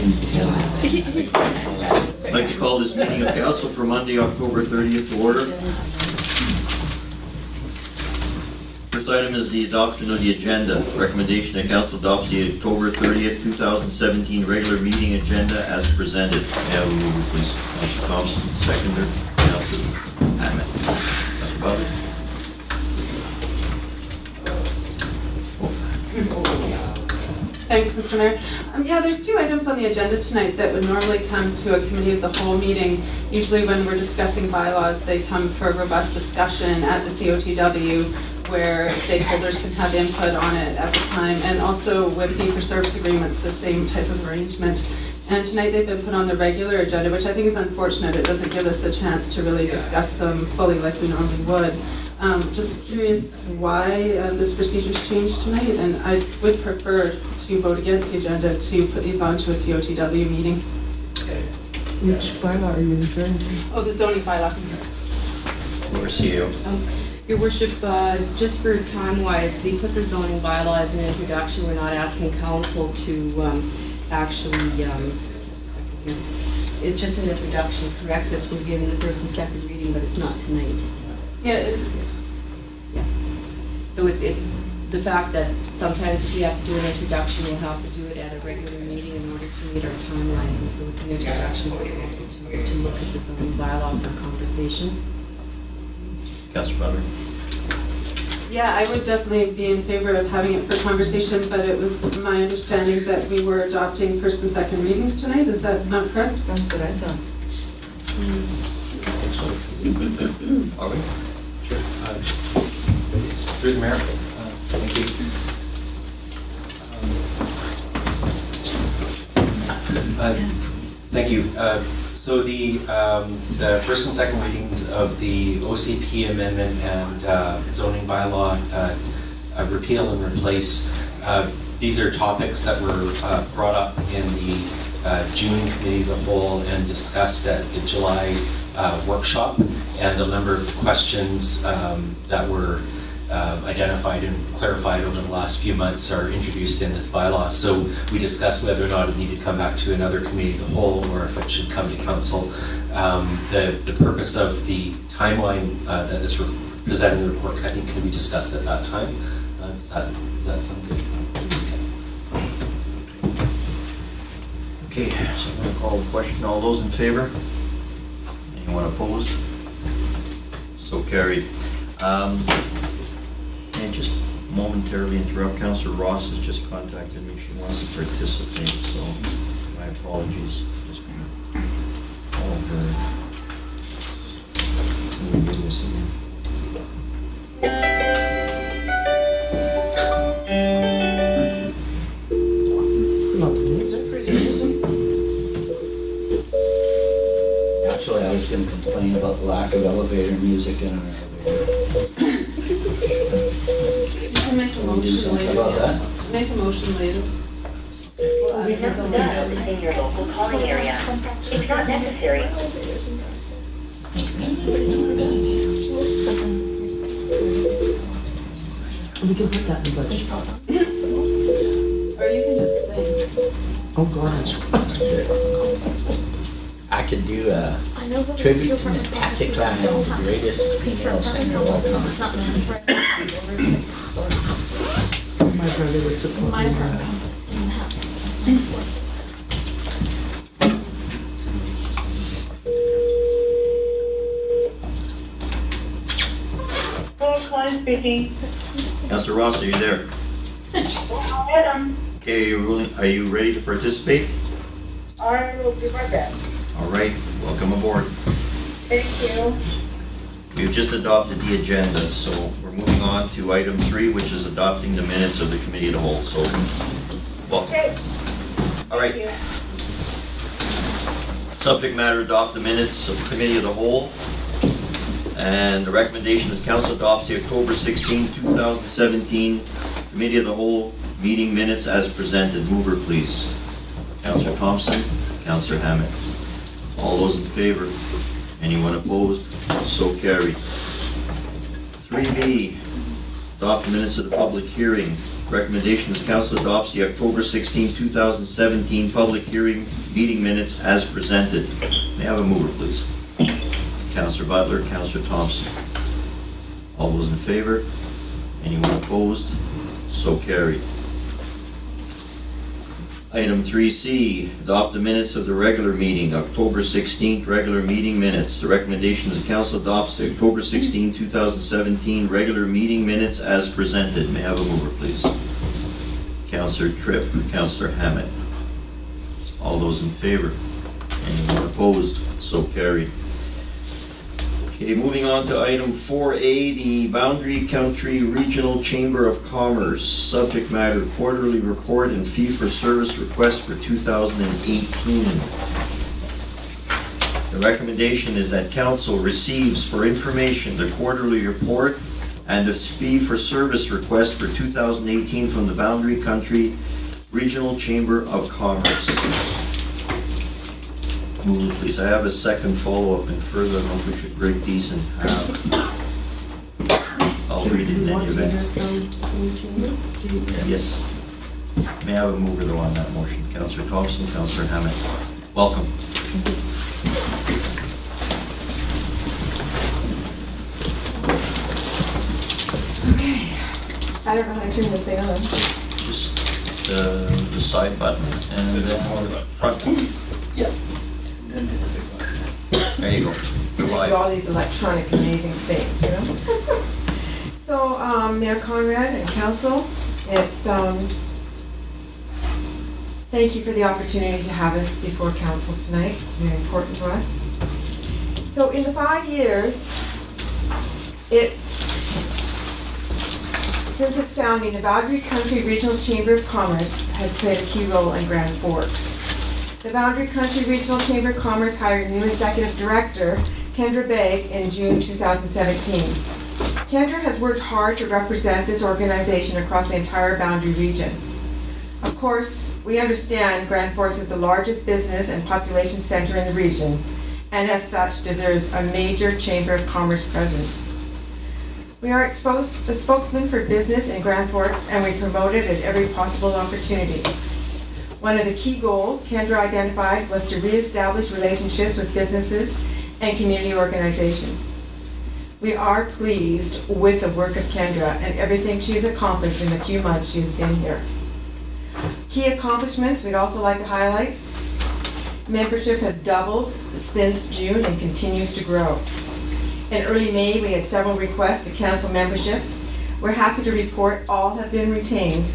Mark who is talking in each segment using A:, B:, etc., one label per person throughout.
A: I'd like to call this meeting of council for Monday, October 30th to order. First item is the adoption of the agenda. Recommendation that council adopts the October 30th, 2017 regular meeting agenda as presented. May I have a mover, please? Councilor Thompson, seconder. Councilor Hammond. Councilor Butler.
B: Thanks, Mr. Mayor. Yeah, there's two items on the agenda tonight that would normally come to a committee of the whole meeting. Usually when we're discussing bylaws, they come for a robust discussion at the COTW where stakeholders can have input on it at the time, and also with fee-for-service agreements, the same type of arrangement. And tonight they've been put on the regular agenda, which I think is unfortunate. It doesn't give us a chance to really discuss them fully like we normally would. Just curious why this procedure's changed tonight, and I would prefer to vote against the agenda to put these on to a COTW meeting.
C: Which bylaw are you referring to?
B: Oh, the zoning bylaw.
A: Or CEO.
D: Your Worship, just for time-wise, they put the zoning bylaw as an introduction. We're not asking council to actually, it's just an introduction, correct? That we're giving the first and second reading, but it's not tonight.
B: Yeah.
D: So it's the fact that sometimes if we have to do an introduction, we'll have to do it at a regular meeting in order to meet our timelines, and so it's an introduction for council to look at the zoning bylaw for conversation.
A: Councilor Butler.
B: Yeah, I would definitely be in favor of having it for conversation, but it was my understanding that we were adopting first and second readings tonight. Is that not correct?
C: That's what I thought.
A: Are we?
E: Sure. It's through the mayor. Thank you. Thank you. So the first and second readings of the OCP amendment and zoning bylaw repeal and replace, these are topics that were brought up in the June committee of the whole and discussed at the July workshop, and a number of questions that were identified and clarified over the last few months are introduced in this bylaw. So we discussed whether or not it needed to come back to another committee of the whole or if it should come to council. The purpose of the timeline that is presented in the report, I think, can be discussed at that time. Does that sound good?
A: Okay, so I'm going to call the question. All those in favor? Anyone opposed? So carried. And just momentarily interrupt. Councillor Ross has just contacted me. She wants to participate, so my apologies. Just going to call her. Let me do this again.
F: Actually, I was going to complain about the lack of elevator music in our elevator.
B: You can make a motion later.
F: About that?
B: Make a motion later.
G: Well, because of that, in your local calling area, it's not necessary.
C: We can put that in the budget.
B: Or you can just say.
C: Oh, gosh.
F: I could do a tribute to Miss Patsy Cline, the greatest female singer of all time.
C: My brother would support me.
G: Hello, Klein speaking.
A: Councillor Ross, are you there? Okay, are you ready to participate?
G: I will do my best.
A: All right, welcome aboard.
G: Thank you.
A: We've just adopted the agenda, so we're moving on to item 3, which is adopting the minutes of the committee of the whole. So, welcome.
G: Okay.
A: All right.
G: Thank you.
A: Subject matter: adopt the minutes of the committee of the whole. And the recommendation is council adopts the October 16, 2017 committee of the whole meeting minutes as presented. Mover, please. Councillor Thompson, Councillor Hammond. All those in favor? Anyone opposed? So carried. 3B, adopt the minutes of the public hearing. Recommendation is council adopts the October 16, 2017 public hearing meeting minutes as presented. May I have a mover, please? Councillor Butler, Councillor Thompson. All those in favor? Anyone opposed? So carried. Item 3C, adopt the minutes of the regular meeting, October 16th regular meeting minutes. The recommendation is council adopts the October 16, 2017 regular meeting minutes as presented. May I have a mover, please? Councillor Tripp, Councillor Hammett. All those in favor? Anyone opposed? So carried. Okay, moving on to item 4A, the Boundary Country Regional Chamber of Commerce. Subject matter, quarterly report and fee-for-service request for 2018. The recommendation is that council receives for information the quarterly report and a fee-for-service request for 2018 from the Boundary Country Regional Chamber of Commerce. Move, please. I have a second follow-up and further. I don't know if we should break these in half. I'll read it in any event. Yes. May I have a mover though on that motion? Councillor Thompson, Councillor Hammett. Welcome.
C: Okay. I don't know how to turn this thing on.
A: Just the side button and then front.
C: Yep.
A: There you go.
C: Do all these electronic amazing things, you know? So, Mayor Conrad and Council, it's, thank you for the opportunity to have us before Council tonight. It's very important to us. So in the 5 years, since its founding, the Boundary Country Regional Chamber of Commerce has played a key role in Grand Forks. The Boundary Country Regional Chamber of Commerce hired new Executive Director, Kendra Begg, in June 2017. Kendra has worked hard to represent this organization across the entire Boundary region. Of course, we understand Grand Forks is the largest business and population center in the region, and as such deserves a major Chamber of Commerce presence. We are a spokesman for business in Grand Forks, and we promote it at every possible opportunity. One of the key goals Kendra identified was to reestablish relationships with businesses and community organizations. We are pleased with the work of Kendra and everything she has accomplished in the few months she has been here. Key accomplishments we'd also like to highlight. Membership has doubled since June and continues to grow. In early May, we had several requests to cancel membership. We're happy to report all have been retained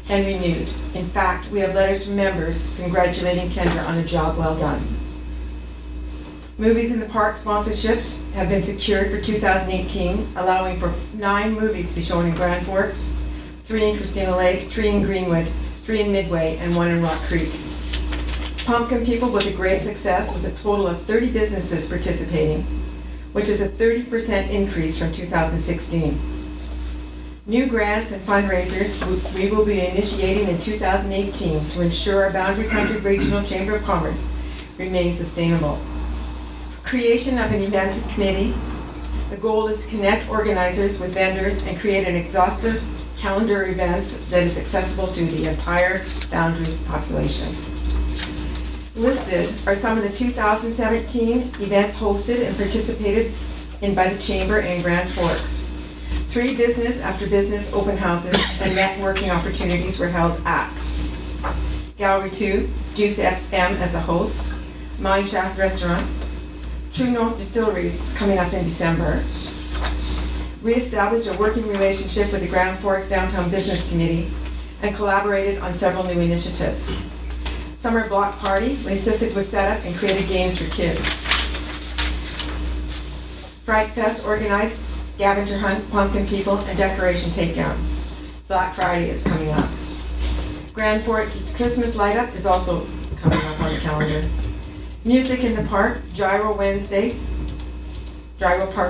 C: and renewed. In fact, we have letters from members congratulating Kendra on a job well done. Movies in the Park sponsorships have been secured for 2018, allowing for 9 movies to be shown in Grand Forks, 3 in Christina Lake, 3 in Greenwood, 3 in Midway, and 1 in Rock Creek. Pumpkin People was a great success with a total of 30 businesses participating, which is a 30% increase from 2016. New grants and fundraisers we will be initiating in 2018 to ensure our Boundary Country Regional Chamber of Commerce remains sustainable. Creation of an events committee. The goal is to connect organizers with vendors and create an exhaustive calendar of events that is accessible to the entire Boundary population. Listed are some of the 2017 events hosted and participated in by the Chamber in Grand Forks. 3 business after business open houses and networking opportunities were held at Gallery 2, Juice FM as the host, Mineshaft Restaurant, True North Distilleries is coming up in December, reestablished a working relationship with the Grand Forks Downtown Business Committee, and collaborated on several new initiatives. Summer Block Party, we assisted with setup and created games for kids. Fright Fest organized scavenger hunt, pumpkin people, and decoration takedown. Black Friday is coming up. Grand Forks Christmas light up is also coming up on the calendar. Music in the Park, Gyro Park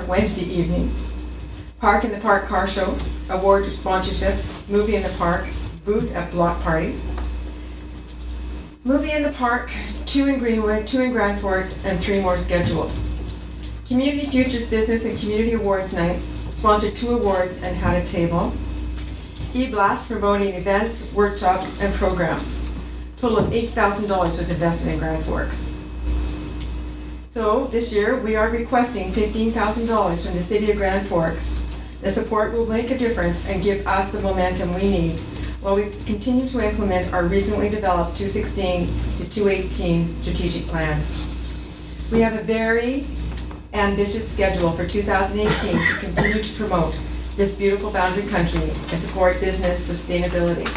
C: Wednesday evening. Park in the Park car show, award sponsorship, movie in the park, booth at Block Party. Movie in the Park, 2 in Greenwood, 2 in Grand Forks, and 3 more scheduled. Community Futures Business and Community Awards Night sponsored 2 awards and had a table. e-blast promoting events, workshops, and programs. Total of $8,000 was invested in Grand Forks. So this year, we are requesting $15,000 from the City of Grand Forks. The support will make a difference and give us the momentum we need while we continue to implement our recently developed 216 to 218 strategic plan. We have a very ambitious schedule for 2018 to continue to promote this beautiful boundary country and support business sustainability.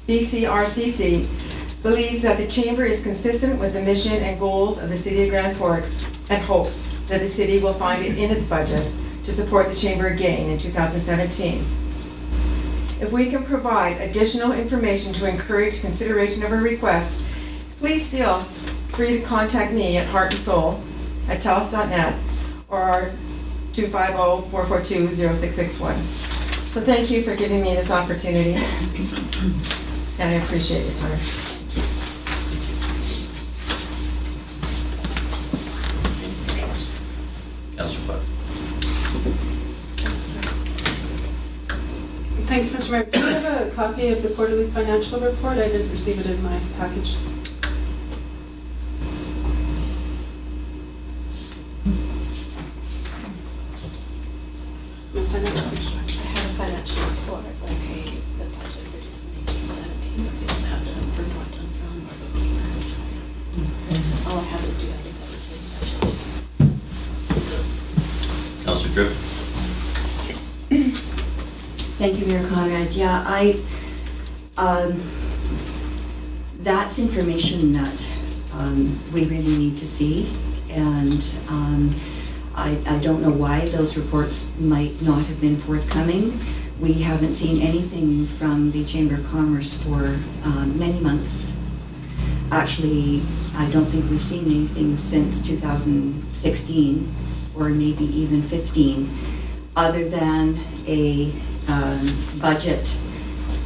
C: BCRCC believes that the Chamber is consistent with the mission and goals of the City of Grand Forks and hopes that the City will find it in its budget to support the Chamber again in 2017. If we can provide additional information to encourage consideration of a request, please feel free to contact me at heartandsoul@telus.net or 250-442-0661. So thank you for giving me this opportunity, and I appreciate your time.
A: Councilor Clark.
B: Thanks, Mr. Mayor. Do you have a copy of the quarterly financial report? I did receive it in my package.
D: I have a financial report, like the budget for 2018-17, but we don't have the report done from our bookkeeper. Oh, I have it due, I guess I would say.
A: Councilor Tripp.
H: Thank you, Mayor Conrad. Yeah, that's information that we really need to see, and I don't know why those reports might not have been forthcoming. We haven't seen anything from the Chamber of Commerce for many months. Actually, I don't think we've seen anything since 2016 or maybe even 15, other than a budget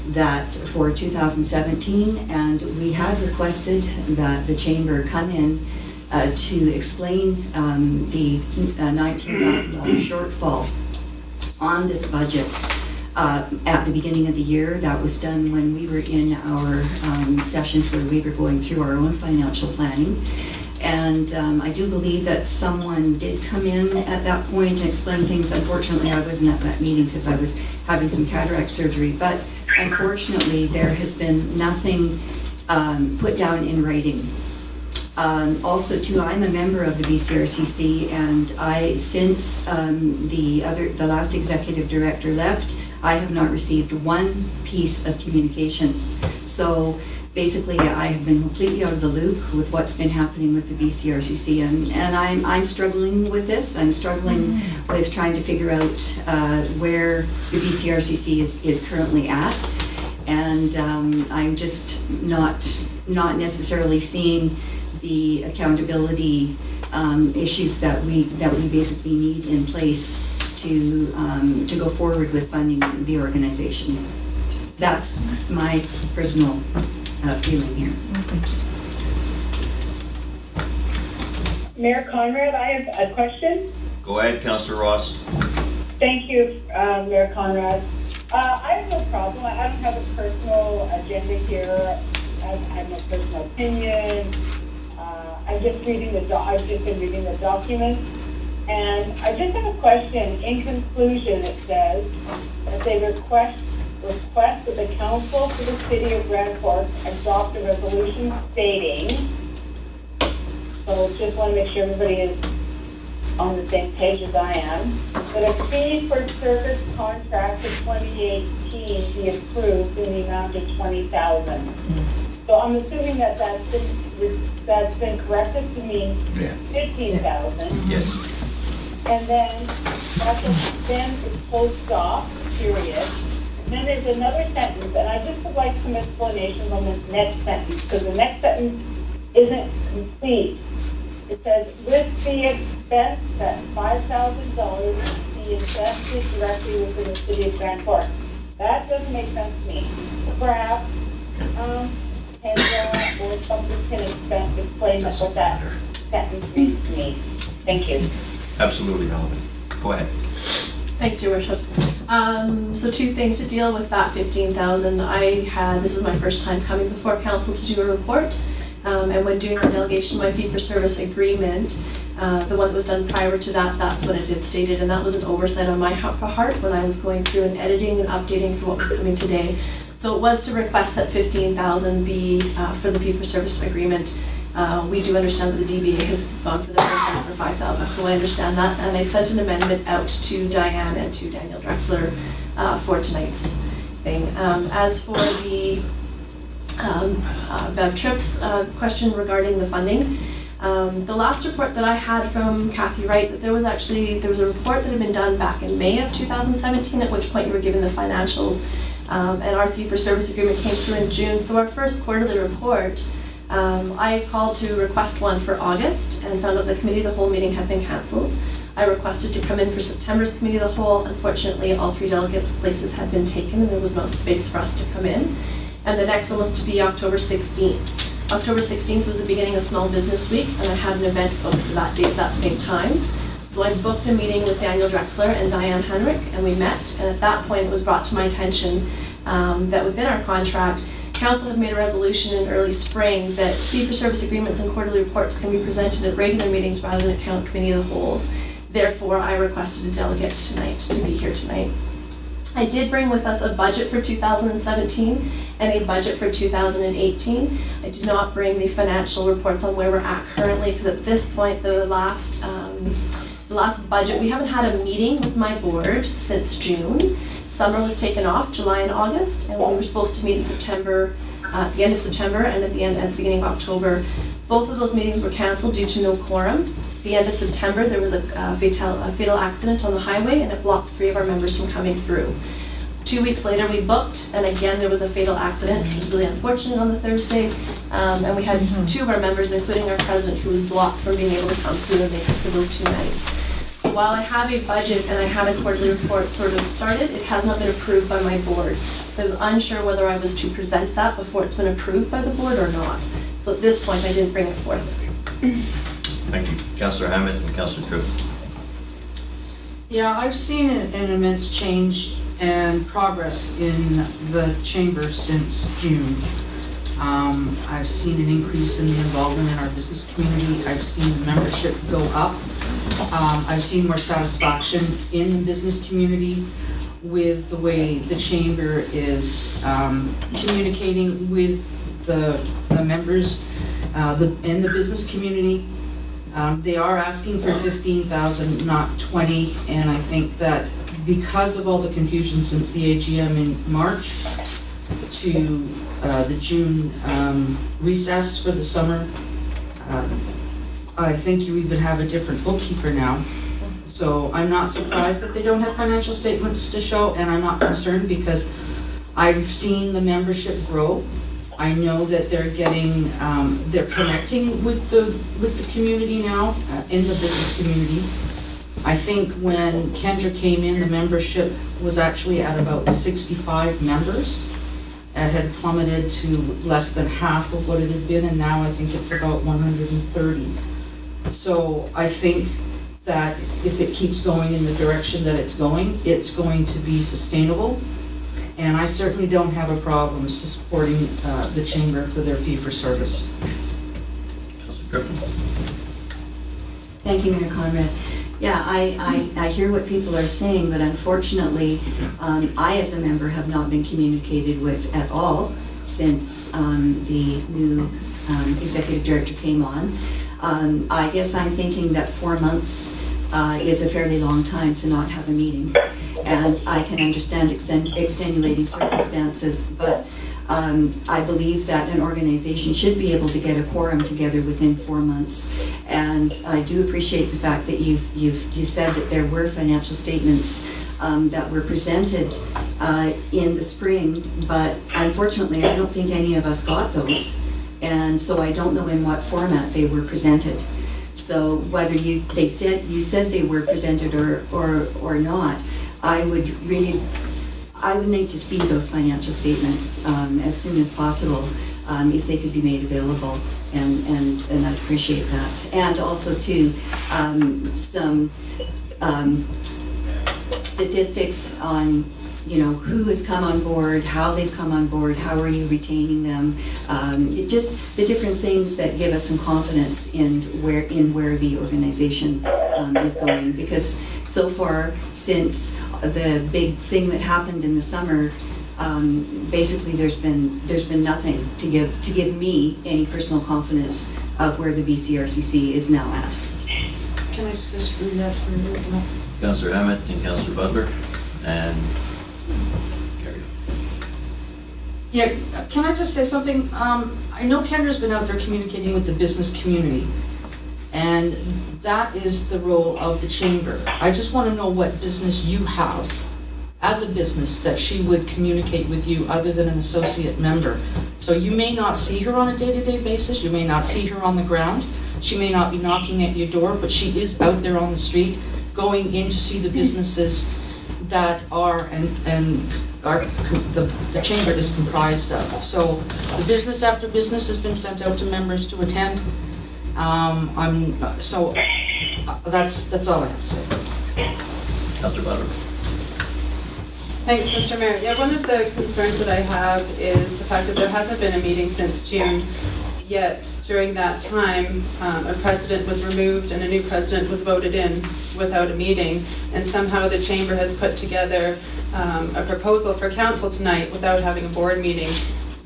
H: that for 2017, and we had requested that the Chamber come in to explain the $19,000 shortfall on this budget at the beginning of the year. That was done when we were in our sessions where we were going through our own financial planning. And I do believe that someone did come in at that point and explain things. Unfortunately, I wasn't at that meeting because I was having some cataract surgery. But unfortunately, there has been nothing put down in writing. Also, too, I'm a member of the BCRCC, and since the last executive director left, I have not received one piece of communication. So basically, I have been completely out of the loop with what's been happening with the BCRCC, and I'm struggling with this. I'm struggling with trying to figure out where the BCRCC is currently at, and I'm just not necessarily seeing the accountability issues that we basically need in place to go forward with funding the organization. That's my personal feeling here.
I: Mayor Conrad, I have a question.
A: Go ahead, Councilor Ross.
I: Thank you, Mayor Conrad. I have no problem. I don't have a personal agenda here. I have no personal opinion. I've just been reading the documents, and I just have a question. In conclusion, it says that they request that the Council for the City of Grand Forks adopt a resolution stating, so just want to make sure everybody is on the same page as I am, that a fee for service contract for 2018 be approved in the amount of $20,000. So I'm assuming that that's been corrected to mean $15,000.
A: Yes.
I: And then it's full stop, period. And then there's another sentence, and I just would like some explanations on this next sentence, because the next sentence isn't complete. It says, with the expense that $5,000 be invested directly within the City of Grand Forks. That doesn't make sense to me. Perhaps Kendra or something can explain what that sentence means to me. Thank you.
A: Absolutely relevant. Go ahead.
J: Thanks, Your Worship. So two things to deal with that 15,000. This is my first time coming before council to do a report. And when doing the delegation of my fee-for-service agreement, the one that was done prior to that, that's what it had stated, and that was an oversight on my part when I was going through and editing and updating for what was coming today. So it was to request that 15,000 be for the fee-for-service agreement. We do understand that the DBA has gone for the first for 5,000, so I understand that, and I sent an amendment out to Diane and to Daniel Drexler for tonight's thing. As for the Bev Trips question regarding the funding, the last report that I had from Kathy Wright, that there was a report that had been done back in May of 2017, at which point you were given the financials, and our fee-for-service agreement came through in June. So our first quarterly report, I called to request one for August and found out the committee of the whole meeting had been cancelled. I requested to come in for September's committee of the whole. Unfortunately, all 3 delegates' places had been taken and there was no space for us to come in. And the next one was to be October 16th. October 16th was the beginning of Small Business Week, and I had an event booked for that date at that same time. So I booked a meeting with Daniel Drexler and Diane Henrik, and we met. And at that point, it was brought to my attention that within our contract, Council had made a resolution in early spring that fee-for-service agreements and quarterly reports can be presented at regular meetings rather than at committee of the wholes. Therefore, I requested a delegate tonight to be here tonight. I did bring with us a budget for 2017 and a budget for 2018. I did not bring the financial reports on where we're at currently, because at this point, the last budget, we haven't had a meeting with my board since June. Summer was taken off, July and August, and we were supposed to meet in September, at the end of September and at the beginning of October. Both of those meetings were canceled due to no quorum. At the end of September, there was a fatal accident on the highway, and it blocked 3 of our members from coming through. 2 weeks later, we booked, and again, there was a fatal accident, which was really unfortunate on the Thursday. And we had 2 of our members, including our president, who was blocked from being able to come through and make it for those 2 nights. So while I have a budget and I had a quarterly report sort of started, it has not been approved by my board. So I was unsure whether I was to present that before it's been approved by the board or not. So at this point, I didn't bring it forth.
A: Thank you. Councillor Hammett and Councillor Tripp.
K: Yeah, I've seen an immense change and progress in the chamber since June. I've seen an increase in the involvement in our business community. I've seen the membership go up. I've seen more satisfaction in the business community with the way the chamber is communicating with the members in the business community. They are asking for 15,000, not 20, and I think that because of all the confusion since the AGM in March to the June recess for the summer, I think you even have a different bookkeeper now. So I'm not surprised that they don't have financial statements to show, and I'm not concerned because I've seen the membership grow. I know that they're getting, they're connecting with the community now, in the business community. I think when Kendra came in, the membership was actually at about 65 members. It had plummeted to less than half of what it had been, and now I think it's about 130. So I think that if it keeps going in the direction that it's going to be sustainable. And I certainly don't have a problem supporting the chamber for their fee for service.
H: Thank you, Mayor Conrad. Yeah, I hear what people are saying, but unfortunately, I as a member have not been communicated with at all since the new executive director came on. I guess I'm thinking that 4 months is a fairly long time to not have a meeting. And I can understand extenuating circumstances, but I believe that an organization should be able to get a quorum together within 4 months. And I do appreciate the fact that you said that there were financial statements that were presented in the spring, but unfortunately I don't think any of us got those. And so I don't know in what format they were presented. So whether you said they were presented or not, I would need to see those financial statements as soon as possible if they could be made available, and I'd appreciate that. And also too, some statistics on, you know, who has come on board, how they've come on board, how are you retaining them, just the different things that give us some confidence in where the organization is going. Because so far, since the big thing that happened in the summer, basically there's been nothing to give me any personal confidence of where the BCRCC is now at.
K: Can I just read that for a minute?
A: Councillor Hammett and Councillor Butler, and carry on.
K: Yeah, can I just say something? I know Kendra's been out there communicating with the business community, and that is the role of the chamber. I just want to know what business you have as a business that she would communicate with you other than an associate member. So you may not see her on a day-to-day basis, you may not see her on the ground, she may not be knocking at your door, but she is out there on the street going in to see the businesses that are the chamber is comprised of. So the business after business has been sent out to members to attend. That's all I have to say.
A: Councillor Butler.
B: Thanks, Mr. Mayor. Yeah, one of the concerns that I have is the fact that there hasn't been a meeting since June, yet during that time, a president was removed and a new president was voted in without a meeting, and somehow the chamber has put together a proposal for council tonight without having a board meeting.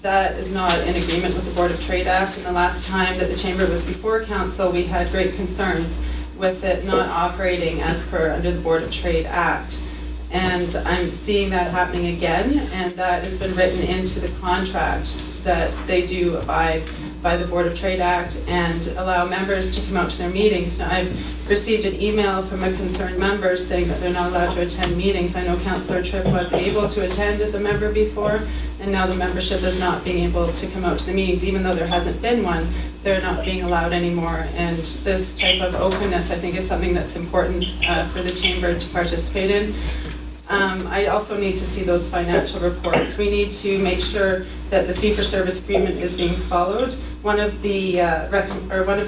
B: That is not in agreement with the Board of Trade Act, and the last time that the chamber was before council, we had great concerns with it not operating as per under the Board of Trade Act. And I'm seeing that happening again, and that has been written into the contract that they do abide by the Board of Trade Act and allow members to come out to their meetings. Now, I've received an email from a concerned member saying that they're not allowed to attend meetings. I know Councillor Tripp was able to attend as a member before, and now the membership is not being able to come out to the meetings. Even though there hasn't been one, they're not being allowed anymore. And this type of openness, I think, is something that's important for the chamber to participate in. I also need to see those financial reports. We need to make sure that the fee-for-service agreement is being followed. One of the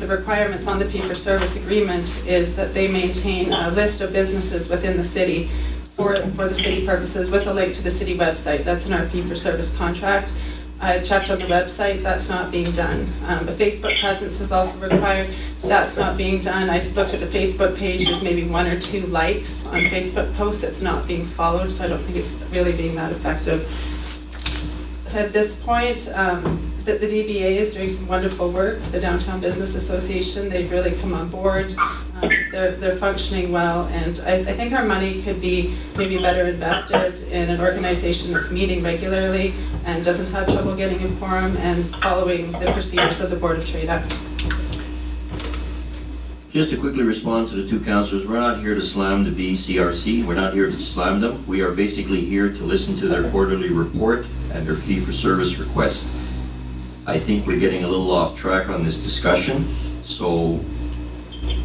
B: requirements on the fee-for-service agreement is that they maintain a list of businesses within the city for the city purposes with a link to the city website. That's in our fee-for-service contract. I checked on the website, that's not being done. The Facebook presence is also required, that's not being done. I looked at the Facebook page, there's maybe 1 or 2 likes on Facebook posts, it's not being followed, so I don't think it's really being that effective. So at this point, the DBA is doing some wonderful work, the Downtown Business Association, they've really come on board. They're functioning well, and I think our money could be maybe better invested in an organization that's meeting regularly and doesn't have trouble getting a quorum and following the procedures of the Board of Trade Act.
A: Just to quickly respond to the two councillors, we're not here to slam the BCRC. We're not here to slam them. We are basically here to listen to their quarterly report and their fee-for-service request. I think we're getting a little off track on this discussion, so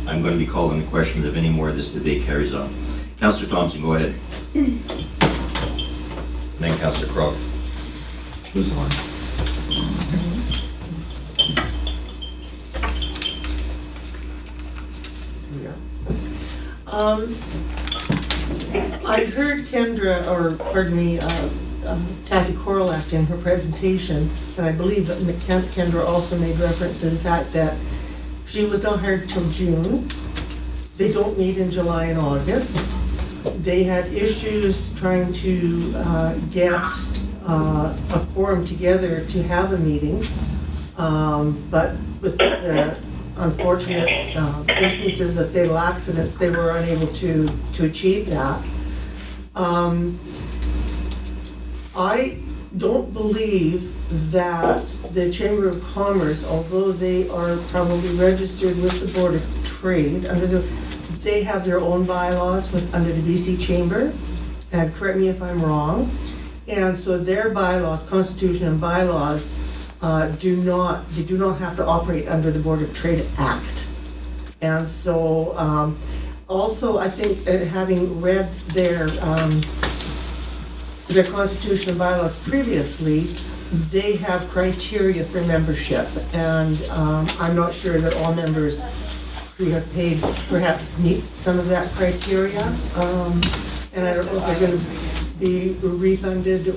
A: I'm going to be calling the questions if any more of this debate carries on. Councillor Thompson, go ahead. And then Councillor Crowe.
L: Who's on?
M: I heard Kendra, or pardon me, Kathy Korolak in her presentation, and I believe that Kendra also made reference to the fact that she was not hired till June. They don't meet in July and August. They had issues trying to get a quorum together to have a meeting, but with the unfortunate instances of fatal accidents, they were unable to achieve that. I don't believe that the Chamber of Commerce, although they are probably registered with the Board of Trade, they have their own bylaws under the BC Chamber, and correct me if I'm wrong, and so their bylaws, Constitution and bylaws, do not have to operate under the Board of Trade Act. And so also I think having read their Constitution and bylaws previously, they have criteria for membership, and I'm not sure that all members who have paid perhaps meet some of that criteria. and I don't know if they're going to be refunded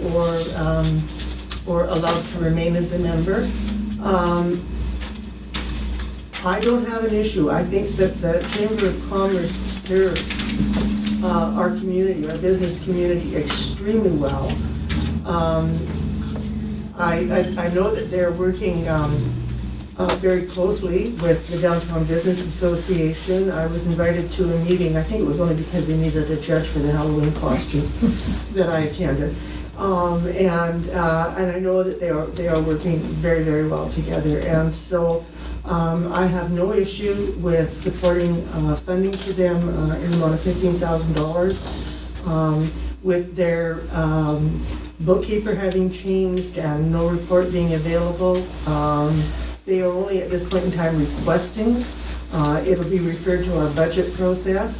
M: or allowed to remain as a member. I don't have an issue. I think that the Chamber of Commerce serves our community, our business community, extremely well. I know that they're working very closely with the Downtown Business Association. I was invited to a meeting, I think it was only because they needed a judge for the Halloween costume that I attended. And I know that they are working very, very well together. And so I have no issue with supporting funding to them in the amount of $15,000. With their bookkeeper having changed and no report being available, they are only at this point in time requesting. It'll be referred to our budget process.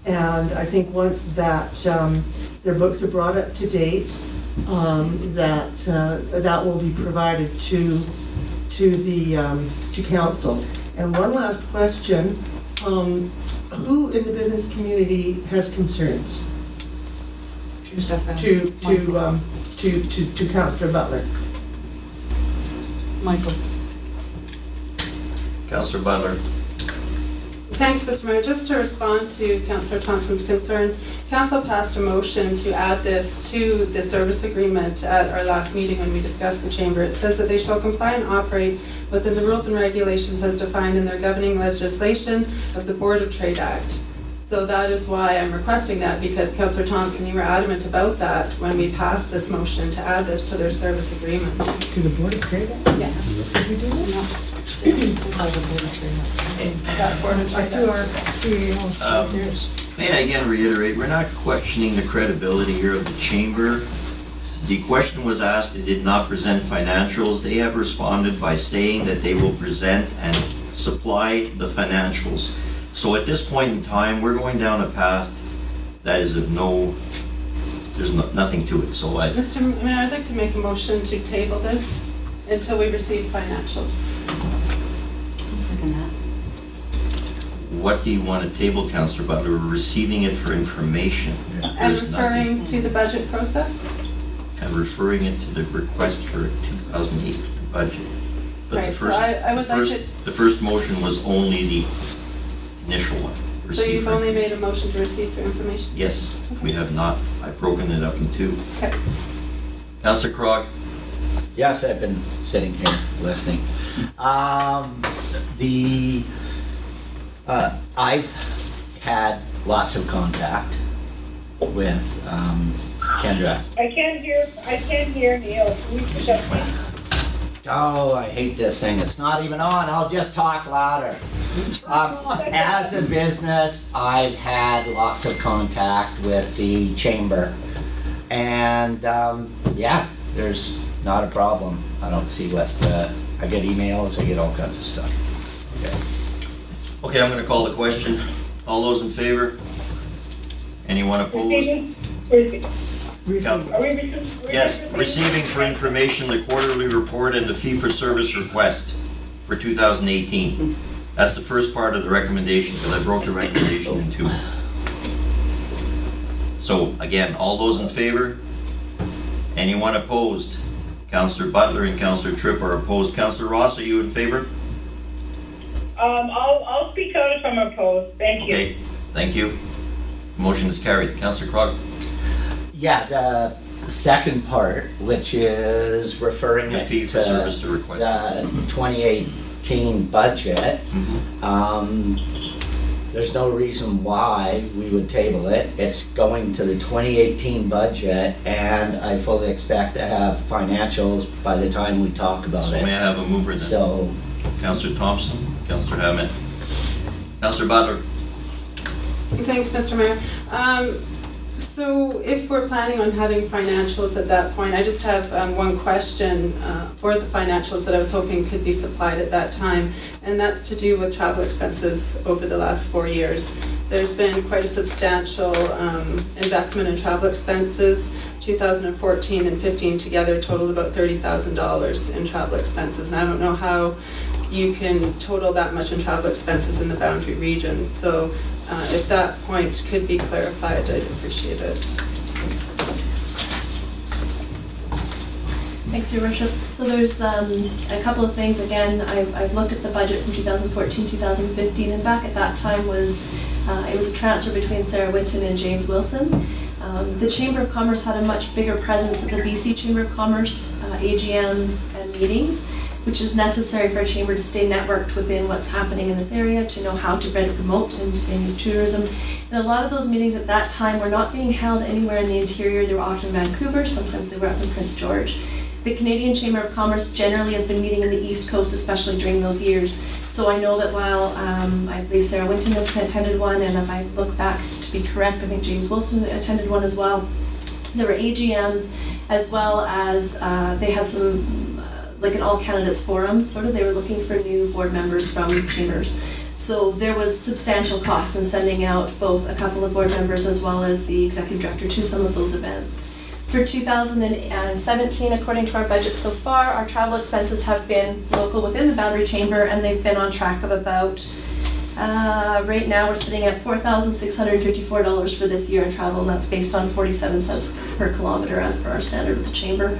M: And I think once that their books are brought up to date, that will be provided to council. And one last question: who in the business community has concerns to Councillor Butler?
K: Michael.
A: Councillor Butler.
B: Thanks, Mr. Mayor. Just to respond to Councillor Thompson's concerns, Council passed a motion to add this to the service agreement at our last meeting when we discussed the Chamber. It says that they shall comply and operate within the rules and regulations as defined in their governing legislation of the Board of Trade Act. So that is why I'm requesting that, because Councillor Thompson, you were adamant about that when we passed this motion to add this to their service agreement.
M: To the Board of Trade Act?
B: Yeah.
M: Did we do that?
B: No.
A: May I again reiterate, we're not questioning the credibility here of the Chamber. The question was asked, it did not present financials. They have responded by saying that they will present and supply the financials. So at this point in time, we're going down a path that is of there's nothing to it. So
B: Mr. Mayor, I'd like to make a motion to table this until we receive financials.
H: I'll second that.
A: What do you want to table, Councillor Butler? We're receiving it for information.
B: And referring to the budget process?
A: And referring it to the request for a 2008 budget. But
B: Right, so I would like to...
A: The first motion was only the initial one.
B: So you've only made a motion to receive for information?
A: Yes, we have not. I've broken it up in two.
B: Okay.
A: Councillor Krog?
F: Yes, I've been sitting here listening. I've had lots of contact with Kendra.
I: I can't hear Neil. Can you push up, please?
F: Oh, I hate this thing. It's not even on. I'll just talk louder. As a business, I've had lots of contact with the Chamber. And yeah, there's not a problem. I don't see what, I get emails, I get all kinds of stuff. Okay.
A: Okay, I'm going to call the question. All those in favor? Anyone opposed? Yes, receiving for information the quarterly report and the fee-for-service request for 2018. That's the first part of the recommendation, because I broke the recommendation in two. So again, all those in favor? Anyone opposed? Councillor Butler and Councillor Tripp are opposed. Councillor Ross, are you in favor?
I: I'll speak out if I'm opposed. Thank you.
A: Okay, thank you. Motion is carried. Councillor Krog?
F: Yeah, the second part, which is referring
A: The
F: it
A: fee for service to request.
F: the 2018 budget. There's no reason why we would table it. It's going to the 2018 budget, and I fully expect to have financials by the time we talk about it.
A: So may I have a mover then?
F: So,
A: Councillor Thompson, Councillor Hammett. Councillor Butler.
B: Thanks, Mr. Mayor. So if we're planning on having financials at that point, I just have one question for the financials that I was hoping could be supplied at that time, and that's to do with travel expenses over the last 4 years. There's been quite a substantial investment in travel expenses. 2014 and 15 together totaled about $30,000 in travel expenses, and I don't know how you can total that much in travel expenses in the boundary regions. So if that point could be clarified, I'd appreciate it.
J: Thanks, Your Worship. So there's a couple of things. Again, I've looked at the budget from 2014, 2015, and back at that time it was a transfer between Sarah Winton and James Wilson. The Chamber of Commerce had a much bigger presence at the BC Chamber of Commerce, AGMs and meetings, which is necessary for a chamber to stay networked within what's happening in this area, to know how to better promote and use tourism. And a lot of those meetings at that time were not being held anywhere in the interior. They were often in Vancouver, sometimes they were up in Prince George. The Canadian Chamber of Commerce generally has been meeting in the East Coast, especially during those years. So I know that while I believe Sarah Winton attended one, and if I look back to be correct, I think James Wilson attended one as well. There were AGMs, as well as they had some, like an all candidates forum, sort of. They were looking for new board members from chambers. So there was substantial costs in sending out both a couple of board members as well as the executive director to some of those events. For 2017, according to our budget so far, our travel expenses have been local within the Boundary Chamber, and they've been on track of about, right now we're sitting at $4,654 for this year in travel, and that's based on 47 cents per kilometer as per our standard with the Chamber.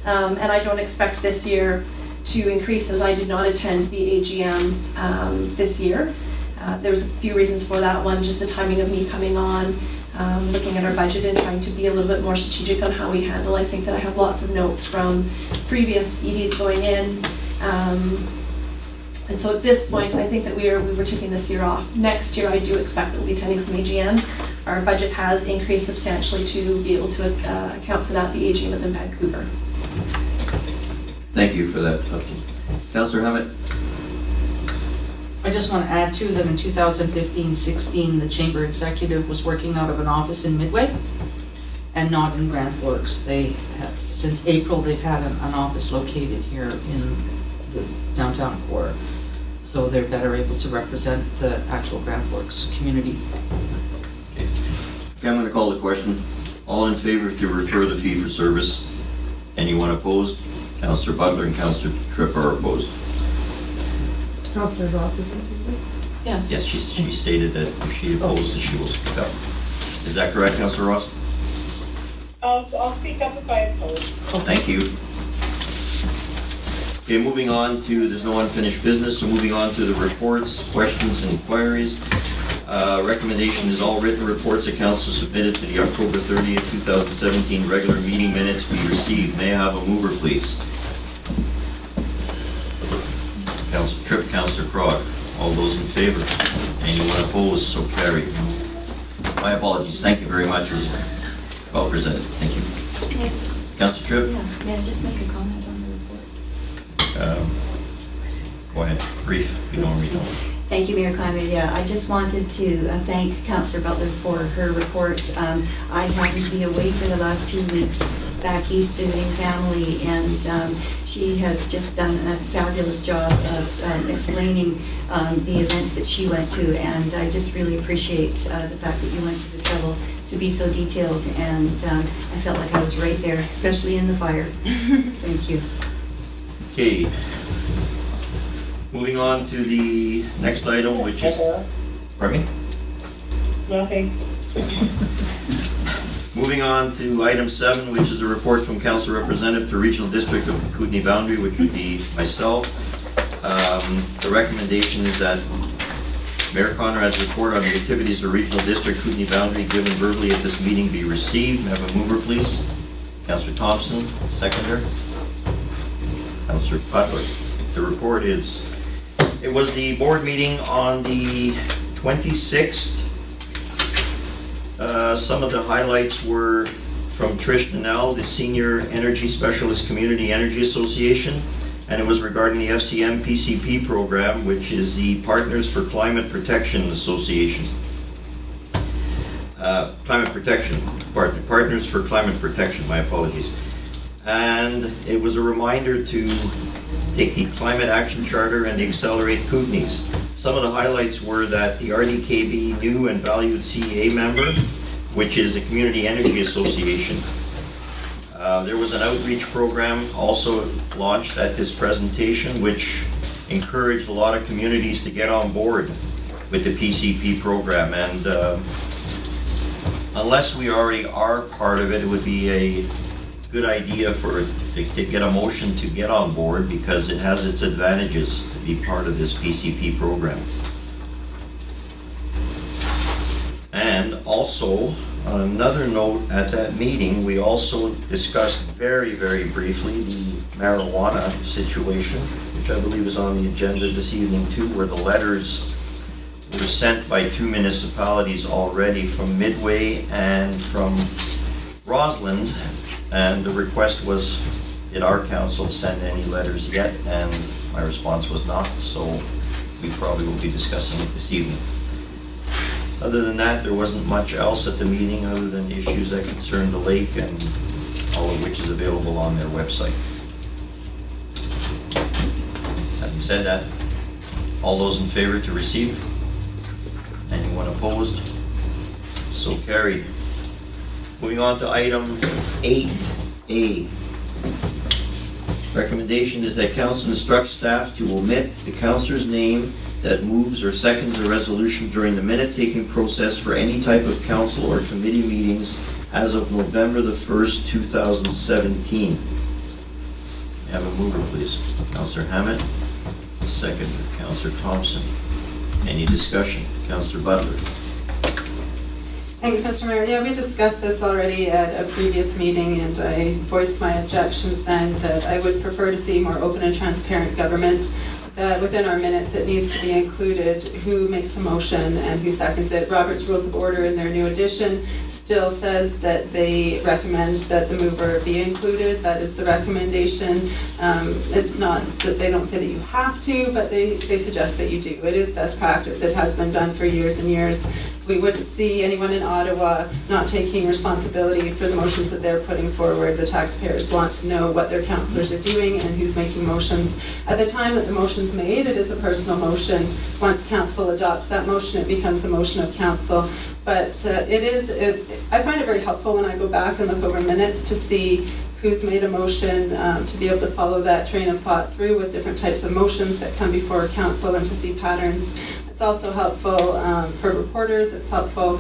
J: And I don't expect this year to increase, as I did not attend the AGM this year. There was a few reasons for that. One, just the timing of me coming on, looking at our budget and trying to be a little bit more strategic on how we handle. I think that I have lots of notes from previous EDs going in. And so at this point, I think that we were taking this year off. Next year, I do expect that we'll be attending some AGMs. Our budget has increased substantially to be able to account for that. The AGM is in Vancouver.
A: Thank you for that. Councillor Hammett.
K: I just want to add too that in 2015-16, the Chamber Executive was working out of an office in Midway and not in Grand Forks. They have, since April, they've had an office located here in the downtown core. So they're better able to represent the actual Grand Forks community.
A: Okay, I'm going to call the question. All in favor to refer the fee for service? Anyone opposed? Councillor Butler and Councillor Tripp are opposed.
M: Councillor Ross is in favor?
K: Yeah.
A: Yes, she stated that if she opposed, she will speak up. Is that correct, Councillor Ross?
I: I'll speak up if I oppose.
A: Thank you. Okay, moving on to, there's no unfinished business, so moving on to the reports, questions, and inquiries. Recommendation is all written reports that council submitted to the October 30th, 2017 regular meeting minutes be received. May I have a mover, please? Councillor Tripp, Councillor Crog. All those in favor? Anyone opposed? So carried. My apologies. Thank you very much. Well presented. Thank you. Councillor Tripp?
H: Yeah, may I just make a comment on the report?
A: Go ahead. Brief. We don't read all.
H: Thank you, Mayor Conway. Yeah, I just wanted to thank Councillor Butler for her report. I happened to be away for the last 2 weeks back east visiting family, and she has just done a fabulous job of explaining the events that she went to, and I just really appreciate the fact that you went to the trouble to be so detailed, and I felt like I was right there, especially in the fire. Thank you.
A: Okay. Moving on to the next item, which is... Pardon me?
I: Nothing.
A: Moving on to item 7, which is a report from Council Representative to Regional District of Kootenay Boundary, which would be myself. The recommendation is that Mayor Conrad's report on the activities of the Regional District Kootenay Boundary given verbally at this meeting be received. May I have a mover, please? Councillor Thompson, seconder. Councillor Butler. The report is... It was the board meeting on the 26th. Some of the highlights were from Trish Nanell, the Senior Energy Specialist Community Energy Association, and it was regarding the FCM PCP program, which is the Partners for Climate Protection Association. Partners for Climate Protection, my apologies. And it was a reminder to take the Climate Action Charter and the Accelerate Kootenays. Some of the highlights were that the RDKB new and valued CEA member, which is the Community Energy Association. There was an outreach program also launched at this presentation, which encouraged a lot of communities to get on board with the PCP program, and unless we already are part of it, it would be a good idea to get a motion to get on board, because it has its advantages to be part of this PCP program. And also, on another note, at that meeting, we also discussed very, very briefly the marijuana situation, which I believe is on the agenda this evening too, where the letters were sent by 2 municipalities already, from Midway and from Rossland, and the request was, did our council send any letters yet? And my response was not, so we probably will be discussing it this evening. Other than that, there wasn't much else at the meeting other than issues that concern the lake, and all of which is available on their website. Having said that, all those in favor to receive? Anyone opposed? So carried. Moving on to item 8A. Recommendation is that council instruct staff to omit the councillor's name that moves or seconds a resolution during the minute-taking process for any type of council or committee meetings as of November the 1st, 2017. May I have a mover, please? Councillor Hammett. Second with Councillor Thompson. Any discussion? Councillor Butler.
B: Thanks, Mr. Mayor. Yeah, we discussed this already at a previous meeting, and I voiced my objections then that I would prefer to see more open and transparent government. That within our minutes it needs to be included who makes the motion and who seconds it. Robert's Rules of Order in their new edition still says that they recommend that the mover be included. That is the recommendation. It's not that they don't say that you have to, but they suggest that you do. It is best practice. It has been done for years and years. We wouldn't see anyone in Ottawa not taking responsibility for the motions that they're putting forward. The taxpayers want to know what their councillors are doing and who's making motions. At the time that the motion's made, it is a personal motion. Once council adopts that motion, it becomes a motion of council. But I find it very helpful when I go back and look over minutes to see who's made a motion, to be able to follow that train of thought through with different types of motions that come before council and to see patterns. It's also helpful for reporters. It's helpful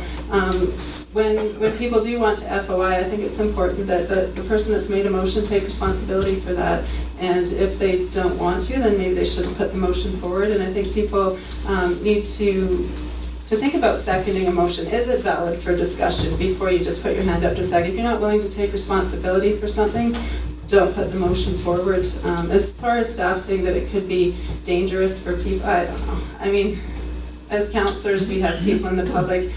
B: when people do want to FOI. I think it's important that the person that's made a motion take responsibility for that. And if they don't want to, then maybe they shouldn't put the motion forward. And I think people need to think about seconding a motion. Is it valid for discussion before you just put your hand up to second? If you're not willing to take responsibility for something, don't put the motion forward. As far as staff saying that it could be dangerous for people, I don't know. I mean, as councillors, we have people in the public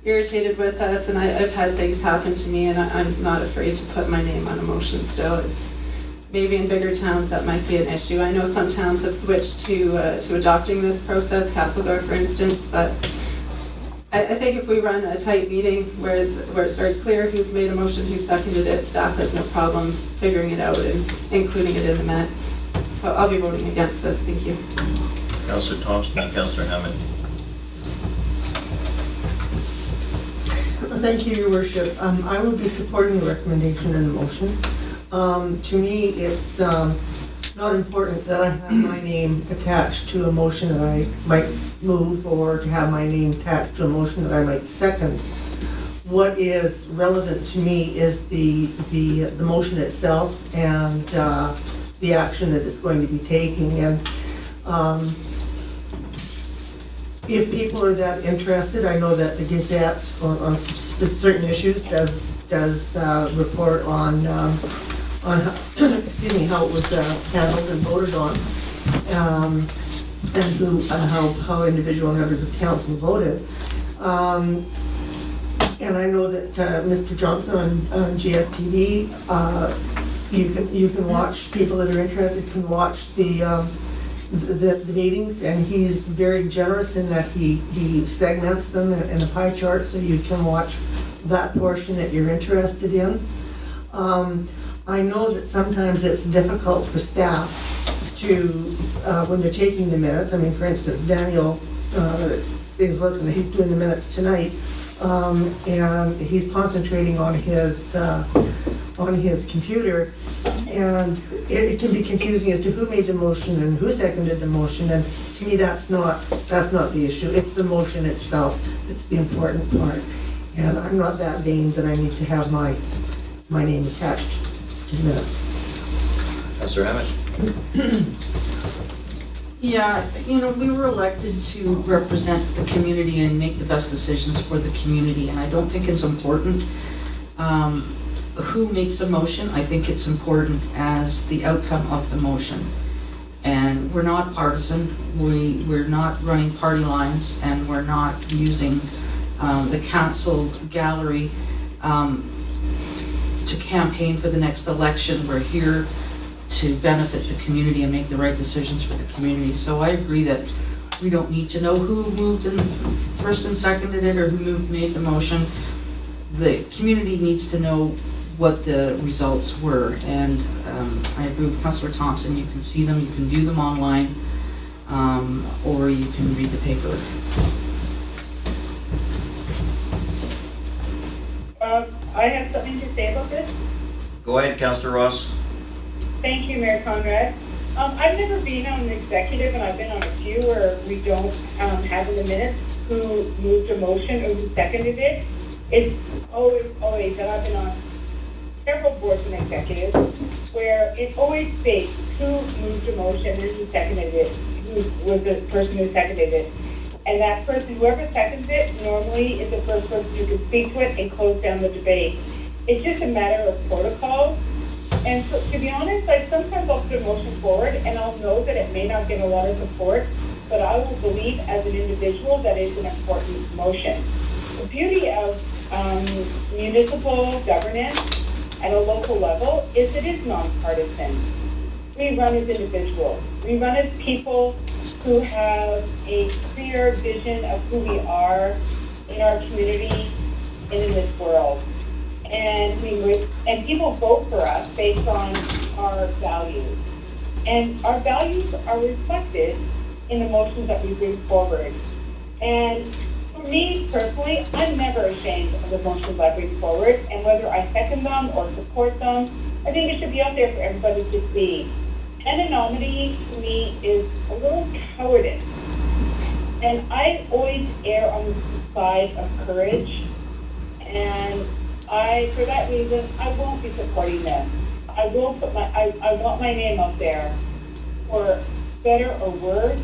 B: irritated with us, and I've had things happen to me, and I'm not afraid to put my name on a motion still. It's maybe in bigger towns that might be an issue. I know some towns have switched to adopting this process, Castledorf for instance, but I think if we run a tight meeting where it's very clear who's made a motion, who seconded it, staff has no problem figuring it out and including it in the minutes. So I'll be voting against this. Thank you.
A: Councillor Thompson and Councillor Hammond.
M: Thank you, Your Worship. I will be supporting the recommendation and the motion. To me, it's not important that I have my name attached to a motion that I might move, or to have my name attached to a motion that I might second. What is relevant to me is the motion itself and the action that it's going to be taking. And if people are that interested, I know that the Gazette on certain issues does report on how, excuse me, how it was handled and voted on, and how individual members of council voted. And I know that Mr. Johnson on GFTV, you can watch, people that are interested can watch the meetings, and he's very generous in that he segments them in a pie chart, so you can watch that portion that you're interested in. I know that sometimes it's difficult for staff to, when they're taking the minutes. I mean, for instance, Daniel is working, he's doing the minutes tonight, and he's concentrating on his on his computer, and it can be confusing as to who made the motion and who seconded the motion, and to me, that's not the issue. It's the motion itself that's the important part. And I'm not that vain that I need to have my name attached to the minutes.
A: Councillor Hammond?
K: Yeah, you know, we were elected to represent the community and make the best decisions for the community, and I don't think it's important who makes a motion. I think it's important as the outcome of the motion. And we're not partisan, we're not running party lines, and we're not using the council gallery to campaign for the next election. We're here to benefit the community and make the right decisions for the community. So I agree that we don't need to know who moved and first and seconded it or who made the motion. The community needs to know what the results were, and I agree with Councillor Thompson. You can see them, you can view them online, or you can read the paper.
I: I have something to say about this.
A: Go ahead, Councillor Ross.
I: Thank you, Mayor Conrad. I've never been on an executive, and I've been on a few where we don't have in the minutes who moved a motion or who seconded it. It's always, and I've been on several boards and executives, where it always states who moved a motion and who seconded it, who was the person who seconded it. And that person, whoever seconds it, normally is the first person who can speak to it and close down the debate. It's just a matter of protocol. And so, to be honest, sometimes I'll put a motion forward and I'll know that it may not get a lot of support, but I will believe as an individual that it's an important motion. The beauty of municipal governance at a local level is it is nonpartisan. We run as individuals. We run as people who have a clear vision of who we are in our community and in this world. And people vote for us based on our values. And our values are reflected in the motions that we bring forward. And for me personally, I'm never ashamed of the motions I bring forward, and whether I second them or support them, I think it should be out there for everybody to see. Anonymity to me is a little cowardice. And I always err on the side of courage. And for that reason, I won't be supporting this. I will put I want my name up there for better or worse,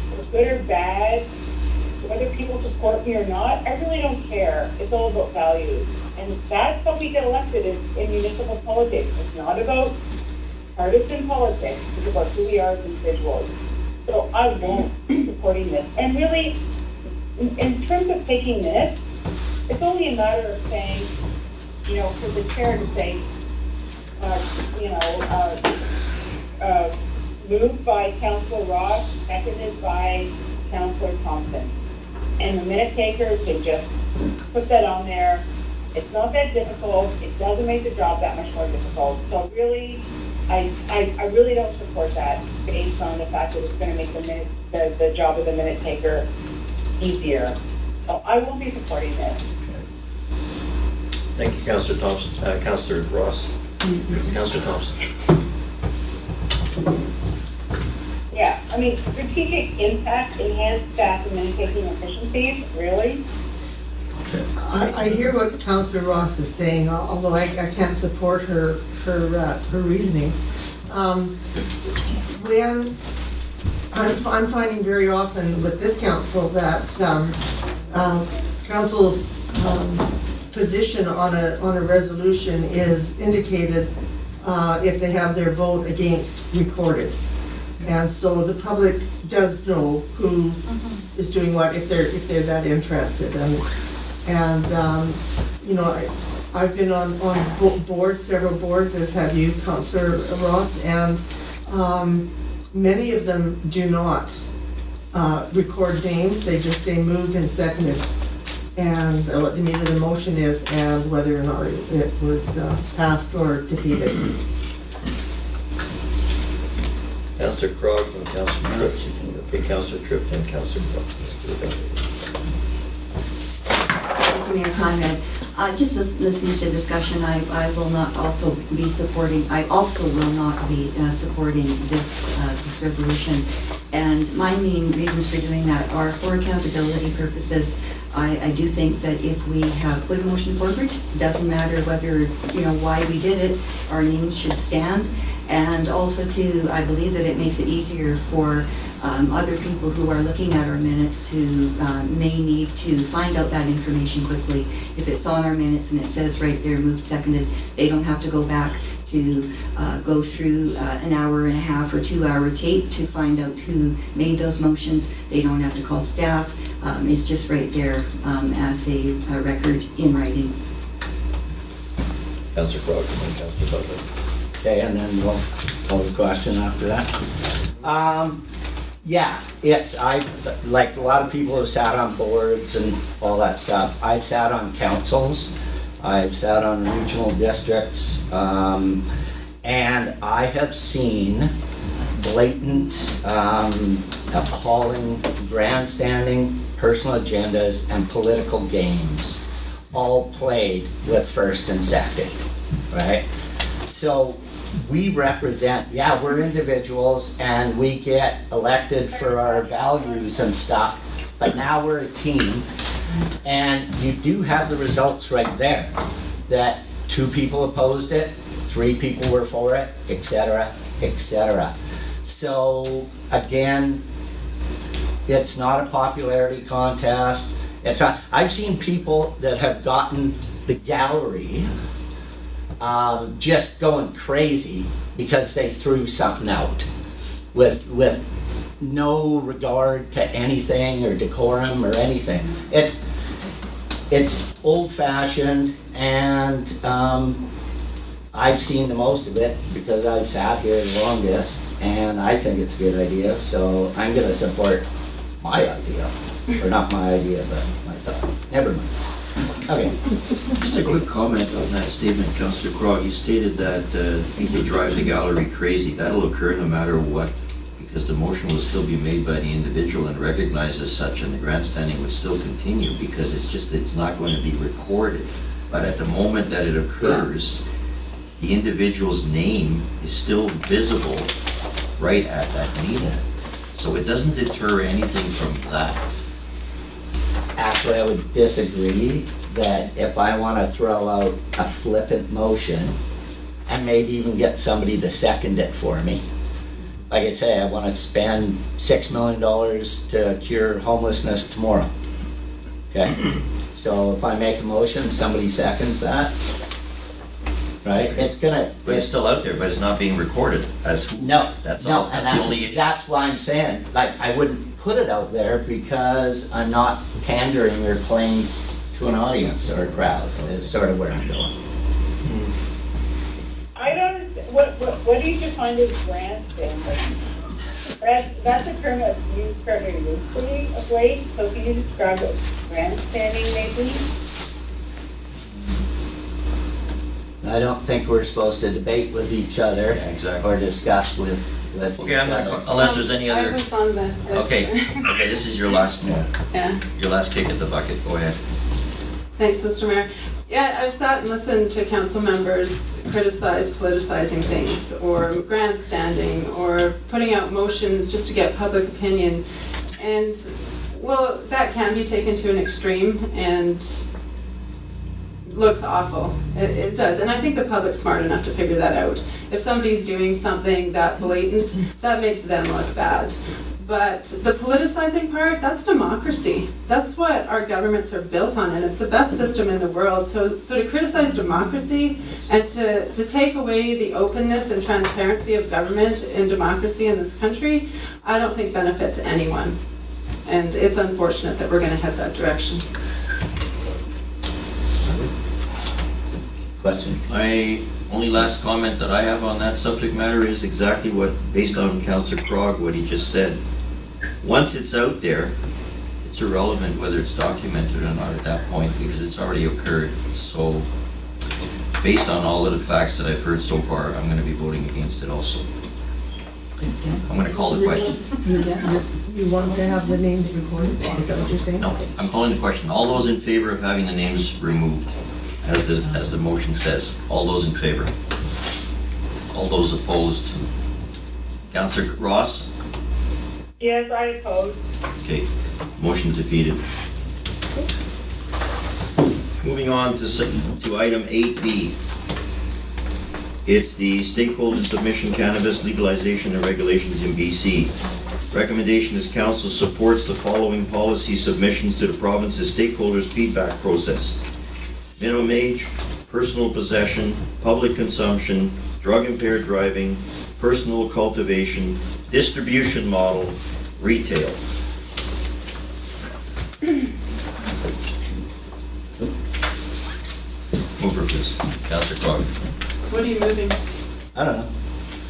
I: for good or bad, whether people support me or not. I really don't care. It's all about values. And that's how we get elected in municipal politics. It's not about partisan politics. It's about who we are as individuals. So I won't be supporting this. And really, in terms of taking this, it's only a matter of saying, for the chair to say, moved by Councillor Ross, seconded by Councillor Thompson. And the minute taker can just put that on there. It's not that difficult. It doesn't make the job that much more difficult. So really, I really don't support that based on the fact that it's going to make the job of the minute taker easier. So I won't be supporting this.
A: Thank you, Councillor Thompson. Councillor Ross. Councillor Thompson.
I: Yeah, I mean, strategic impact, enhanced staff and minute-taking efficiencies, really?
M: I hear what Councillor Ross is saying, although I can't support her reasoning. When I'm finding very often with this council that council's position on a resolution is indicated if they have their vote against recorded. And so the public does know who is doing what if they're that interested. And I've been on boards, several boards, as have you, Councillor Ross, and many of them do not record names. They just say moved and seconded, and what the meaning of the motion is, and whether or not it was passed or defeated.
A: Councillor Krog and Councillor Tripp. Okay, Councillor Tripp and Councillor Krog.
H: Thank you, Mayor Conrad. Just listening to the discussion, I will not also be supporting, I also will not be supporting this resolution. And my main reasons for doing that are for accountability purposes. I do think that if we have put a motion forward, doesn't matter whether, why we did it, our names should stand. And also too, I believe that it makes it easier for other people who are looking at our minutes who may need to find out that information quickly. If it's on our minutes and it says right there, moved, seconded, they don't have to go back to go through an hour and a half or 2 hour tape to find out who made those motions. They don't have to call staff. It's just right there as a record in writing.
A: Councillor Crog, and then Councillor Butler.
F: Okay, and then we'll call the question after that. Yeah, like a lot of people have sat on boards and all that stuff. I've sat on councils, I've sat on regional districts, and I have seen blatant, appalling grandstanding, personal agendas, and political games all played with first and second, right? So we represent, yeah, we're individuals and we get elected for our values and stuff, but now we're a team and you do have the results right there that 2 people opposed it, 3 people were for it, etc., etc. So again, it's not a popularity contest. It's not. I've seen people that have gotten the gallery just going crazy because they threw something out with no regard to anything or decorum or anything. It's old-fashioned, and I've seen the most of it because I've sat here the longest, and I think it's a good idea, so I'm going to support my idea. Or not my idea, but my thought. Never mind. Okay.
A: Just a quick comment on that statement, Councillor Crog. You stated that they drive the gallery crazy. That'll occur no matter what, because the motion will still be made by the individual and recognized as such, and the grandstanding would still continue because it's not going to be recorded. But at the moment that it occurs, the individual's name is still visible right at that meeting. So it doesn't deter anything from that.
F: Actually, I would disagree that if I want to throw out a flippant motion and maybe even get somebody to second it for me. Like I say, I want to spend $6 million to cure homelessness tomorrow. Okay? So if I make a motion, somebody seconds that, right? It's gonna...
A: But it's still out there, but it's not being recorded as who.
F: No.
A: That's
F: no,
A: all. That's the only issue.
F: That's why I'm saying, like, I wouldn't put it out there because I'm not pandering or playing to an audience or a crowd, is sort of where I'm going.
I: I don't, what do you define as grandstanding? That's a term that's used fairly loosely of late, so can you describe what grandstanding may be?
F: I don't think we're supposed to debate with each other or discuss with
A: Okay,
F: each other.
A: unless there's any other...
B: I was on the list.
A: Okay, this is your last kick at the bucket. Go ahead.
B: Thanks, Mr. Mayor. Yeah, I've sat and listened to council members criticize politicizing things or grandstanding or putting out motions just to get public opinion. And, well, that can be taken to an extreme and looks awful. It does. And I think the public's smart enough to figure that out. If somebody's doing something that blatant, that makes them look bad. But the politicizing part, that's democracy. That's what our governments are built on, and it's the best system in the world. So to criticize democracy and to take away the openness and transparency of government and democracy in this country, I don't think benefits anyone. And it's unfortunate that we're going to head that direction.
F: Questions?
A: My only last comment that I have on that subject matter is exactly what, based on Councillor Krog, what he just said. Once it's out there, it's irrelevant whether it's documented or not at that point because it's already occurred. So, based on all of the facts that I've heard so far, I'm going to be voting against it also. I'm going to call the question.
M: You want to have the names recorded? Is that what you're saying?
A: No, I'm calling the question. All those in favor of having the names removed? as the motion says. All those in favor? All those opposed? Councillor Ross?
I: Yes, I oppose.
A: Okay, motion defeated. Moving on to item 8B. It's the stakeholder submission cannabis legalization and regulations in BC. Recommendation is council supports the following policy submissions to the province's stakeholders feedback process. Minimum age, personal possession, public consumption, drug impaired driving, personal cultivation, distribution model, retail. Mover, please. Councillor Clark.
B: What are you moving?
F: I don't know.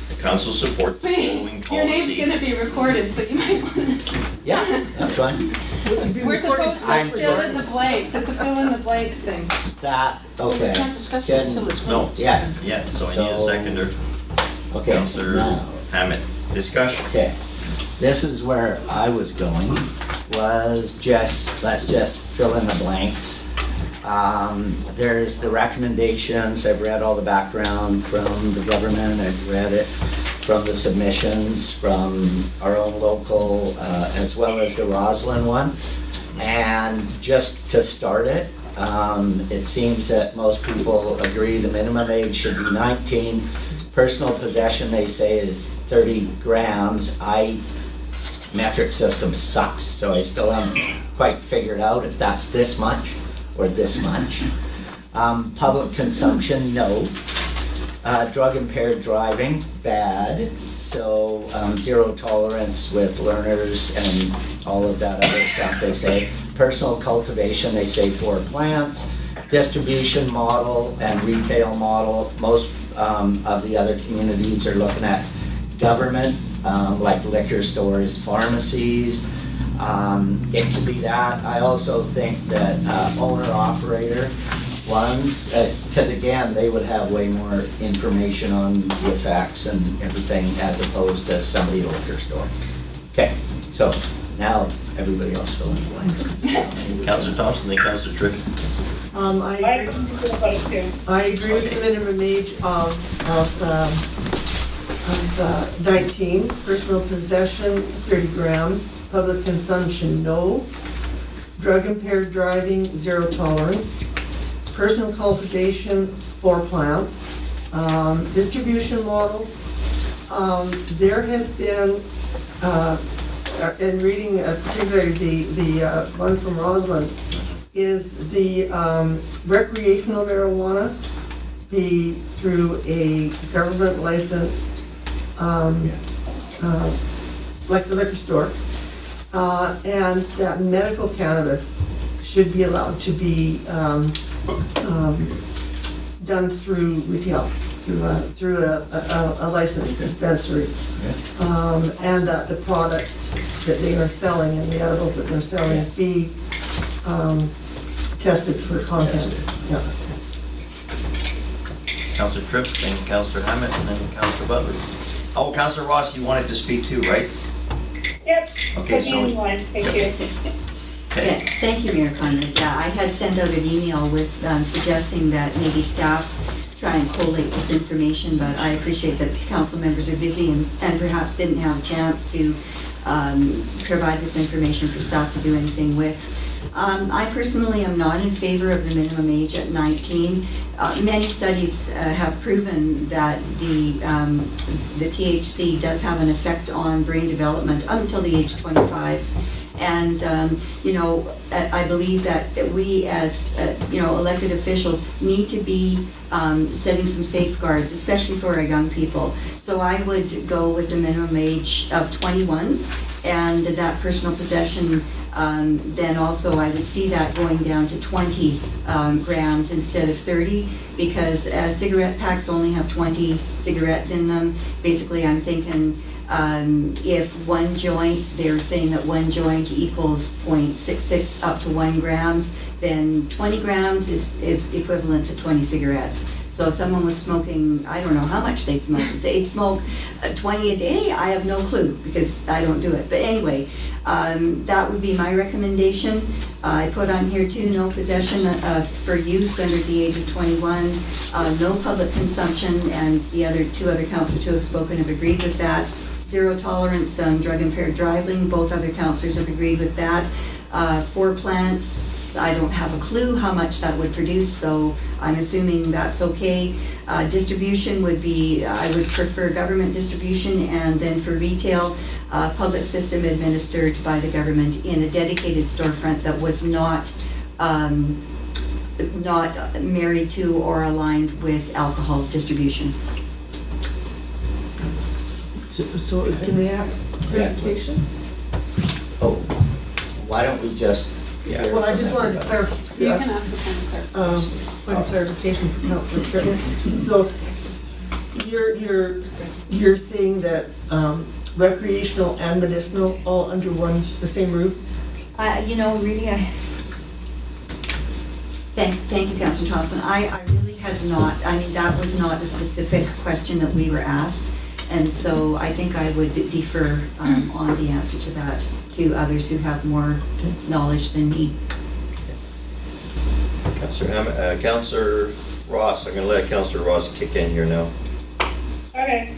A: The council supports the following policy.
B: Your name's gonna be recorded, so you might want to.
F: Yeah, that's fine.
B: We're supposed to
F: I'm
B: fill in the blanks. It's a fill in the blanks thing.
F: That, okay.
K: We can't discuss it until it's
A: No.
K: voted.
F: Yeah,
A: Yeah, so I need a seconder.
F: okay.
A: Councillor
F: Now,
A: Hammett. Discussion.
F: okay. This is where I was going, was just, let's just fill in the blanks. There's the recommendations, I've read all the background from the government, I've read it from the submissions from our own local, as well as the Roslyn one. And just to start it, it seems that most people agree the minimum age should be 19. Personal possession, they say, is 30 grams. Metric system sucks, so I still haven't quite figured out if that's this much or this much. Public consumption, no. Drug impaired driving, bad. So zero tolerance with learners and all of that other stuff, they say. Personal cultivation, they say 4 plants. Distribution model and retail model, most of the other communities are looking at government, like liquor stores, pharmacies. It could be that. I also think that owner-operator ones, because again, they would have way more information on the effects and everything as opposed to somebody at a liquor store. Okay, so now everybody else fill in the blanks.
A: Councillor Thompson, then Councillor Trick.
M: I agree with the minimum age of 19, personal possession 30 grams, public consumption no, drug impaired driving 0 tolerance, personal cultivation 4 plants, distribution models. There has been, in reading particularly the one from Roslyn, is the recreational marijuana be through a government license, like the liquor store, and that medical cannabis should be allowed to be done through retail, through a licensed dispensary, and that the product that they are selling and the edibles that they're selling be tested for content. Yeah.
A: Councillor Tripp, then Councillor Hammett, and then Councillor Butler. Oh, Councillor Ross, you wanted to speak too, right?
I: Yep.
A: Okay, so.
I: Thank you.
A: Okay.
H: Yeah, thank you, Mayor Conrad. Yeah, I had sent out an email with suggesting that maybe staff try and collate this information, but I appreciate that council members are busy and perhaps didn't have a chance to provide this information for staff to do anything with. I personally am not in favor of the minimum age at 19. Many studies have proven that the THC does have an effect on brain development up until the age 25. And, you know, I believe that we as, you know, elected officials need to be setting some safeguards, especially for our young people. So I would go with the minimum age of 21 and that personal possession. Then also I would see that going down to 20 grams instead of 30, because cigarette packs only have 20 cigarettes in them. Basically, I'm thinking if one joint, they're saying that one joint equals 0.66 up to 1 grams, then 20 grams is equivalent to 20 cigarettes. So if someone was smoking, I don't know how much they'd smoke. If they'd smoke 20 a day, I have no clue because I don't do it. But anyway, that would be my recommendation. I put on here too, no possession for use under the age of 21, no public consumption, and the two other councillors who have spoken have agreed with that. Zero tolerance on drug impaired driving, both other councillors have agreed with that. 4 plants, I don't have a clue how much that would produce, so I'm assuming that's okay. Distribution would be, I would prefer government distribution, and then for retail, public system administered by the government in a dedicated storefront that was not married to or aligned with alcohol distribution.
M: So can we have clarification?
F: Oh, why don't we just?
M: Well, I just wanted to clarify.
B: You can ask a point
M: Point of clarification for Councilor Strickland. So you're saying that recreational and medicinal all under the same roof?
H: You know, really, thank you, Councilor Thompson. I really had not, I mean, that was not a specific question that we were asked. And so I think I would defer on the answer to that to others who have more knowledge than me.
A: Councillor Ross, I'm going to let Councillor Ross kick in here now.
I: Okay,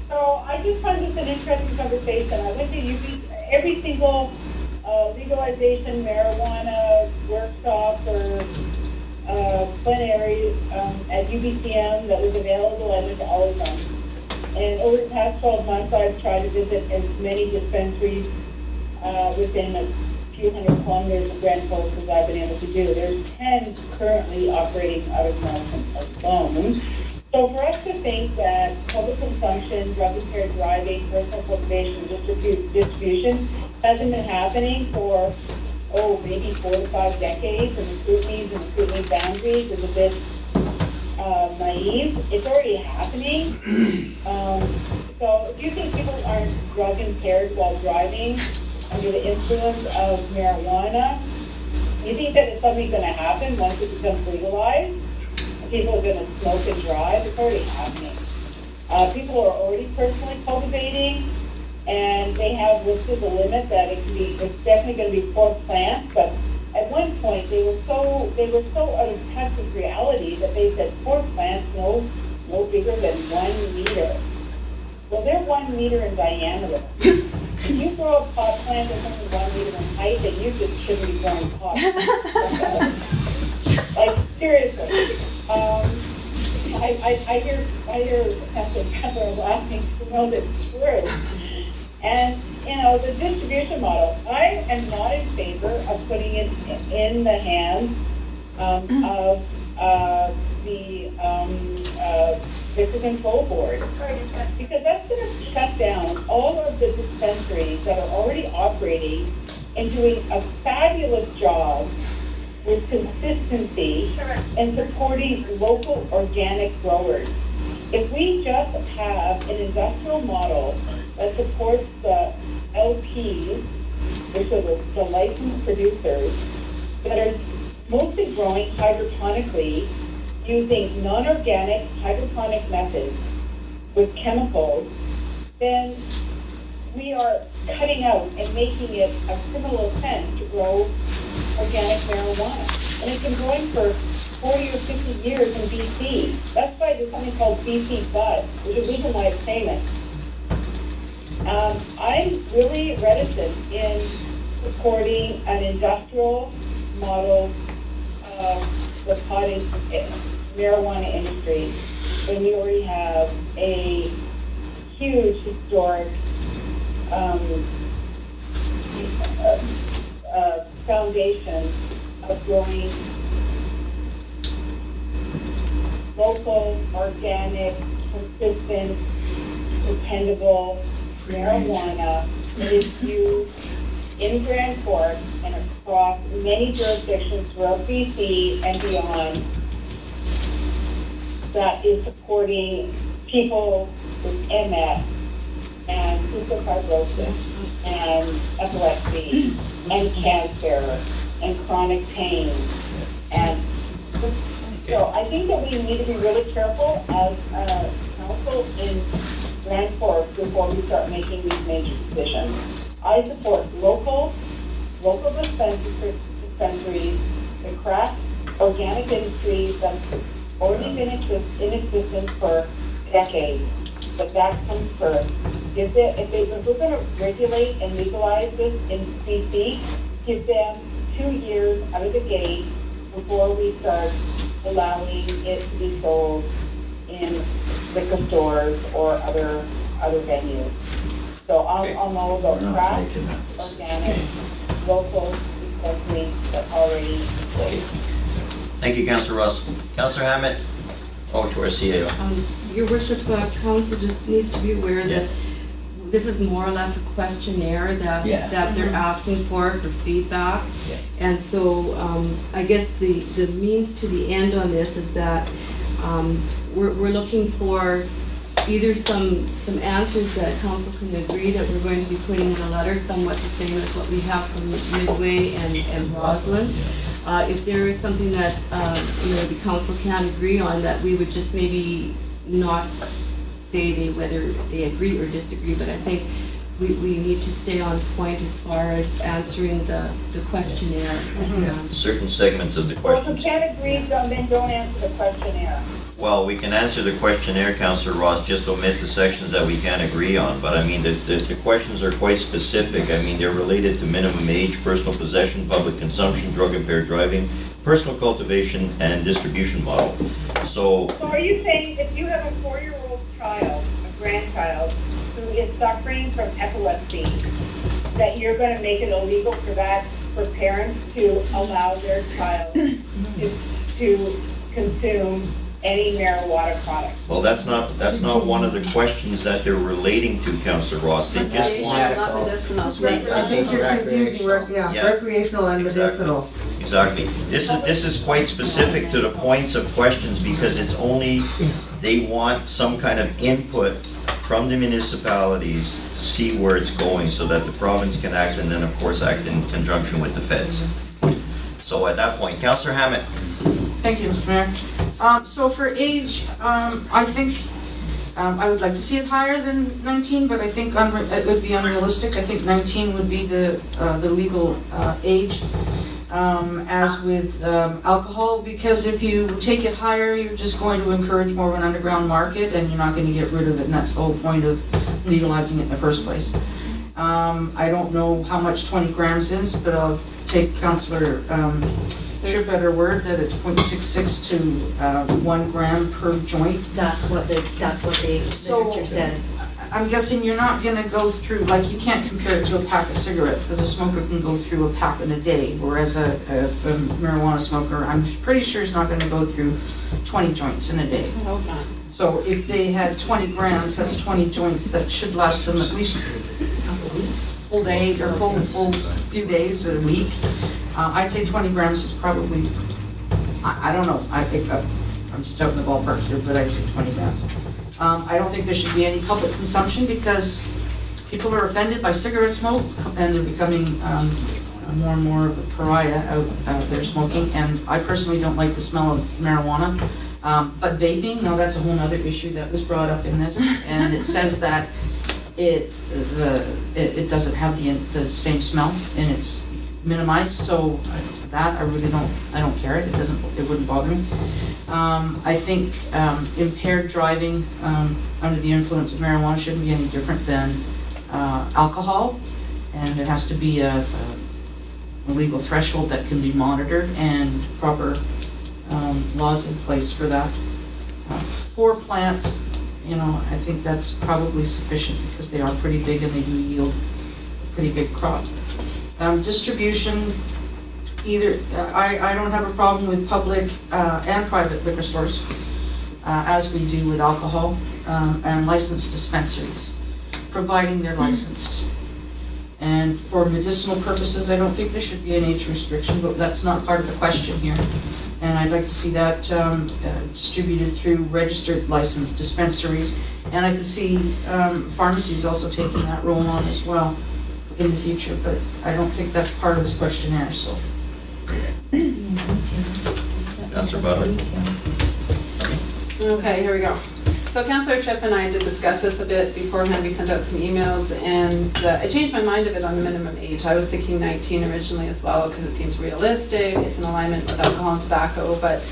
I: so I just find this an interesting conversation. I went to every single legalization marijuana workshop or plenary at UBCM that was available. I went to all of them. And over the past 12 months, I've tried to visit as many dispensaries within a few hundred kilometers of Grand Forks as I've been able to do. There's 10 currently operating out of Nelson alone. So for us to think that public consumption, drug impaired driving, personal cultivation, distribution hasn't been happening for, maybe 4 to 5 decades, and the scrutiny boundaries is a bit naive. It's already happening. So if you think people aren't drug impaired while driving under the influence of marijuana, you think that it's suddenly going to happen once it becomes legalized? People are going to smoke and drive? It's already happening. People are already personally cultivating, and they have listed the limit that it's definitely going to be 4 plants, but at one point they were so out of touch with reality that they said 4 plants no bigger than 1 meter. Well, they're 1 meter in diameter. If you grow a pot plant that's only 1 meter in height, then you just shouldn't be growing pots. Like, seriously. I hear Councilor Pepper laughing to know that it's true. And, the distribution model, I am not in favor of putting it in the hands of the Liquor Control Board, because that's going to shut down all of the dispensaries that are already operating and doing a fabulous job with consistency and supporting local organic growers. If we just have an industrial model that supports the LPs, which are the licensed producers, that are mostly growing hydroponically using non-organic hydroponic methods with chemicals, then we are cutting out and making it a criminal offense to grow organic marijuana. And it's been growing for 40 or 50 years in BC. That's why there's something called BC Bud, which is the reason why it's famous. I'm really reticent in supporting an industrial model of the potting marijuana industry when we already have a huge historic foundation of growing local, organic, consistent, dependable marijuana that is used in Grand Forks and across many jurisdictions throughout BC and beyond, that is supporting people with MS and cystic fibrosis and epilepsy and cancer and chronic pain and So I think that we need to be really careful as council in Grand Forks before we start making these major decisions. I support local dispensaries, the craft organic industry that's already been in existence for decades. But that comes first. If we're going to regulate and legalize this in BC, give them 2 years out of the gate before we start allowing it to be sold in liquor stores or other venues. So I'll know about craft, organic, local dispensaries that already exist.
A: Thank you, Councillor Ross. Councillor Hammett? Oh, to our CAO.
D: Your worship, council just needs to be aware that this is more or less a questionnaire that they're asking for feedback.
F: Yeah.
D: And so I guess the means to the end on this is that we're looking for either some answers that council can agree that we're going to be putting in a letter, somewhat the same as what we have from Midway and Roslyn. If there is something that the council can't agree on, that we would just maybe not say whether they agree or disagree, but I think we need to stay on point as far as answering the questionnaire.
A: Certain segments of the
I: Well, if
A: questions.
I: you can't agree, then don't answer the questionnaire.
A: Well, we can answer the questionnaire, Councillor Ross, just omit the sections that we can't agree on. But I mean, the questions are quite specific. I mean, they're related to minimum age, personal possession, public consumption, drug-impaired driving, personal cultivation, and distribution model. So
I: are you saying if you have a 4-year-old child, a grandchild, who is suffering from epilepsy, that you're going to make it illegal for parents to allow their child to consume any marijuana product?
A: well, that's not one of the questions that they're relating to, Councillor Ross. They just want
B: Not medicinal.
M: I think you're confusing, recreational and medicinal.
A: exactly. This is quite specific to the points of questions because it's only they want some kind of input from the municipalities to see where it's going so that the province can act and then of course act in conjunction with the feds. So at that point, Councillor Hammett.
K: Thank you, Mr. Mayor. So for age, I think I would like to see it higher than 19, but I think it would be unrealistic. I think 19 would be the legal age. As with alcohol, because if you take it higher, you're just going to encourage more of an underground market, and you're not going to get rid of it, and that's the whole point of legalizing it in the first place. I don't know how much 20 grams is, but I'll take Councillor Tripp at her word that it's 0.66 to 1 gram per joint.
H: That's what the literature said.
K: I'm guessing you're not going to go through, like you can't compare it to a pack of cigarettes because a smoker can go through a pack in a day, whereas a marijuana smoker, I'm pretty sure is not going to go through 20 joints in a day.
B: I hope not.
K: So if they had 20 grams, that's 20 joints that should last them at least full day or full few days, a week. I'd say 20 grams is probably, I don't know, I'm just out in the ballpark here, but I'd say 20 grams. I don't think there should be any public consumption because people are offended by cigarette smoke and they're becoming more and more of a pariah out there smoking. And I personally don't like the smell of marijuana. But vaping, no, that's a whole other issue that was brought up in this. And it says that it doesn't have the same smell and it's minimized. So that I really don't care. It wouldn't bother me. I think impaired driving under the influence of marijuana shouldn't be any different than alcohol, and there has to be a legal threshold that can be monitored and proper laws in place for that. 4 plants, I think that's probably sufficient because they are pretty big and they do yield a pretty big crop. Distribution. I don't have a problem with public and private liquor stores, as we do with alcohol, and licensed dispensaries, providing they're licensed. And for medicinal purposes, I don't think there should be an age restriction, but that's not part of the question here. And I'd like to see that distributed through registered licensed dispensaries. And I could see pharmacies also taking that role on as well in the future, but I don't think that's part of this questionnaire, so.
A: Councillor Butler.
B: Okay, here we go. So Councillor Tripp and I did discuss this a bit beforehand. We sent out some emails, and I changed my mind a bit on the minimum age. I was thinking 19 originally as well, because it seems realistic. It's in alignment with alcohol and tobacco. But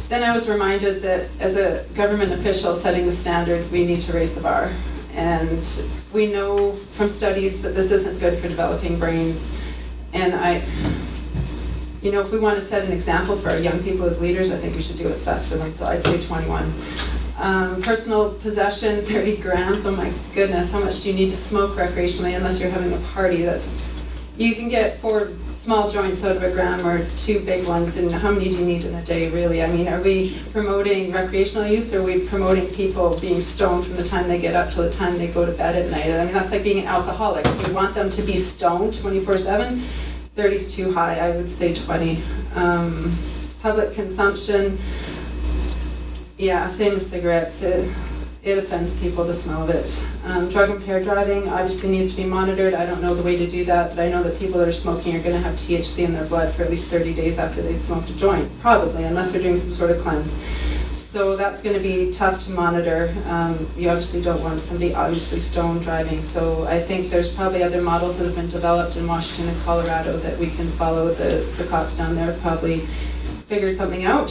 B: then I was reminded that as a government official setting the standard, we need to raise the bar. And we know from studies that this isn't good for developing brains. And if we want to set an example for our young people as leaders, I think we should do what's best for them. So I'd say 21. Personal possession, 30 grams. Oh my goodness, how much do you need to smoke recreationally unless you're having a party? You can get 4 small joints out of a gram or 2 big ones, and how many do you need in a day, really? I mean, are we promoting recreational use, or are we promoting people being stoned from the time they get up till the time they go to bed at night? I mean, that's like being an alcoholic. Do you want them to be stoned 24/7? 30's too high. I would say 20. Public consumption, yeah, same as cigarettes. It offends people, the smell of it. Drug impaired driving obviously needs to be monitored. I don't know the way to do that, but I know that people that are smoking are going to have THC in their blood for at least 30 days after they've smoked a joint, probably, unless they're doing some sort of cleanse. So that's going to be tough to monitor. You obviously don't want somebody obviously stoned driving. So I think there's probably other models that have been developed in Washington and Colorado that we can follow. The cops down there probably figured something out.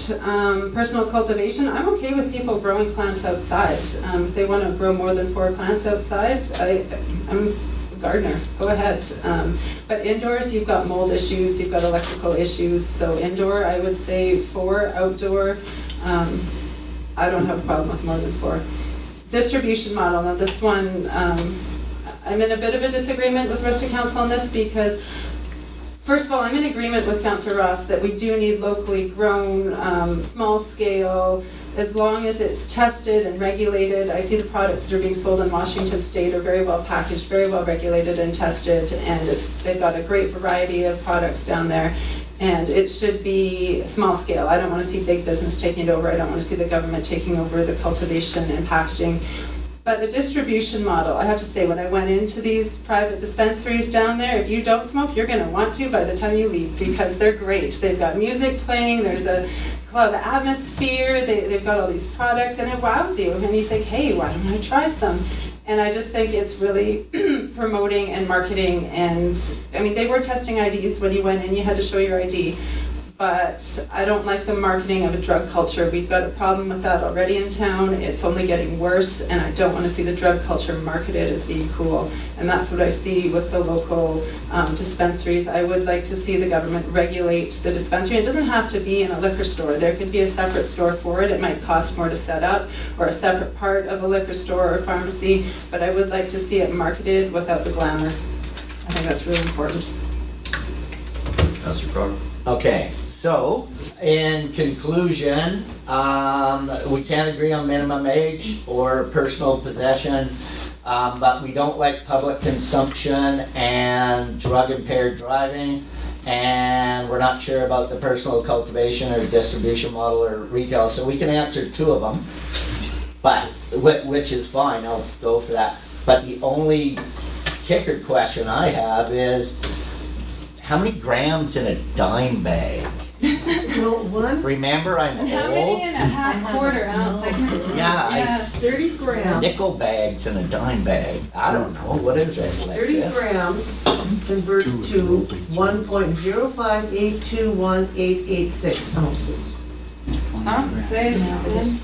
B: Personal cultivation, I'm okay with people growing plants outside. If they want to grow more than 4 plants outside, I'm a gardener, go ahead. But indoors, you've got mold issues, you've got electrical issues. So indoor, I would say 4. Outdoor, I don't have a problem with more than 4. Distribution model, now this one, I'm in a bit of a disagreement with the rest of council on this, because first of all, I'm in agreement with Councillor Ross that we do need locally grown, small scale, as long as it's tested and regulated. I see the products that are being sold in Washington State are very well packaged, very well regulated and tested, and they've got a great variety of products down there. And it should be small scale. I don't want to see big business taking it over. I don't want to see the government taking over the cultivation and packaging. But the distribution model, I have to say, when I went into these private dispensaries down there, if you don't smoke, you're going to want to by the time you leave, because they're great. They've got music playing, there's a club atmosphere, they've got all these products, and it wows you. And you think, hey, why don't I try some? And I just think it's really promoting and marketing. And I mean, they were testing IDs when you went in, you had to show your ID. But I don't like the marketing of a drug culture. We've got a problem with that already in town. It's only getting worse, and I don't want to see the drug culture marketed as being cool. And that's what I see with the local dispensaries. I would like to see the government regulate the dispensary. It doesn't have to be in a liquor store. There could be a separate store for it. It might cost more to set up, or a separate part of a liquor store or pharmacy, but I would like to see it marketed without the glamour. I think that's really important.
A: Councillor Crowder.
F: Okay, so in conclusion, we can't agree on minimum age or personal possession, but we don't like public consumption and drug impaired driving, and we're not sure about the personal cultivation or distribution model or retail, so we can answer 2 of them, but which is fine, I'll go for that. But the only kicker question I have is, how many grams in a dime bag?
M: Well, one.
F: Remember, I'm
B: And how
F: old.
B: many in a half quarter ounce?
F: Yeah,
B: Yes.
M: 30 grams.
F: nickel bags in a dime bag. I don't know, what is it? Like
M: 30
F: this?
M: grams converts to 1.058218886 ounces.
B: Say it.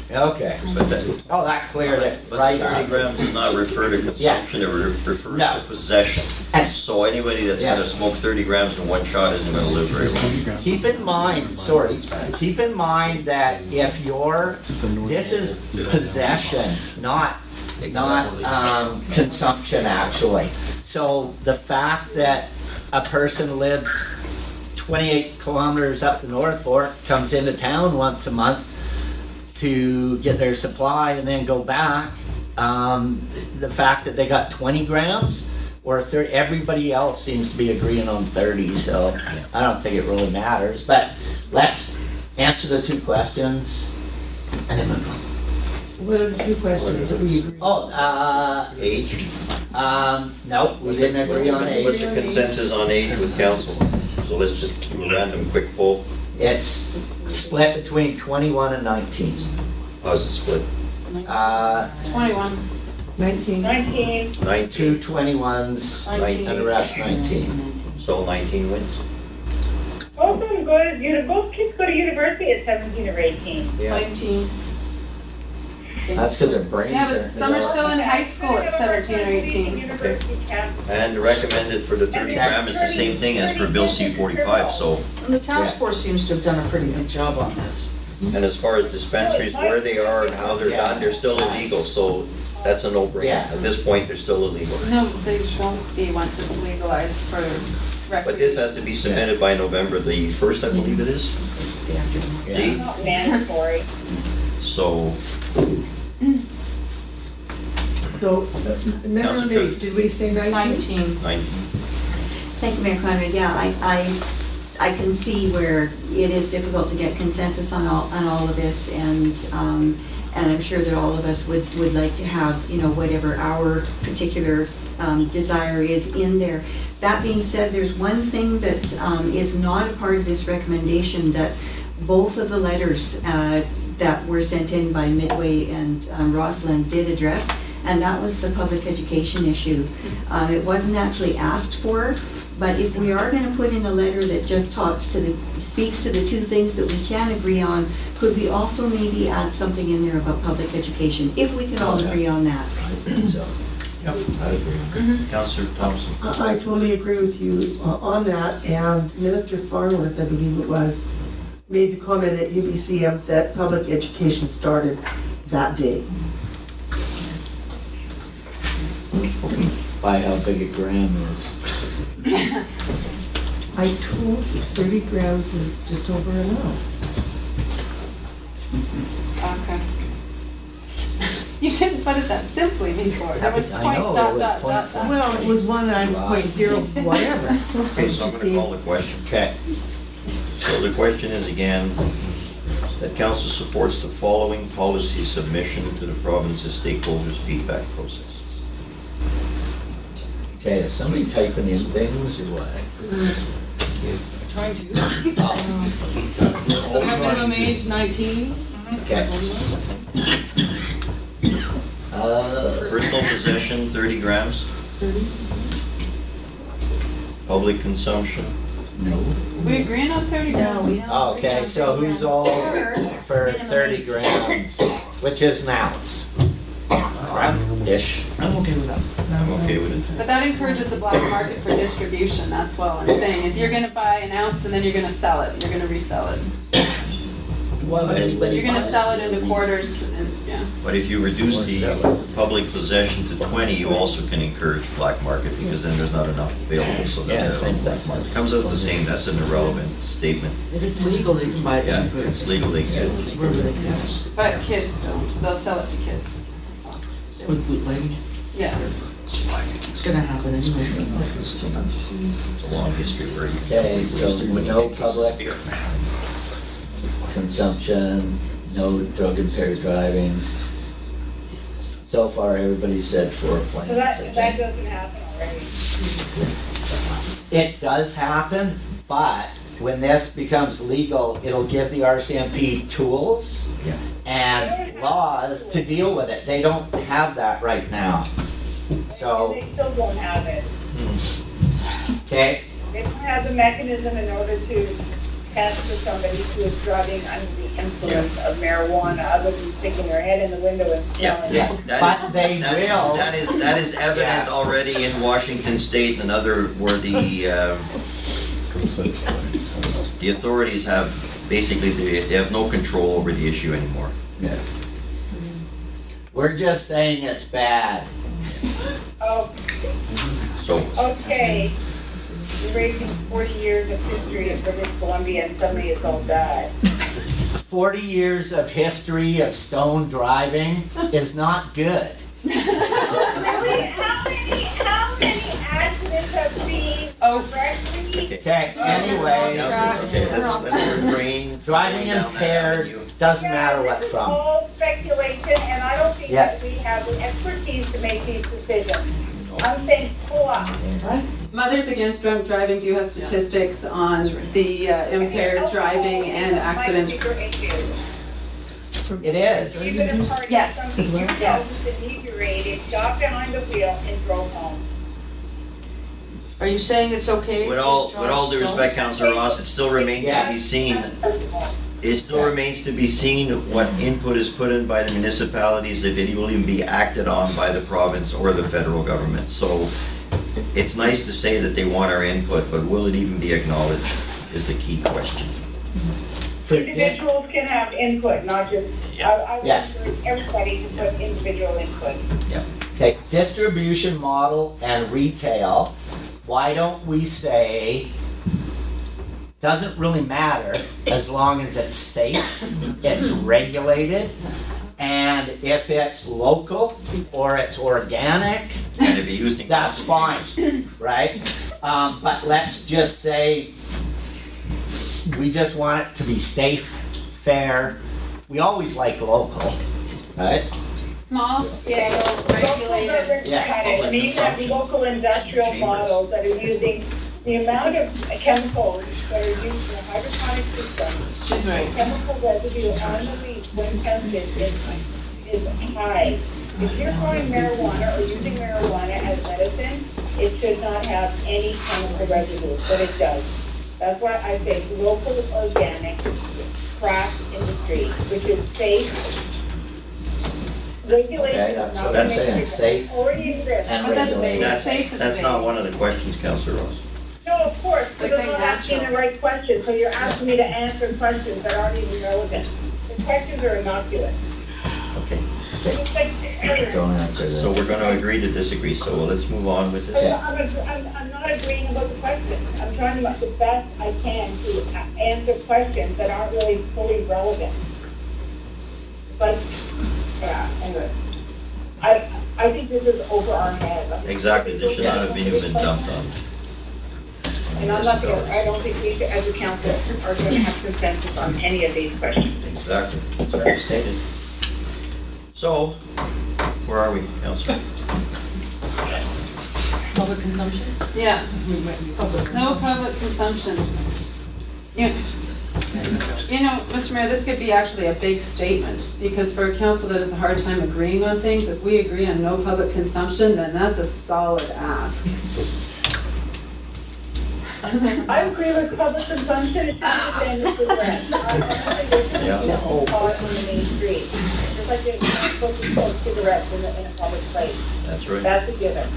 F: Okay.
A: But that,
F: Oh, that cleared it
A: but
F: right
A: 30
F: up.
A: grams does not refer to consumption, it refers
F: No.
A: to possession.
F: And-
A: So anybody that's
F: Yeah.
A: going to smoke 30 grams in one shot isn't going to live very long.
F: Keep in mind, keep in mind that if this is possession, not consumption actually. So the fact that a person lives 28 kilometers up the North Fork, comes into town once a month to get their supply and then go back, the fact that they got 20 grams or 30, everybody else seems to be agreeing on 30, so I don't think it really matters. But let's answer the 2 questions and then move on.
M: What are the 2 questions that we agree on?
A: Age?
F: No, we didn't agree on
A: What's
F: age.
A: the consensus on age with council? So let's just do a random quick poll.
F: It's split between 21 and 19.
A: How's it split?
B: 21.
M: 19.
I: 19.
A: 19,
F: Two 21s and the rest 19.
A: so 19 wins.
I: Both of them both kids go to university at 17 or 18.
F: Yeah,
B: 19.
F: that's because their brains
B: Yeah,
F: are.
B: but some are still in high school at 17 or 18.
I: University campus.
A: And recommended for the 30 gram is the same thing as for Bill C-45, so,
K: And the task force seems to have done a pretty good job on this.
A: and as far as dispensaries, where they are and how they're done, they're still illegal, so that's a no-brainer.
F: Yeah.
A: At this point, they're still illegal.
B: No, they won't be once it's legalized for record.
A: But this has to be submitted by November the 1st, I believe it is.
F: Yeah.
I: Not mandatory.
A: So,
M: So, minimum
A: Councillor
M: age, did we say 19?
K: 19.
A: 19.
H: Thank you, Mayor Conrad. Yeah, I can see where it is difficult to get consensus on all of this, and I'm sure that all of us would like to have, you know, whatever our particular desire is in there. That being said, there's one thing that is not a part of this recommendation that both of the letters that were sent in by Midway and Rosalind did address, and that was the public education issue. It wasn't actually asked for, but if we are going to put in a letter that just speaks to the two things that we can agree on, could we also maybe add something in there about public education, if we can all agree on that?
F: I think so.
A: Yep, I agree. Councillor Thompson.
M: I totally agree with you on that, and Minister Farnworth, I believe it was, made the comment at UBCM that public education started that day.
F: By how big a gram is.
M: I told you 30 grams is just over an ounce.
B: Okay. You didn't put it that simply before. There was
F: I
B: point
F: know,
B: dot
F: it was
B: dot
F: point
B: dot dot.
M: Well, it was 1.0 whatever.
A: Okay, so I'm going to call the question.
F: Okay.
A: So the question is again, that council supports the following policy submission to the province's stakeholders feedback process.
F: Okay, is somebody typing in things or what?
K: Trying to.
B: So we have minimum age 19?
F: Okay.
A: Personal possession, 30 grams.
K: 30.
A: Public consumption.
F: No.
B: We agreeing on 30 grams?
F: Okay, so who's all for 30 grams, which is an ounce? Ish.
K: I'm okay with that.
A: I'm okay with it.
B: But that encourages the black market for distribution, that's all I'm saying, is you're gonna buy an ounce and then you're gonna sell it, you're gonna resell it.
K: Why would anybody
B: You're gonna
K: buy
B: sell it into quarters and, yeah.
A: But if you reduce the public possession to 20, you also can encourage black market because then there's not enough available. So
F: Yeah,
A: that
F: same thing.
A: comes out the same. That's an irrelevant statement.
K: If it's legal, they can buy it
A: Yeah,
K: cheaper.
A: it's legal. They can get it.
K: Wherever they can.
B: But kids don't, they'll sell it to kids. That's all.
K: Same with bootlegging.
B: Yeah.
K: It's gonna happen anyway.
A: It's a long history where you
F: Okay, so no public
A: beer.
F: consumption, no drug impaired driving. So far, everybody said 4
I: So
F: points.
I: that doesn't happen already.
F: It does happen, but when this becomes legal, it'll give the RCMP tools
A: Yeah.
F: and laws to deal with it. They don't have that right now. So,
I: They still won't have it.
F: okay,
I: They don't have the mechanism in order to test for somebody who is driving under the influence of marijuana, other than sticking their head in the window and smelling.
F: yeah, but they
A: That
F: will.
A: is evident
F: Yeah.
A: already in Washington State and other where the authorities have basically they have no control over the issue anymore.
F: Yeah. We're just saying it's bad.
I: Oh,
A: So
I: okay. You're raising 40 years of history in British Columbia and suddenly it's all bad.
F: 40 years of history of stone driving is not good.
I: How many accidents have been correctly?
F: Okay, anyways,
A: okay, let's refrain. from
F: driving
A: going down that
F: impaired
A: avenue.
F: doesn't matter what
I: This is
F: from.
I: all speculation, and I don't think
F: Yeah.
I: that we have the expertise to make these decisions. I'm saying pull up.
B: Mothers Against Drunk Driving do have statistics on the impaired driving and accidents.
F: It is.
I: Even a party,
B: Yes.
I: somebody
B: Yes.
I: was inebriated, got behind the wheel and drove home.
K: Are you saying it's okay?
A: With
K: to
A: all
K: drive
A: due
K: stoned?
A: respect, Councillor Ross, it still remains to be seen. It still remains to be seen what input is put in by the municipalities, if it will even be acted on by the province or the federal government. So it's nice to say that they want our input, but will it even be acknowledged is the key question.
I: Individuals can have input, not just, I
F: Yeah.
I: want everybody to put individual input.
F: Okay, distribution model and retail. Why don't we say, doesn't really matter as long as it's safe, it's regulated, and if it's local or it's organic,
A: And if you used in
F: that's fine, right? But let's just say, we just want it to be safe, fair. We always like local, right?
B: Small scale, regulated.
I: Local doesn't
F: Yeah.
I: cut it. I mean, you have local industrial
A: Chambers.
I: models that are using the amount of chemicals that are used in a hydroponic system.
B: She's right.
I: Chemical residue on the leaf when tested is high. If you're growing marijuana or using marijuana as medicine, it should not have any chemical residue, but it does. That's why I say local, organic, craft industry, which is safe. Regulation
F: Okay,
I: is
F: that's
I: not
F: what
I: gonna
F: I'm
I: make
F: saying,
I: a difference.
F: safe
I: Already exists.
F: and
B: But that's
F: regulated.
B: safe is
A: That's
B: safe.
A: not one of the questions, Councillor Ross.
I: No, of course,
B: like
I: but they're
B: saying
I: not asking the
B: natural.
I: right questions, so you're asking me to answer questions that aren't even relevant. The questions are innocuous.
A: Okay,
I: It's like,
F: Don't answer
A: so
F: that.
A: we're going to agree to disagree, so let's move on with this.
I: I'm not agreeing about the questions. I'm trying to do the best I can to answer questions that aren't really fully relevant. But, yeah, anyway. I think this is over our heads.
A: Exactly, this should not have even been dumped on.
I: And I'm not gonna, I don't think we should, as a council, are gonna have consensus on any of these questions.
A: Exactly, that's what I stated. So, where are we, Councillor?
K: Public consumption?
B: Yeah,
K: We might be public
B: no
K: consumption.
B: public consumption. Yes. You know, Mr. Mayor, this could be actually a big statement, because for a council that has a hard time agreeing on things, if we agree on no public consumption, then that's a solid ask.
I: I agree with public consumption, it should be the same as cigarettes. I think there's no cars on the main street. Just like they're not supposed to smoke cigarettes in a public place.
A: That's right.
I: That's a given.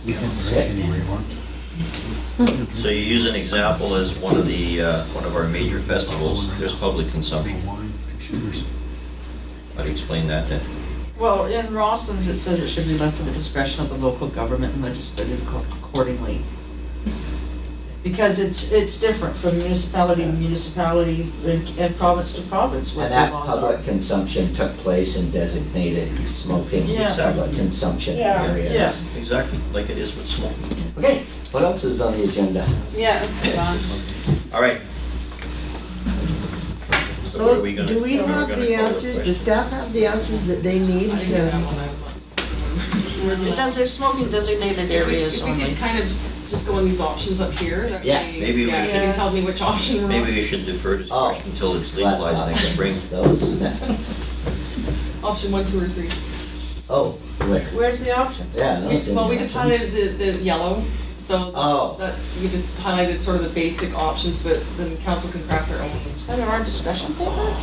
L: We can say anywhere you want.
A: So you use an example as one of our major festivals, there's public consumption.
L: Wine, computers.
A: How do you explain that then?
K: Well, in Rossland's, it says it should be left to the discretion of the local government and legislated accordingly. Because it's different from municipality to municipality and province to province, what
F: And
K: the
F: that
K: laws are.
F: public consumption took place in designated smoking
K: Yeah.
F: public consumption
I: Yeah.
F: areas.
K: Yeah.
A: Exactly, like it is with smoking.
F: Okay, what else is on the agenda?
B: Yeah, let's move on.
A: All right. So what are
M: So,
A: we gonna?
M: do we
A: we're
M: have
A: gonna
M: the
A: call it
M: answers,
A: question.
M: does staff have the answers that they need to?
K: It does, there's smoking designated areas
N: If we
K: only.
N: could kind of just go on these options up here, that
F: Yeah.
N: way,
A: Maybe we
N: yeah, you
A: should-
N: can tell me which option we're on.
A: Maybe we should defer this
F: Oh.
A: question until it's legalized next spring.
F: Those,
N: Option 1, 2, or 3.
F: oh, where?
K: Where's the option?
F: Yeah, those
N: Well, we just
F: options.
N: highlighted the yellow, so
F: Oh.
N: that's, we just highlighted sort of the basic options, but then council can craft their own.
K: Is that in our discussion paper?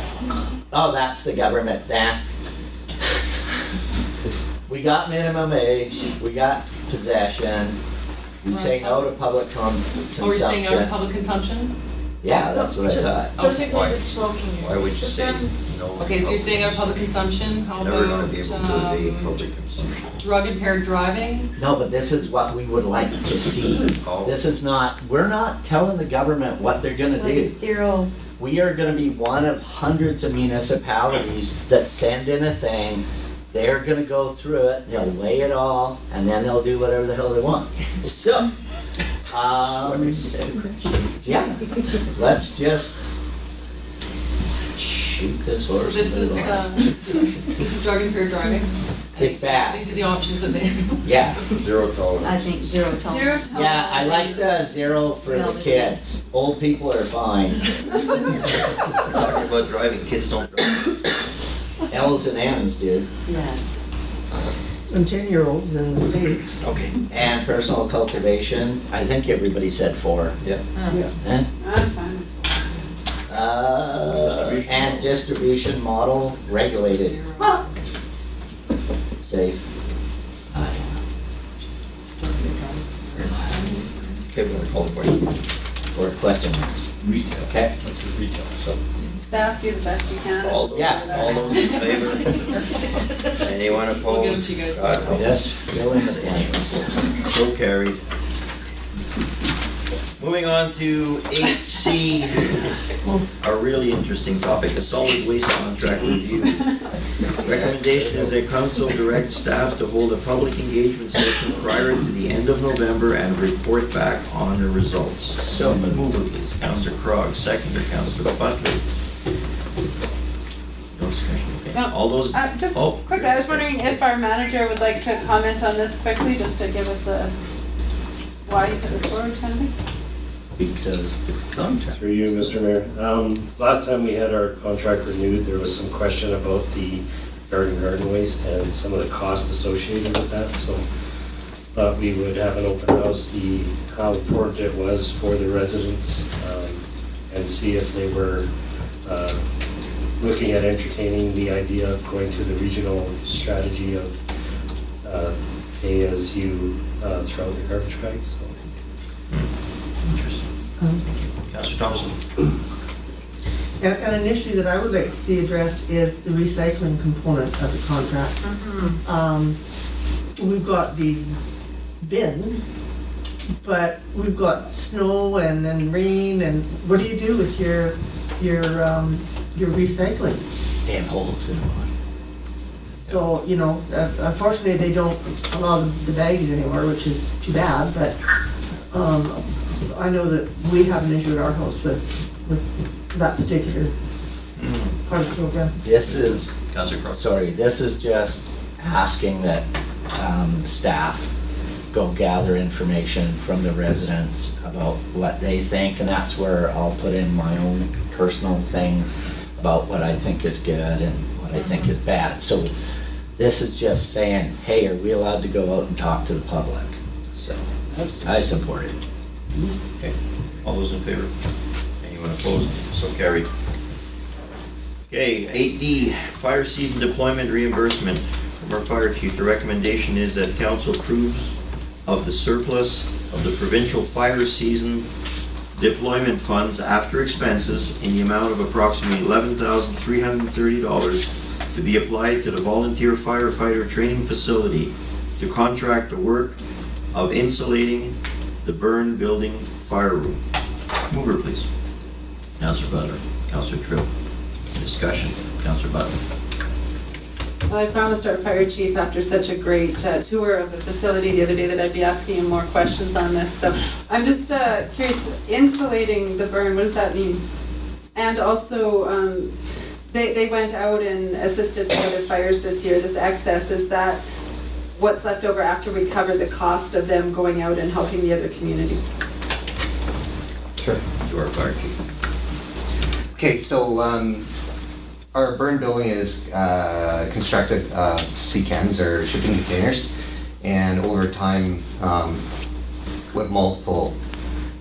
F: Oh, that's the government, nah. We got minimum age, we got possession, we say no to public
N: Oh, we're saying out of
F: consumption.
N: public consumption?
F: Yeah, that's what I thought.
K: Designated smoking
A: Why
K: area.
A: would you
K: But
A: say
K: then-
A: no?
N: Okay, so you're saying out of public consumption, how
A: You're never gonna be
N: about,
A: able to evade public consumption.
N: drug impaired driving?
F: No, but this is what we would like to see.
A: Oh.
F: This is not, we're not telling the government what they're gonna
H: Like
F: do.
H: zero,
F: We are gonna be one of hundreds of municipalities that send in a thing. They're gonna go through it, they'll weigh it all, and then they'll do whatever the hell they want. So, yeah, let's just, shoot this
N: So
F: horse.
N: this is, this is drug impaired driving.
F: It's bad.
N: These are the options that they.
F: Yeah.
A: Zero tolerance.
H: I think zero tolerance.
F: Yeah, I like the zero for the kids. Old people are fine.
A: Talking about driving, kids don't drive.
F: L's and N's, dude.
H: Yeah.
M: And 10-year-olds in the States.
A: Okay.
F: And personal cultivation, I think everybody said 4.
A: Yeah.
M: Yeah.
F: Eh?
B: I'm fine.
A: Distribution
F: And
A: model.
F: distribution model regulated. Safe.
A: Okay, we're gonna call the question.
F: Or question marks.
L: Retail.
F: Okay.
L: That's what retail. So
B: Staff, do the best you can.
A: All those,
F: Yeah.
A: all those in favor? Anyone opposed?
N: We'll give them to you guys.
A: God help us.
F: Just fill in the blanks.
A: So carried. Moving on to 8C, a really interesting topic, a solid waste contract review. Recommendation is that council direct staff to hold a public engagement session prior to the end of November and report back on the results.
F: So moved.
A: Mover, please. Councillor Krog, seconder, Councillor Butler. No discussion, okay.
B: No.
A: All those,
B: Just
A: oh,
B: quickly, I was wondering if our manager would like to comment on this quickly, just to give us a, why you put this forward, kind of thing?
F: Because the contract.
O: Through you, Mr. Mayor. Last time we had our contract renewed, there was some question about the garden waste and some of the costs associated with that. So thought we would have an open house, see how important it was for the residents, and see if they were looking at entertaining the idea of going to the regional strategy of pay as you throw out the garbage bags. So.
A: interesting. Councillor Thompson.
M: And an issue that I would like to see addressed is the recycling component of the contract. We've got these bins, but we've got snow and then rain, and what do you do with your recycling?
F: They have holes in them.
M: So, you know, unfortunately, they don't allow the baggies anymore, which is too bad, but I know that we have an issue at our house with that particular part of the program.
F: This is,
A: Councillor Krog.
F: sorry, this is just asking that staff go gather information from the residents about what they think, and that's where I'll put in my own personal thing about what I think is good and what I think is bad. So this is just saying, hey, are we allowed to go out and talk to the public? So I support it.
A: Okay, all those in favor? Anyone opposed? So carried. Okay, 8D, fire season deployment reimbursement from our fire chief. The recommendation is that council approves of the surplus of the provincial fire season deployment funds after expenses in the amount of approximately $11,330 to be applied to the volunteer firefighter training facility to contract the work of insulating the burn building fire room. Mover, please. Councillor Butler. Councillor Tripp. Discussion. Councillor Butler.
B: Well, I promised our fire chief after such a great tour of the facility the other day that I'd be asking him more questions on this. So I'm just curious, insulating the burn, what does that mean? And also, they went out and assisted with other fires this year. This excess, is that what's left over after we cover the cost of them going out and helping the other communities?
P: Sure.
A: To our fire chief.
P: Okay, so our burn building is constructed CCANs, or shipping containers, and over time with multiple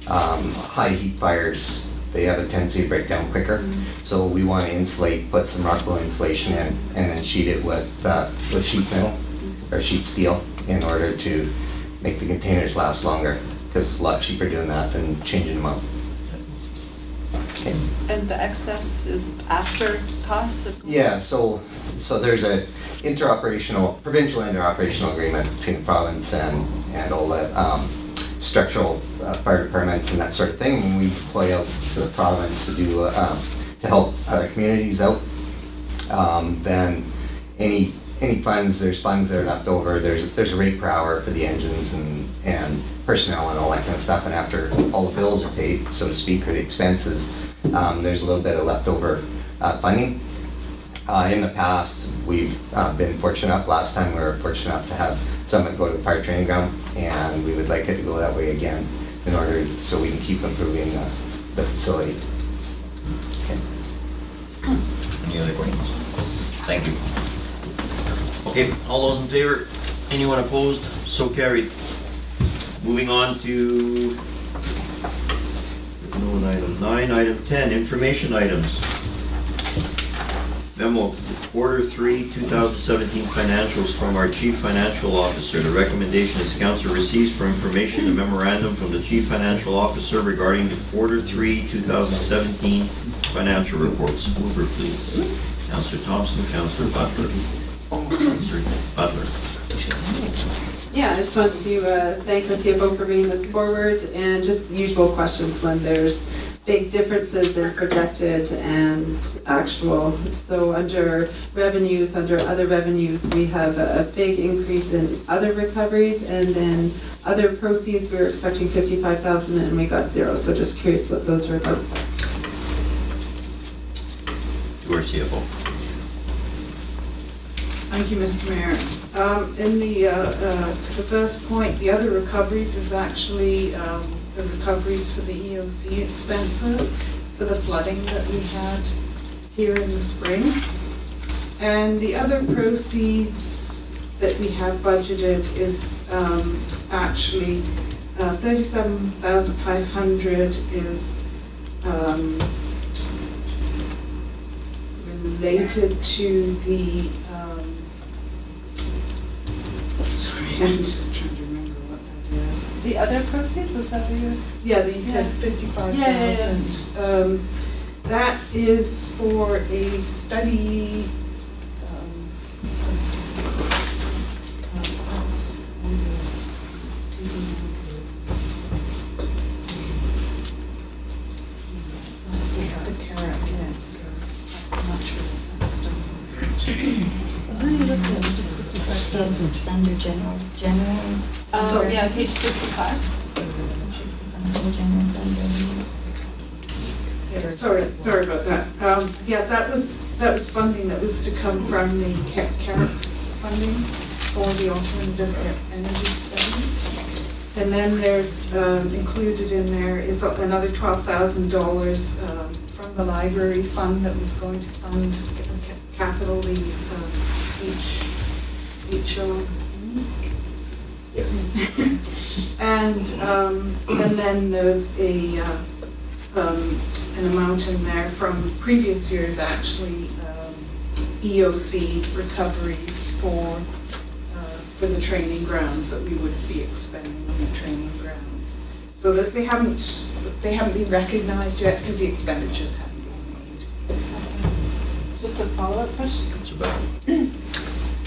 P: high heat fires, they have a tendency to break down quicker. So we want to insulate, put some rock-wool insulation in, and then sheet it with sheet metal or sheet steel in order to make the containers last longer, because it's a lot cheaper doing that than changing them out. Okay.
B: And the excess is after costs?
P: Yeah, so there's a provincial interoperational agreement between the province and all the structural fire departments and that sort of thing. And we deploy out to the province to do to help other communities out. Then any funds, there's funds that are left over. There's a rate per hour for the engines and personnel and all that kind of stuff. And after all the bills are paid, so to speak, or the expenses, there's a little bit of leftover funding. In the past, we've been fortunate enough, last time we were fortunate enough to have someone go to the fire training ground, and we would like it to go that way again in order so we can keep improving the facility.
A: Okay. Any other questions? Thank you. Okay, all those in favor? Anyone opposed? So carried. Moving on to item 9, item 10, information items. Memo, Quarter 3, 2017 financials from our Chief Financial Officer. The recommendation is council receives for information a memorandum from the Chief Financial Officer regarding the Quarter 3, 2017 financial reports. Mover, please. Councillor Thompson, Councillor Butler. Councillor Butler.
B: Yeah, I just want to thank our CFO for bringing this forward, and just the usual questions when there's big differences in projected and actual. So under revenues, under other revenues, we have a big increase in other recoveries, and then other proceeds, we were expecting 55,000 and we got 0. So just curious what those are about.
A: To our CFO.
Q: Thank you, Mr. Mayor. In the to the first point, the other recoveries is actually the recoveries for the EOC expenses for the flooding that we had here in the spring. And the other proceeds that we have budgeted is actually 37,500 is related to the I'm just trying to remember what that is.
B: The other proceeds, is that what you?
Q: Yeah, you said 55,000.
B: Yeah.
Q: That is for a study. I'm not sure what that study is.
H: What are you looking at? This is 55,000. It's under general.
B: So yeah, page 65.
H: 65 general fund revenues.
Q: Sorry about that. Yes, that was funding that was to come from the CARE funding for the alternative energy study. And then there's included in there is another $12,000 from the library fund that was going to fund capital, the HO. And then there's an amount in there from previous years, actually, EOC recoveries for the training grounds that we would be expending on the training grounds. So that they haven't been recognized yet because the expenditures haven't been made.
B: Just a follow-up question.
A: It's about.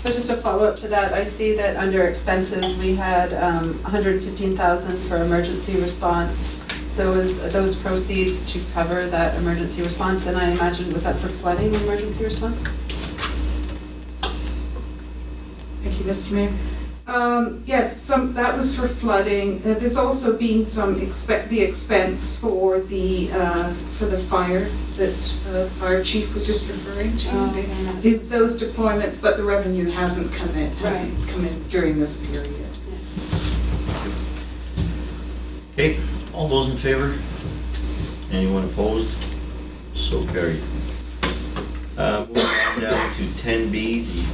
B: So just a follow-up to that, I see that under expenses, we had 115,000 for emergency response. So is those proceeds to cover that emergency response? And I imagine, was that for flooding emergency response?
Q: Thank you, Mr. Mayor. Yes, that was for flooding. There's also been some the expense for the fire that fire chief was just referring to. Those deployments, but the revenue hasn't come in during this period.
A: Okay, all those in favor? Anyone opposed? So carried. Moving on down to 10B, the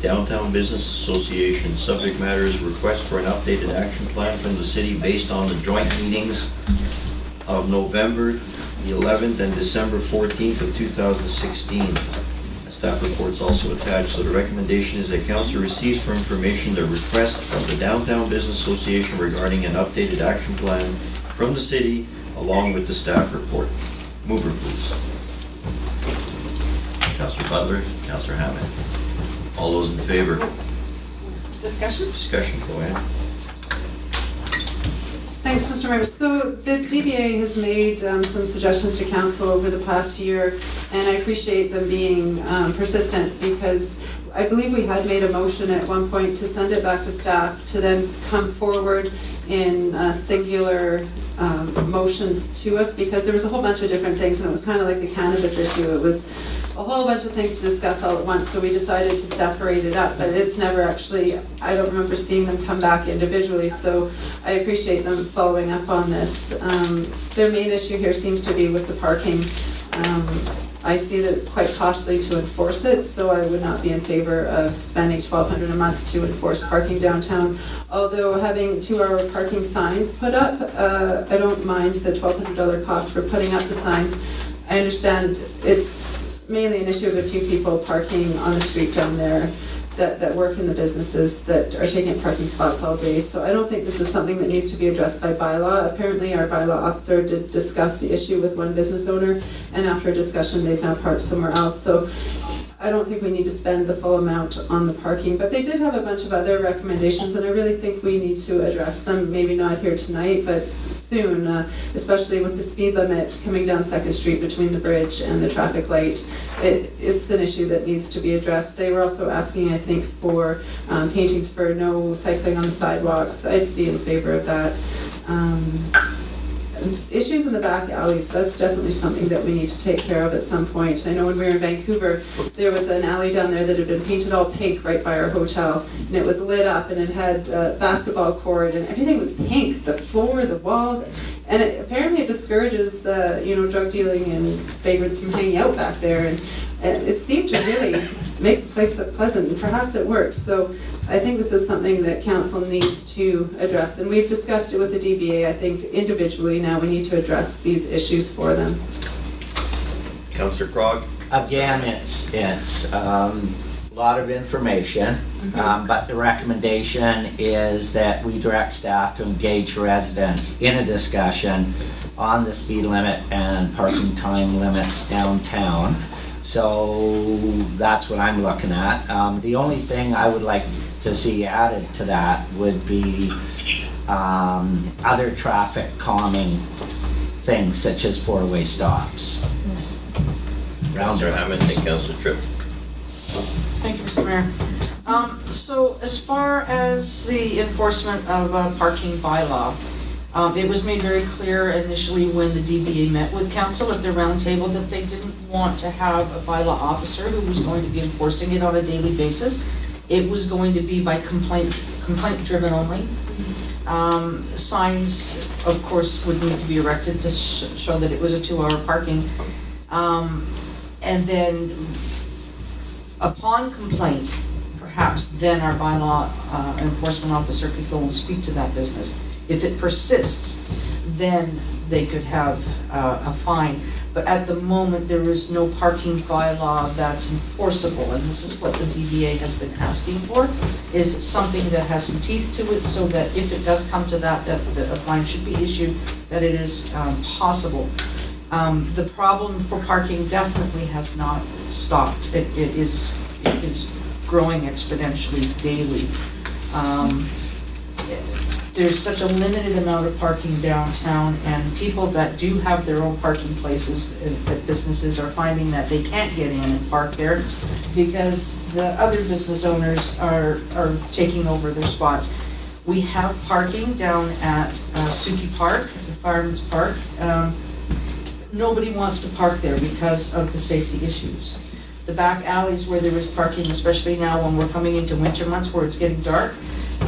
A: Downtown Business Association. Subject matter is request for an updated action plan from the city based on the joint meetings of November the 11th and December 14th of 2016. A staff report's also attached, so the recommendation is that council receives for information the request of the Downtown Business Association regarding an updated action plan from the city along with the staff report. Mover, please. Councillor Butler, Councillor Hammond. All those in favor?
B: Discussion?
A: Discussion, go ahead.
B: Thanks, Mr. Mayor. So the DBA has made some suggestions to council over the past year, and I appreciate them being persistent, because I believe we had made a motion at one point to send it back to staff to then come forward in singular motions to us, because there was a whole bunch of different things, and it was kind of like the cannabis issue. It was a whole bunch of things to discuss all at once, so we decided to separate it up, but it's never actually, I don't remember seeing them come back individually, so I appreciate them following up on this. Their main issue here seems to be with the parking. I see that it's quite costly to enforce it, so I would not be in favor of spending $1,200 a month to enforce parking downtown. Although having 2-hour parking signs put up, I don't mind the $1,200 cost for putting up the signs. I understand it's mainly an issue of a few people parking on the street down there that work in the businesses that are taking up parking spots all day. So I don't think this is something that needs to be addressed by bylaw. Apparently our bylaw officer did discuss the issue with one business owner, and after a discussion they've now parked somewhere else. So I don't think we need to spend the full amount on the parking, but they did have a bunch of other recommendations, and I really think we need to address them, maybe not here tonight, but soon, especially with the speed limit coming down 2nd Street between the bridge and the traffic light. It's an issue that needs to be addressed. They were also asking, I think, for paintings for no cycling on the sidewalks. I'd be in favor of that. Issues in the back alleys, that's definitely something that we need to take care of at some point. I know when we were in Vancouver, there was an alley down there that had been painted all pink right by our hotel, and it was lit up, and it had a basketball court, and everything was pink, the floor, the walls, and apparently it discourages drug dealing and vagrants from hanging out back there, and it seemed to really make the place look pleasant, and perhaps it works. So I think this is something that council needs to address, and we've discussed it with the DBA. I think individually now we need to address these issues for them.
A: Councillor Krog?
F: Again, it's a lot of information, but the recommendation is that we direct staff to engage residents in a discussion on the speed limit and parking time limits downtown. So that's what I'm looking at. The only thing I would like to see added to that would be other traffic calming things such as 4-way stops.
A: Councillor Hammond and Councillor Tripp.
K: Thank you, Mr. Mayor. So as far as the enforcement of parking bylaw, it was made very clear initially when the DBA met with council at their roundtable that they didn't want to have a bylaw officer who was going to be enforcing it on a daily basis. It was going to be by complaint driven only. Signs, of course, would need to be erected to show that it was a 2-hour parking. And then upon complaint, perhaps then our bylaw enforcement officer could go and speak to that business. If it persists, then they could have a fine. But at the moment, there is no parking bylaw that's enforceable, and this is what the DBA has been asking for, is something that has some teeth to it, so that if it does come to that a fine should be issued, that it is possible. The problem for parking definitely has not stopped. It is growing exponentially daily. There's such a limited amount of parking downtown, and people that do have their own parking places at businesses are finding that they can't get in and park there because the other business owners are taking over their spots. We have parking down at Suki Park, the Fireman's Park. Nobody wants to park there because of the safety issues. The back alleys where there is parking, especially now when we're coming into winter months where it's getting dark,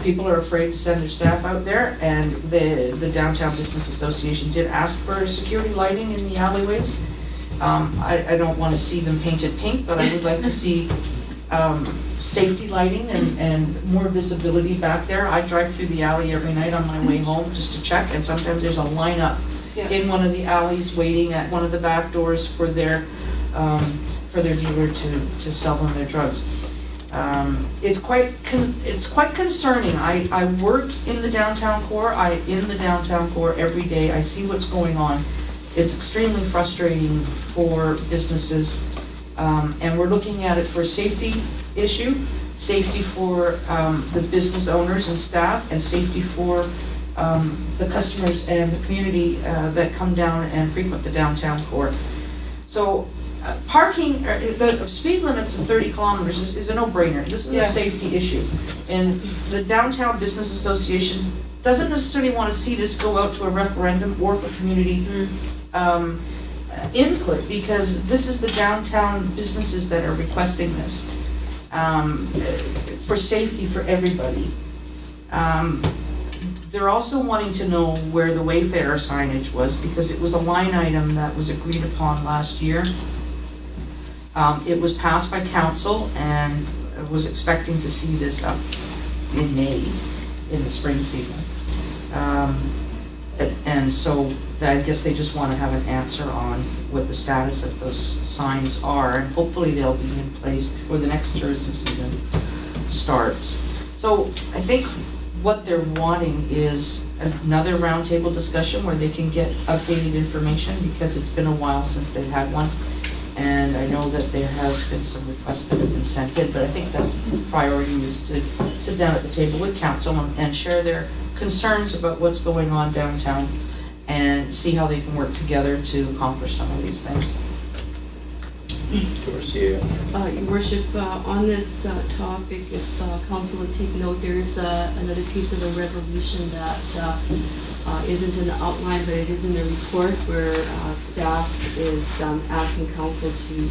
K: people are afraid to send their staff out there, and the Downtown Business Association did ask for security lighting in the alleyways. I don't want to see them painted pink, but I would like to see safety lighting and more visibility back there. I drive through the alley every night on my way home just to check, and sometimes there's a lineup in one of the alleys waiting at one of the back doors for their dealer to sell them their drugs. It's quite concerning. I work in the downtown core. In the downtown core every day. I see what's going on. It's extremely frustrating for businesses, and we're looking at it for a safety issue, safety for the business owners and staff, and safety for the customers and the community that come down and frequent the downtown core. So parking, the speed limits of 30 kilometers is a no-brainer. This is a safety issue. And the Downtown Business Association doesn't necessarily want to see this go out to a referendum or for community input, because this is the downtown businesses that are requesting this, for safety for everybody. They're also wanting to know where the Wayfarer signage was, because it was a line item that was agreed upon last year. It was passed by council, and I was expecting to see this up in May, in the spring season. And so I guess they just want to have an answer on what the status of those signs are, and hopefully they'll be in place before the next tourism season starts. So I think what they're wanting is another roundtable discussion where they can get updated information, because it's been a while since they've had one. And I know that there has been some requests that have been sent in, but I think that's the priority, is to sit down at the table with council and share their concerns about what's going on downtown and see how they can work together to accomplish some of these things.
A: Your
D: Worship, on this topic, if council would take note, there is another piece of a resolution that isn't in the outline, but it is in the report, where staff is asking council to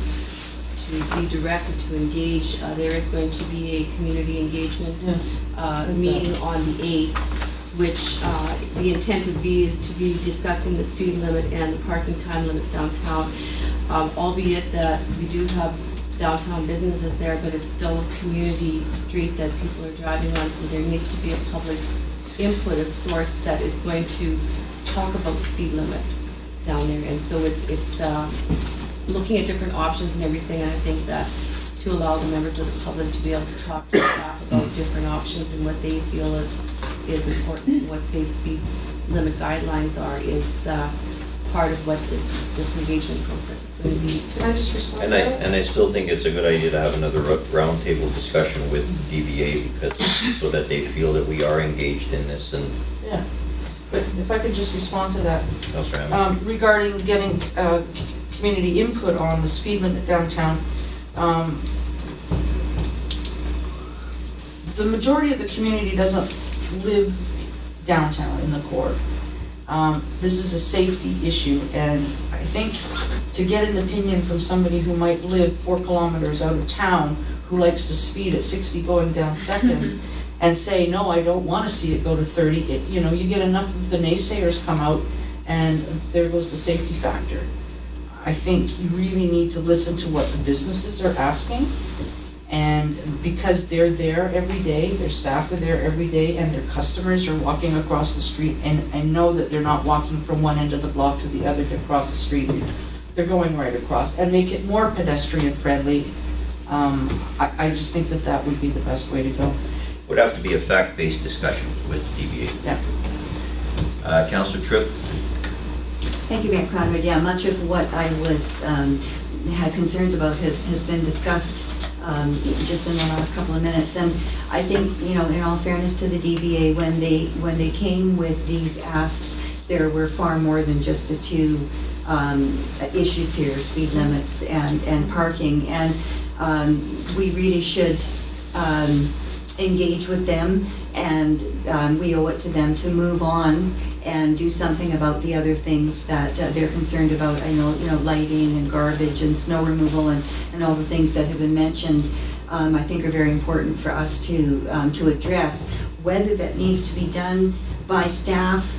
D: be directed to engage. There is going to be a community engagement meeting on the 8th, which the intent would be is to be discussing the speed limit and the parking time limits downtown. Albeit that we do have downtown businesses there, but it's still a community street that people are driving on, so there needs to be a public input of sorts that is going to talk about speed limits down there. And so it's looking at different options and everything, and I think that to allow the members of the public to be able to talk to staff about different options and what they feel is important, what safe speed limit guidelines are, is part of what this engagement process is going to be.
K: Can I just respond to
A: that? And I still think it's a good idea to have another roundtable discussion with DBA, because so that they feel that we are engaged in this. And
K: yeah, but if I could just respond to that, regarding getting community input on the speed limit downtown. The majority of the community doesn't live downtown in the core. This is a safety issue, and I think to get an opinion from somebody who might live 4 kilometers out of town, who likes to speed at 60 going down 2nd, and say, no, I don't want to see it go to 30, you know, you get enough of the naysayers come out, and there goes the safety factor. I think you really need to listen to what the businesses are asking, and because they're there every day, their staff are there every day, and their customers are walking across the street, and know that they're not walking from one end of the block to the other to cross the street. They're going right across, and make it more pedestrian friendly. I just think that that would be the best way to go.
A: Would have to be a fact-based discussion with DBA.
K: Yeah.
A: Councillor Tripp.
H: Thank you, Mayor Conrad. Yeah, much of what I was had concerns about has been discussed just in the last couple of minutes. And I think, you know, in all fairness to the DBA, when they came with these asks, there were far more than just the 2 issues here, speed limits and parking. And we really should engage with them, and we owe it to them to move on and do something about the other things that they're concerned about. I know, you know, lighting and garbage and snow removal and all the things that have been mentioned, I think are very important for us to address. Whether that needs to be done by staff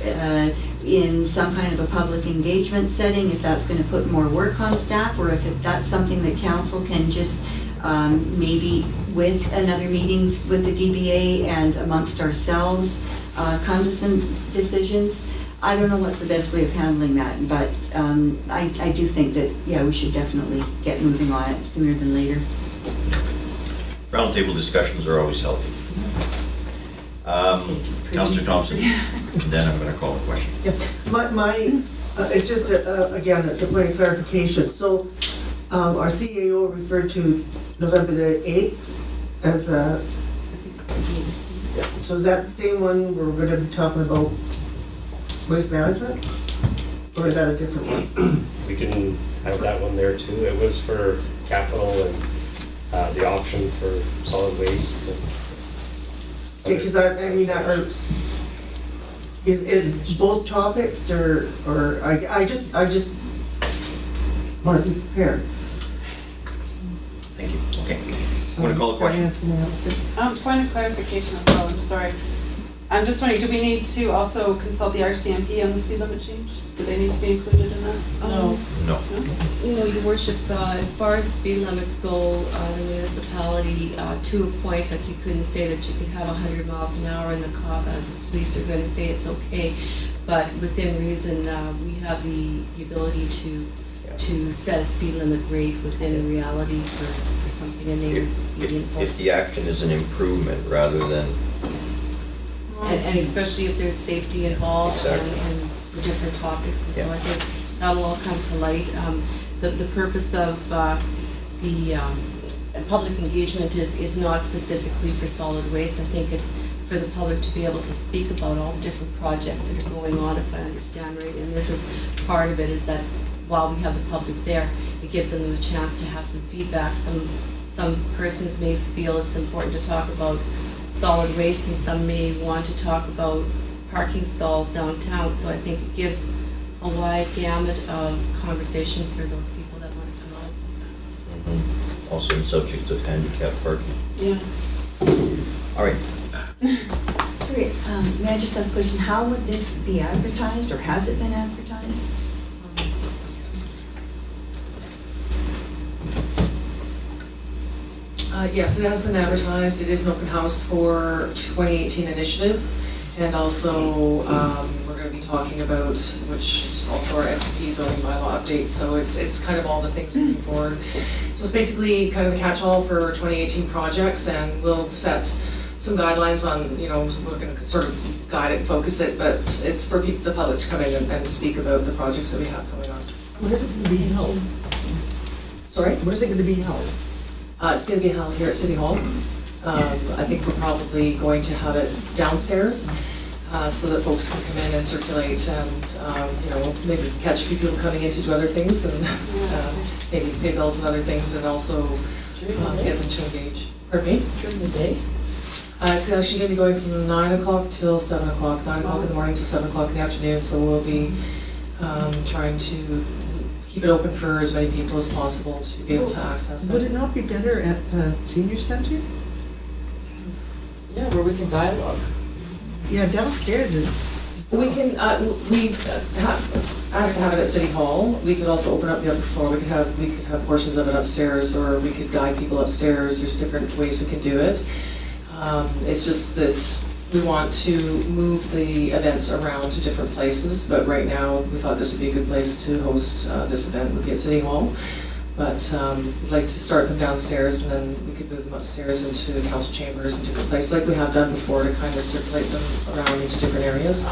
H: in some kind of a public engagement setting, if that's going to put more work on staff, or if that's something that council can just maybe with another meeting with the DBA and amongst ourselves come to some decisions. I don't know what's the best way of handling that, but I do think that, yeah, we should definitely get moving on it sooner than later.
A: Roundtable discussions are always healthy. Councillor Thompson, and then I'm going to call a question.
M: Yeah. It's just, again, it's a point of clarification. So our CAO referred to November the 8th as a, so is that the same one where we're going to be talking about waste management? Or is that a different one?
O: We can have that one there too. It was for capital and the option for solid waste.
M: Because I mean, is both topics, or I just want to be prepared.
A: Thank you. Okay. I'm going to call a question.
B: Point of clarification as well, I'm sorry. I'm just wondering, do we need to also consult the RCMP on the speed limit change? Do they need to be included in that?
D: No.
A: No.
D: No, Your Worship, as far as speed limits go, the municipality, to a point, like you couldn't say that you could have 100 miles an hour and the police are going to say it's okay. But within reason, we have the ability to set a speed limit rate within reality for something and they
A: If the action is an improvement rather than...
D: Yes. And especially if there's safety involved and the different topics, and so I think that'll all come to light. The purpose of the public engagement is not specifically for solid waste. I think it's for the public to be able to speak about all the different projects that are going on, if I understand right. And this is part of it, is that while we have the public there, it gives them a chance to have some feedback. Some persons may feel it's important to talk about solid waste, and some may want to talk about parking stalls downtown. So I think it gives a wide gamut of conversation for those people that want to come out.
A: Also subject of handicap parking.
B: Yeah.
A: All right.
H: Sorry, may I just ask a question? How would this be advertised, or has it been advertised?
N: Yes, it has been advertised. It is an open house for 2018 initiatives. And also, we're going to be talking about, which is also our SCP zoning bylaw update. So it's kind of all the things moving forward. So it's basically kind of a catch-all for 2018 projects, and we'll set some guidelines on, we're going to sort of guide it and focus it, but it's for the public to come in and speak about the projects that we have going on.
M: Where is it going to be held?
N: Sorry?
M: Where's it going to be held?
N: It's going to be held here at City Hall. I think we're probably going to have it downstairs so that folks can come in and circulate, and maybe catch a few people coming in to do other things, and maybe pay bills and other things, and also get them to engage. Pardon me?
K: During the day?
N: It's actually going to be going from 9 o'clock till 7 o'clock, 9 o'clock in the morning till 7 o'clock in the afternoon. So we'll be trying to keep it open for as many people as possible to be able to access it.
M: Would it not be better at the senior center?
K: Yeah, where we can dialogue.
M: Yeah, downstairs is...
N: We can, we've asked to have it at City Hall. We could also open up the upper floor. We could have portions of it upstairs, or we could guide people upstairs. There's different ways we can do it. It's just that we want to move the events around to different places, but right now we thought this would be a good place to host this event, would be at City Hall. But we'd like to start them downstairs, and then we could move them upstairs into the council chambers and different places like we have done before, to kind of circulate them around into different areas.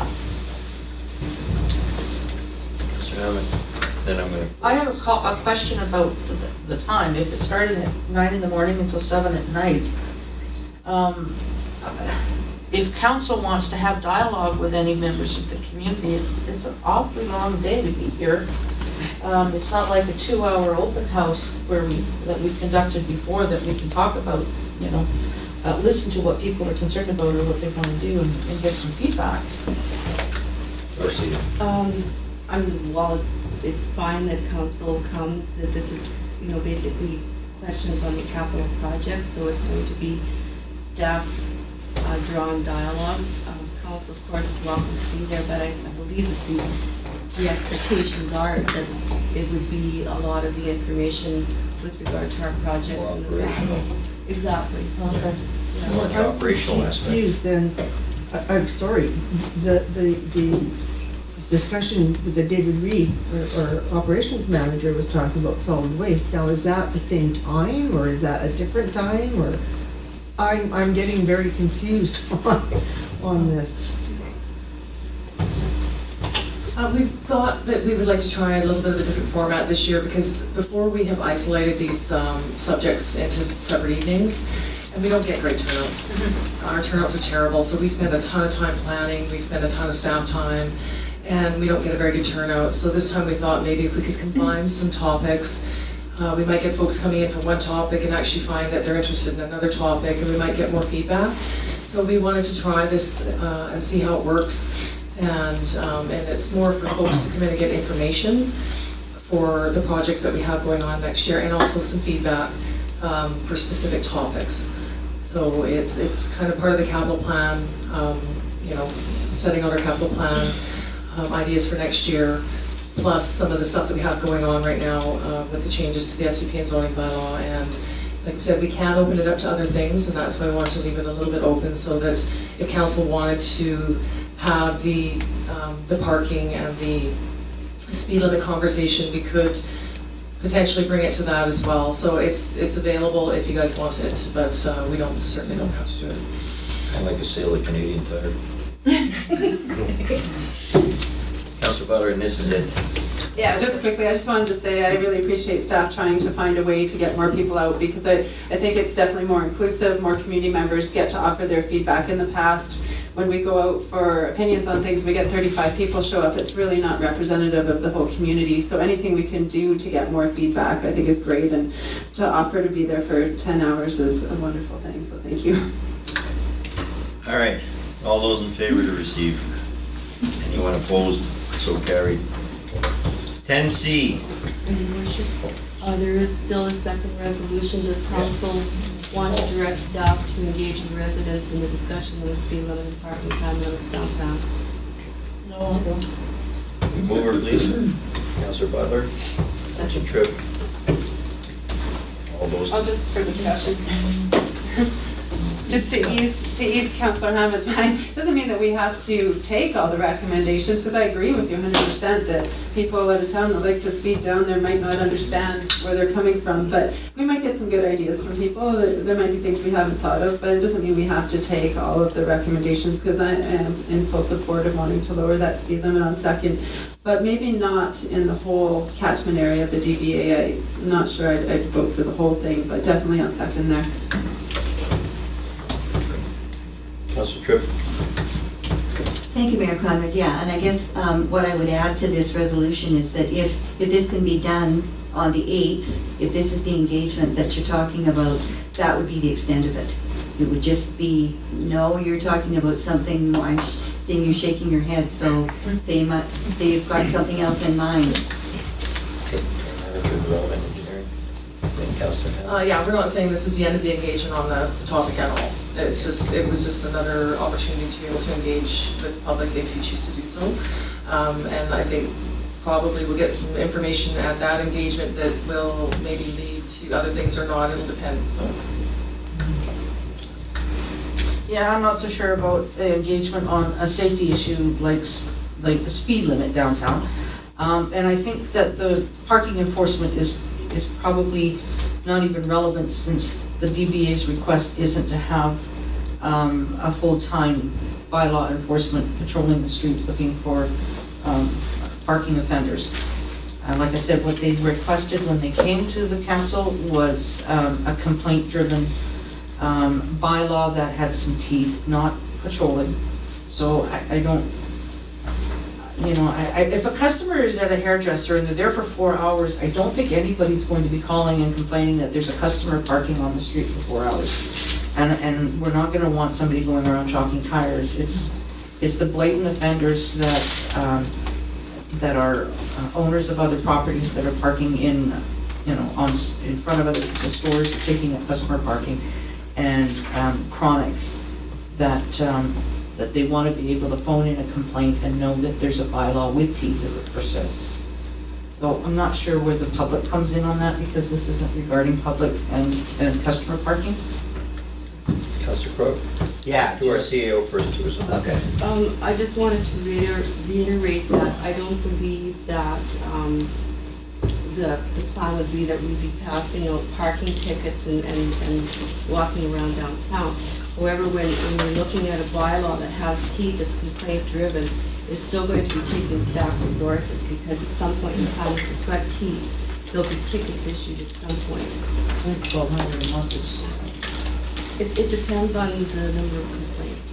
A: Then I'm going to...
K: I have a question about the time. If it started at 9 in the morning until 7 at night, if council wants to have dialogue with any members of the community, it's an awfully long day to be here. It's not like a 2-hour open house that we've conducted before, that we can talk about, listen to what people are concerned about or what they want to do, and get some feedback.
D: While it's fine that council comes, this is, basically questions on the capital projects, so it's going to be staff drawn dialogues. Council, of course, is welcome to be there, but I believe that the expectations are that it would be a lot of the information with regard to our projects and the facts. Exactly.
K: Okay.
A: More the operational aspect.
M: Confused then. I'm sorry. The discussion with the David Reed, our operations manager, was talking about solid waste. Now, is that the same time, or is that a different time, or? I'm getting very confused on this.
N: We thought that we would like to try a little bit of a different format this year, because before we have isolated these subjects into separate evenings, and we don't get great turnouts. Our turnouts are terrible, so we spend a ton of time planning, we spend a ton of staff time, and we don't get a very good turnout. So this time we thought maybe if we could combine some topics, we might get folks coming in for one topic and actually find that they're interested in another topic, and we might get more feedback. So we wanted to try this and see how it works. And it's more for folks to come in and get information for the projects that we have going on next year, and also some feedback for specific topics. So it's kind of part of the capital plan, you know, setting out our capital plan, ideas for next year, plus some of the stuff that we have going on right now with the changes to the SCP and zoning bylaw. And like I said, we can open it up to other things, and that's why I wanted to leave it a little bit open, so that if council wanted to have the parking and the speed limit conversation, we could potentially bring it to that as well. So it's available if you guys want it, but we certainly don't have to do it.
A: Kind of like a sale of Canadian Tire. Councillor Butler, and this is it.
B: Yeah, just quickly, I just wanted to say I really appreciate staff trying to find a way to get more people out, because I think it's definitely more inclusive, more community members get to offer their feedback. In the past, when we go out for opinions on things, we get 35 people show up. It's really not representative of the whole community. So anything we can do to get more feedback, I think is great, and to offer to be there for 10 hours is a wonderful thing, so thank you.
A: All right, all those in favor to receive? Anyone opposed? So carried. 10C.
D: Your Worship, there is still a second resolution. Does council want to direct staff to engage with residents in the discussion of the speed limit and parking time limits downtown?
Q: No.
A: Mover, please. Councillor Butler. Councillor Tripp. All those.
B: I'll just for discussion. Just to ease Councillor Hammond's mind, doesn't mean that we have to take all the recommendations, because I agree with you 100% that people out of town that like to speed down there might not understand where they're coming from, but we might get some good ideas from people. There might be things we haven't thought of, but it doesn't mean we have to take all of the recommendations, because I am in full support of wanting to lower that speed limit on Second, but maybe not in the whole catchment area of the DBA. I'm not sure I'd vote for the whole thing, but definitely on Second there.
A: Councillor Tripp.
H: Thank you, Mayor Conrad. Yeah, and I guess what I would add to this resolution is that if this can be done on the 8th, if this is the engagement that you're talking about, that would be the extent of it. It would just be, no, you're talking about something, I'm seeing you shaking your head, so they've got something else in mind.
N: Yeah, we're not saying this is the end of the engagement on the topic at all. It was just another opportunity to be able to engage with the public if you choose to do so. And I think probably we'll get some information at that engagement that will maybe lead to other things or not. It'll depend. So.
K: Yeah, I'm not so sure about the engagement on a safety issue like the speed limit downtown. And I think that the parking enforcement is probably not even relevant, since the DBA's request isn't to have a full-time bylaw enforcement patrolling the streets looking for parking offenders. Like I said, what they requested when they came to the council was a complaint-driven bylaw that had some teeth, not patrolling. So I don't, you know, if a customer is at a hairdresser and they're there for 4 hours, I don't think anybody's going to be calling and complaining that there's a customer parking on the street for 4 hours. And we're not going to want somebody going around chalking tires. It's the blatant offenders that that are owners of other properties that are parking in, you know, in front of the stores, or taking up customer parking, and chronic that they want to be able to phone in a complaint and know that there's a bylaw with teeth that persists. So I'm not sure where the public comes in on that, because this isn't regarding public and customer parking.
A: Councillor Crowe?
F: Yeah.
A: To our CAO first, too.
F: Okay.
D: I just wanted to reiterate that I don't believe that the plan would be that we'd be passing out parking tickets and walking around downtown. However, when we're looking at a bylaw that has teeth, that's complaint-driven, it's still going to be taking staff resources, because at some point in time, if it's got teeth, there'll be tickets issued at some point.
K: I think 1,200 a month is...
D: It depends on the number of complaints.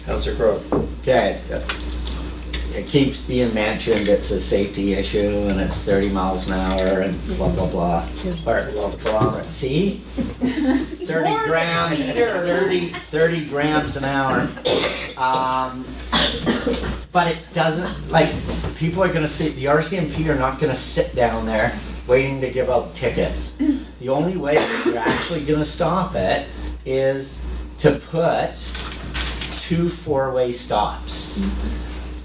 A: Councillor Crowe.
F: Okay. It keeps being mentioned it's a safety issue and it's 30 miles an hour and blah, blah, blah. Or, see? 30 grams an hour. But it doesn't, like, people are gonna the RCMP are not gonna sit down there waiting to give out tickets. The only way that you're actually gonna stop it is to put 2 4-way stops.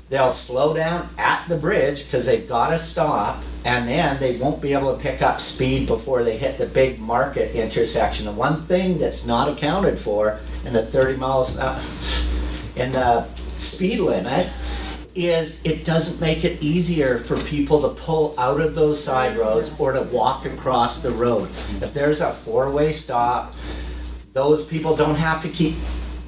F: They'll slow down at the bridge because they've gotta stop, and then they won't be able to pick up speed before they hit the big market intersection. The one thing that's not accounted for in the 30 miles in the speed limit is it doesn't make it easier for people to pull out of those side roads or to walk across the road. If there's a 4-way stop, those people don't have to keep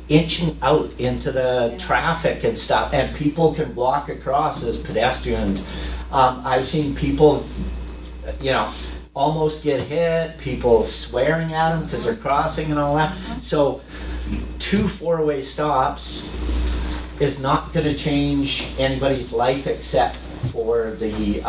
F: inching out into the traffic and stuff, and people can walk across as pedestrians. I've seen people, you know, almost get hit, people swearing at them because they're crossing and all that. So 2 4-way stops is not going to change anybody's life except for the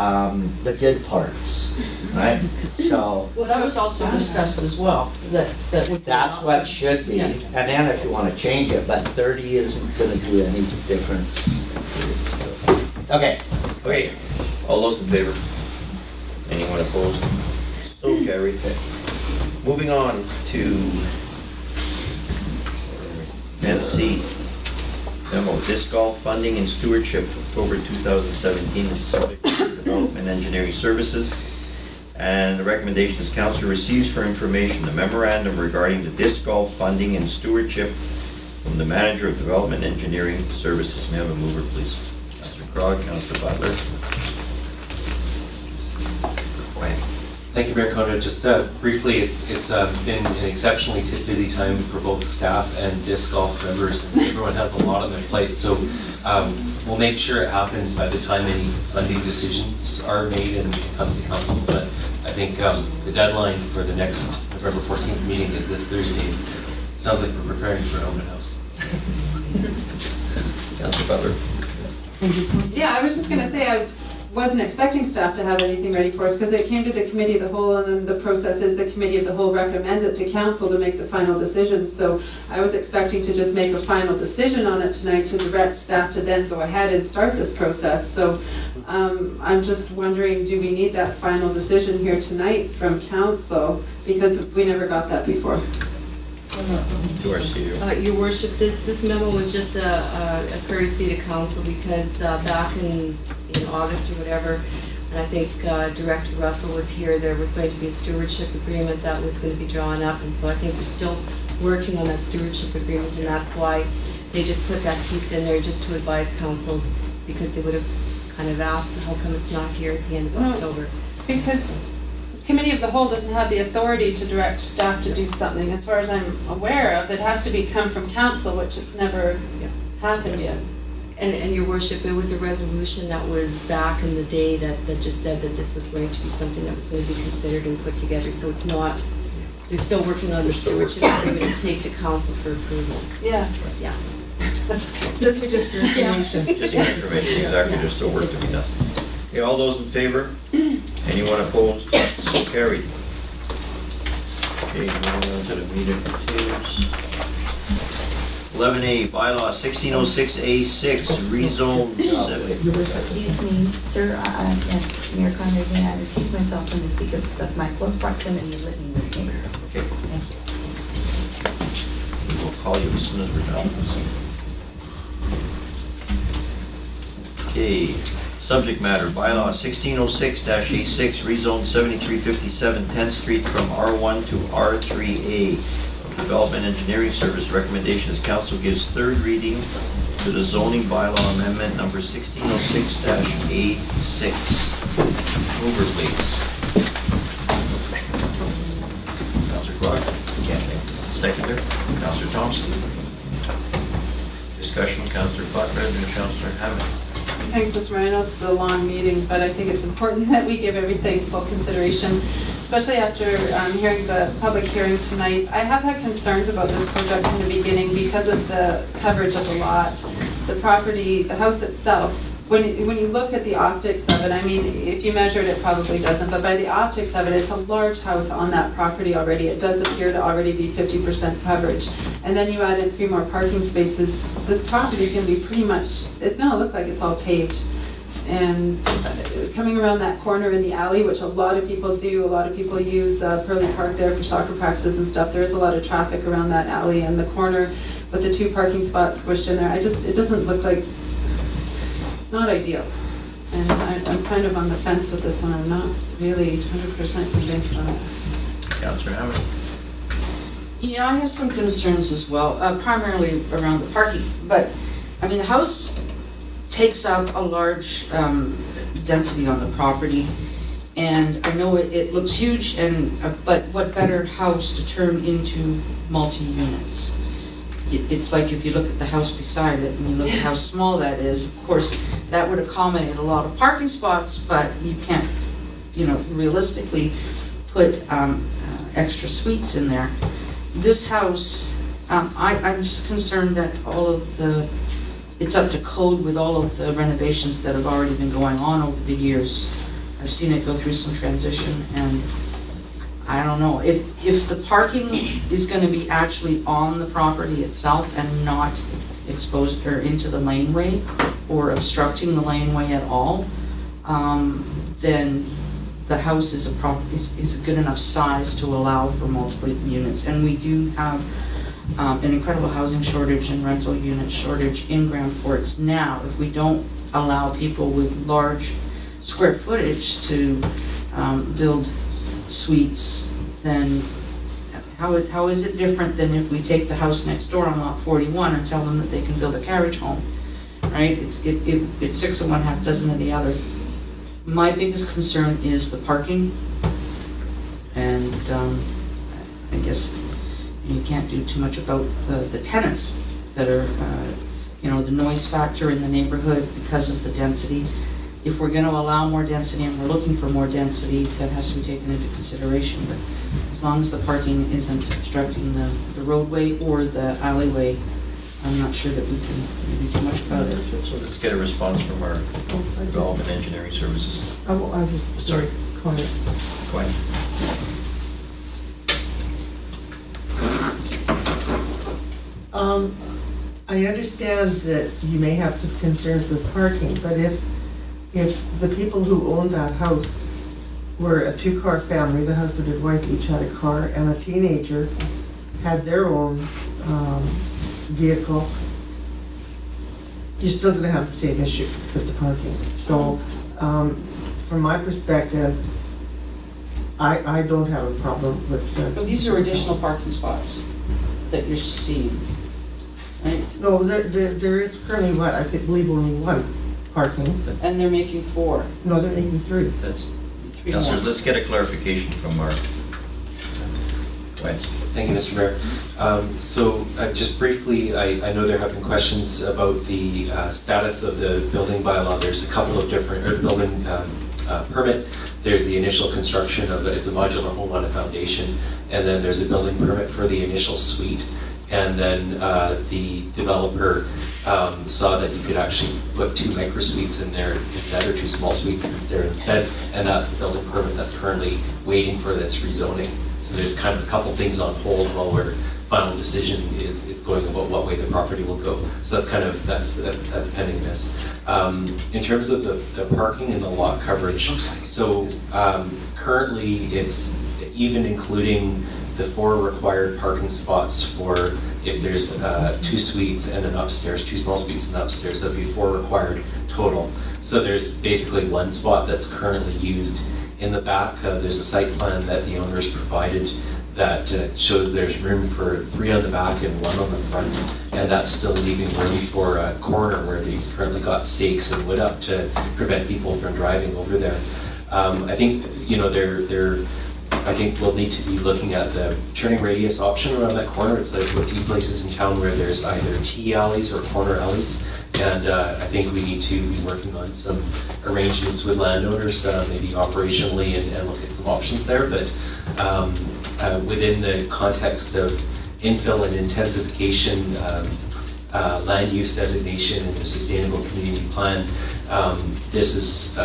F: good parts, right? So
K: Well, that was also discussed as well, that would be
F: that's
K: an
F: what
K: option.
F: should be.
K: Yeah.
F: And then if you want to change it, but 30 isn't going to do any difference. Okay.
A: Okay, all those in favor? Anyone opposed? So carried. Moving on to MC. Memo, disc golf funding and stewardship, October 2017, subject to Development Engineering Services. And the recommendation is council receives for information the memorandum regarding the disc golf funding and stewardship from the Manager of Development Engineering Services. May I have a mover, please? Councillor Crog, Councillor Butler.
E: Thank you, Mayor Conrad. Just briefly, it's been an exceptionally busy time for both staff and disc golf members, and everyone has a lot on their plate. So we'll make sure it happens by the time any funding decisions are made and it comes to council. But I think the deadline for the next November 14th meeting is this Thursday. Sounds like we're preparing for an open house.
A: Councillor Butler.
B: Yeah, I was just going to say I wasn't expecting staff to have anything ready for us because it came to the committee of the whole, and then the process is the committee of the whole recommends it to council to make the final decision. So I was expecting to just make a final decision on it tonight to direct staff to then go ahead and start this process. So I'm just wondering, do we need that final decision here tonight from council? Because we never got that before.
D: Your Worship, this memo was just a courtesy to council because back in August or whatever, and I think Director Russell was here, there was going to be a stewardship agreement that was going to be drawn up, and so I think they're still working on that stewardship agreement, and that's why they just put that piece in there just to advise council, because they would have kind of asked how come it's not here at the end of October.
B: Because Committee of the Whole doesn't have the authority to direct staff to do something. As far as I'm aware of, it has to come from council, which it's never happened yet.
D: And Your Worship, it was a resolution that was back in the day that just said that this was going to be something that was going to be considered and put together. So it's not, they're still working on the stewardship agreement to take to council for approval.
B: Yeah.
D: Yeah.
B: That's okay.
M: This is just for information.
A: Just for information, exactly, there's still work to be done. Okay, all those in favor? Anyone opposed? So carried. Okay, moving on to the meeting details. 11A, Bylaw 1606A6, rezone 7.
H: Excuse me, sir, Mayor Conrad, may I recuse myself from this because of my close proximity of living with the neighbor.
A: Okay.
H: Thank you.
A: We'll call you as soon as we're done. Okay, subject matter, Bylaw 1606-A6, rezone 7357 10th Street from R1 to R3A. Development Engineering Service. Recommendation is council gives third reading to the zoning bylaw amendment number 1606-A6. Mover, please. Councillor Clark. Seconder, Councillor Thompson. Discussion, Councillor Butler and Councillor Hammond.
B: Thanks, Mr. Moreno. This is a long meeting, but I think it's important that we give everything full consideration, especially after hearing the public hearing tonight. I have had concerns about this project from the beginning because of the coverage of the lot. The property, the house itself, when you look at the optics of it, I mean, if you measured it, probably doesn't, but by the optics of it, it's a large house on that property already. It does appear to already be 50% coverage. And then you add in 3 more parking spaces, this property is going to be pretty much, it's going to look like it's all paved. And coming around that corner in the alley, which a lot of people do, a lot of people use Pearly Park there for soccer practices and stuff. There's a lot of traffic around that alley and the corner with the 2 parking spots squished in there. It doesn't look like, it's not ideal. And I'm kind of on the fence with this one. I'm not really 100% convinced on it.
A: Councillor Hammond.
K: Yeah, I have some concerns as well, primarily around the parking. But, I mean, the house takes up a large density on the property. And I know it looks huge, but what better house to turn into multi-units? It's like if you look at the house beside it and you look at how small that is, of course, that would accommodate a lot of parking spots, but you can't, realistically put extra suites in there. This house, I'm just concerned that it's up to code with all of the renovations that have already been going on over the years. I've seen it go through some transition, and I don't know, if the parking is going to be actually on the property itself and not exposed or into the laneway or obstructing the laneway at all, then the house is a good enough size to allow for multiple units. And we do have an incredible housing shortage and rental unit shortage in Grand Forks now. If we don't allow people with large square footage to build suites, then how is it different than if we take the house next door on lot 41 and tell them that they can build a carriage home, right? It's 6 of one, half dozen of the other. My biggest concern is the parking, and I guess you can't do too much about the tenants that are, the noise factor in the neighborhood because of the density. If we're going to allow more density and we're looking for more density, that has to be taken into consideration. But as long as the parking isn't obstructing the roadway or the alleyway, I'm not sure that we can really do much about it.
A: So let's get a response from our Development Engineering Services.
M: I just
A: Sorry.
M: comment.
A: Go ahead.
M: I understand that you may have some concerns with parking, but if the people who owned that house were a 2-car family, the husband and wife each had a car, and a teenager had their own vehicle, you're still going to have the same issue with the parking. So, from my perspective, I don't have a problem with the...
K: But these are additional parking spots that you're seeing, right?
M: No, there is currently, I believe, only 1 parking.
K: And they're making 4.
M: No, they're making 3.
A: That's, Councillor, let's get a clarification from our... Go ahead.
E: Thank you, Mr. Mayor. So just briefly, I know there have been questions about the status of the building bylaw. There's a couple of different, building permit. There's the initial construction of it's a modular home on a foundation, and then there's a building permit for the initial suite. And then the developer saw that you could actually put 2 micro suites in there instead, or 2 small suites instead, and that's the building permit that's currently waiting for this rezoning. So there's kind of a couple things on hold while our final decision is going about what way the property will go. So that's pending this. In terms of the parking and the lot coverage, so currently it's even including the 4 required parking spots for if there's 2 suites and an upstairs, 2 small suites and upstairs, that'd be 4 required total. So there's basically 1 spot that's currently used in the back. There's a site plan that the owners provided that shows there's room for 3 on the back and 1 on the front, and that's still leaving room for a corner where they've currently got stakes and wood up to prevent people from driving over there. I think I think we'll need to be looking at the turning radius option around that corner. It's like a few places in town where there's either T alleys or corner alleys, and I think we need to be working on some arrangements with landowners, maybe operationally, and look at some options there. But within the context of infill and intensification, land use designation in the sustainable community plan. This is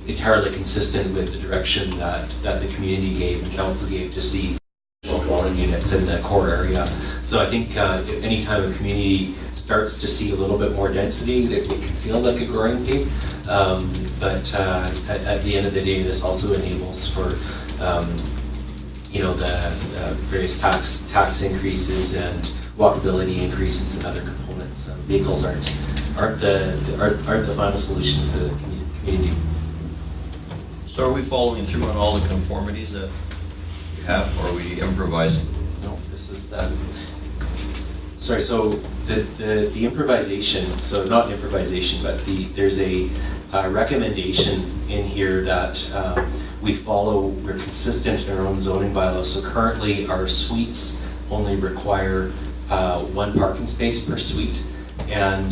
E: entirely consistent with the direction that the community gave and council gave to see dwelling units in the core area. So I think anytime a community starts to see a little bit more density, it can feel like a growing pain. But at the end of the day, this also enables for the various tax increases and walkability increases and other components. Vehicles aren't the final solution for the community.
A: So are we following through on all the conformities that we have, or are we improvising?
E: No, this is sorry. So the improvisation. So not improvisation, but there's a recommendation in here that we follow. We're consistent in our own zoning bylaws. So currently, our suites only require 1 parking space per suite, and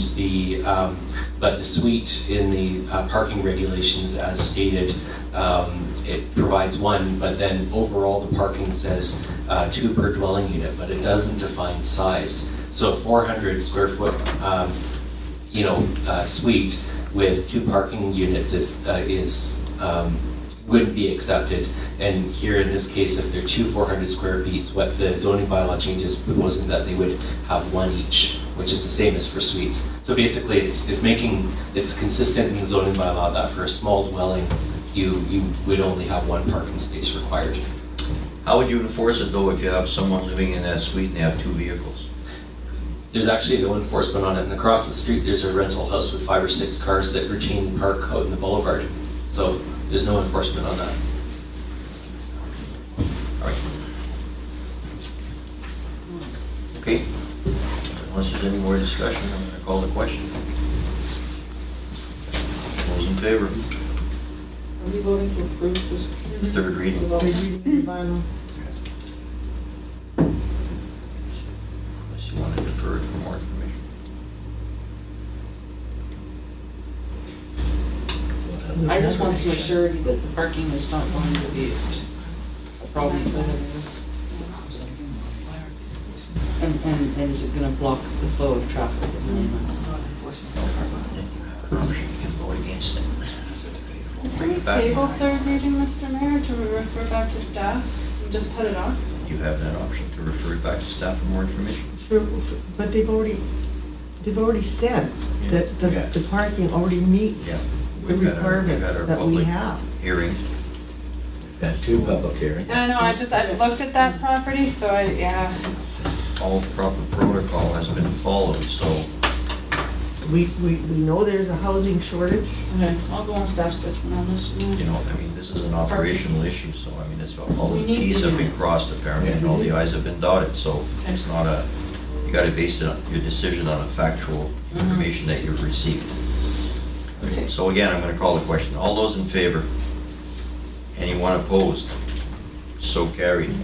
E: but the suite in the parking regulations, as stated, it provides 1, but then overall the parking says 2 per dwelling unit, but it doesn't define size. So a 400 square foot, suite with 2 parking units wouldn't be accepted. And here in this case, if they're 2 400 square feet, what the zoning bylaw change is proposing that they would have 1 each, which is the same as for suites. So basically, it's consistent in the zoning bylaw that for a small dwelling, you would only have 1 parking space required.
A: How would you enforce it though if you have someone living in that suite and they have 2 vehicles?
E: There's actually no enforcement on it. And across the street, there's a rental house with 5 or 6 cars that routinely park out in the boulevard. So there's no enforcement on that.
A: All right. Okay. Unless there's any more discussion, I'm going to call the question. Those in favor?
Q: Are we voting to approve this?
A: Third reading.
M: Third reading of the bylaw.
A: Unless you want to defer it for more information.
K: I just want some assurity that the parking is not going to be a problem for them. And is it going to block the flow of traffic in the name
A: Option, you can vote against it.
B: Can we table 3rd reading, Mr. Mayor, to refer back to staff and just put it off?
A: You have that option to refer it back to staff for more information.
M: But they've already said that the parking already meets the requirements that we have.
A: Hearings.
F: Got 2 public hearings.
B: I know, I looked at that property, so it's...
A: All proper protocol has been followed, so.
M: We know there's a housing shortage.
K: Okay, I'll go on staff's judgment on this.
A: You know, I mean, this is an operational issue, so I mean, it's all
K: We
A: the
K: need
A: Ts
K: the
A: have been
K: units.
A: crossed apparently, and all the Is have been dotted, so it's not you gotta base your decision on a factual information that you've received. Okay, so again, I'm gonna call the question. All those in favor? Anyone opposed? So carried.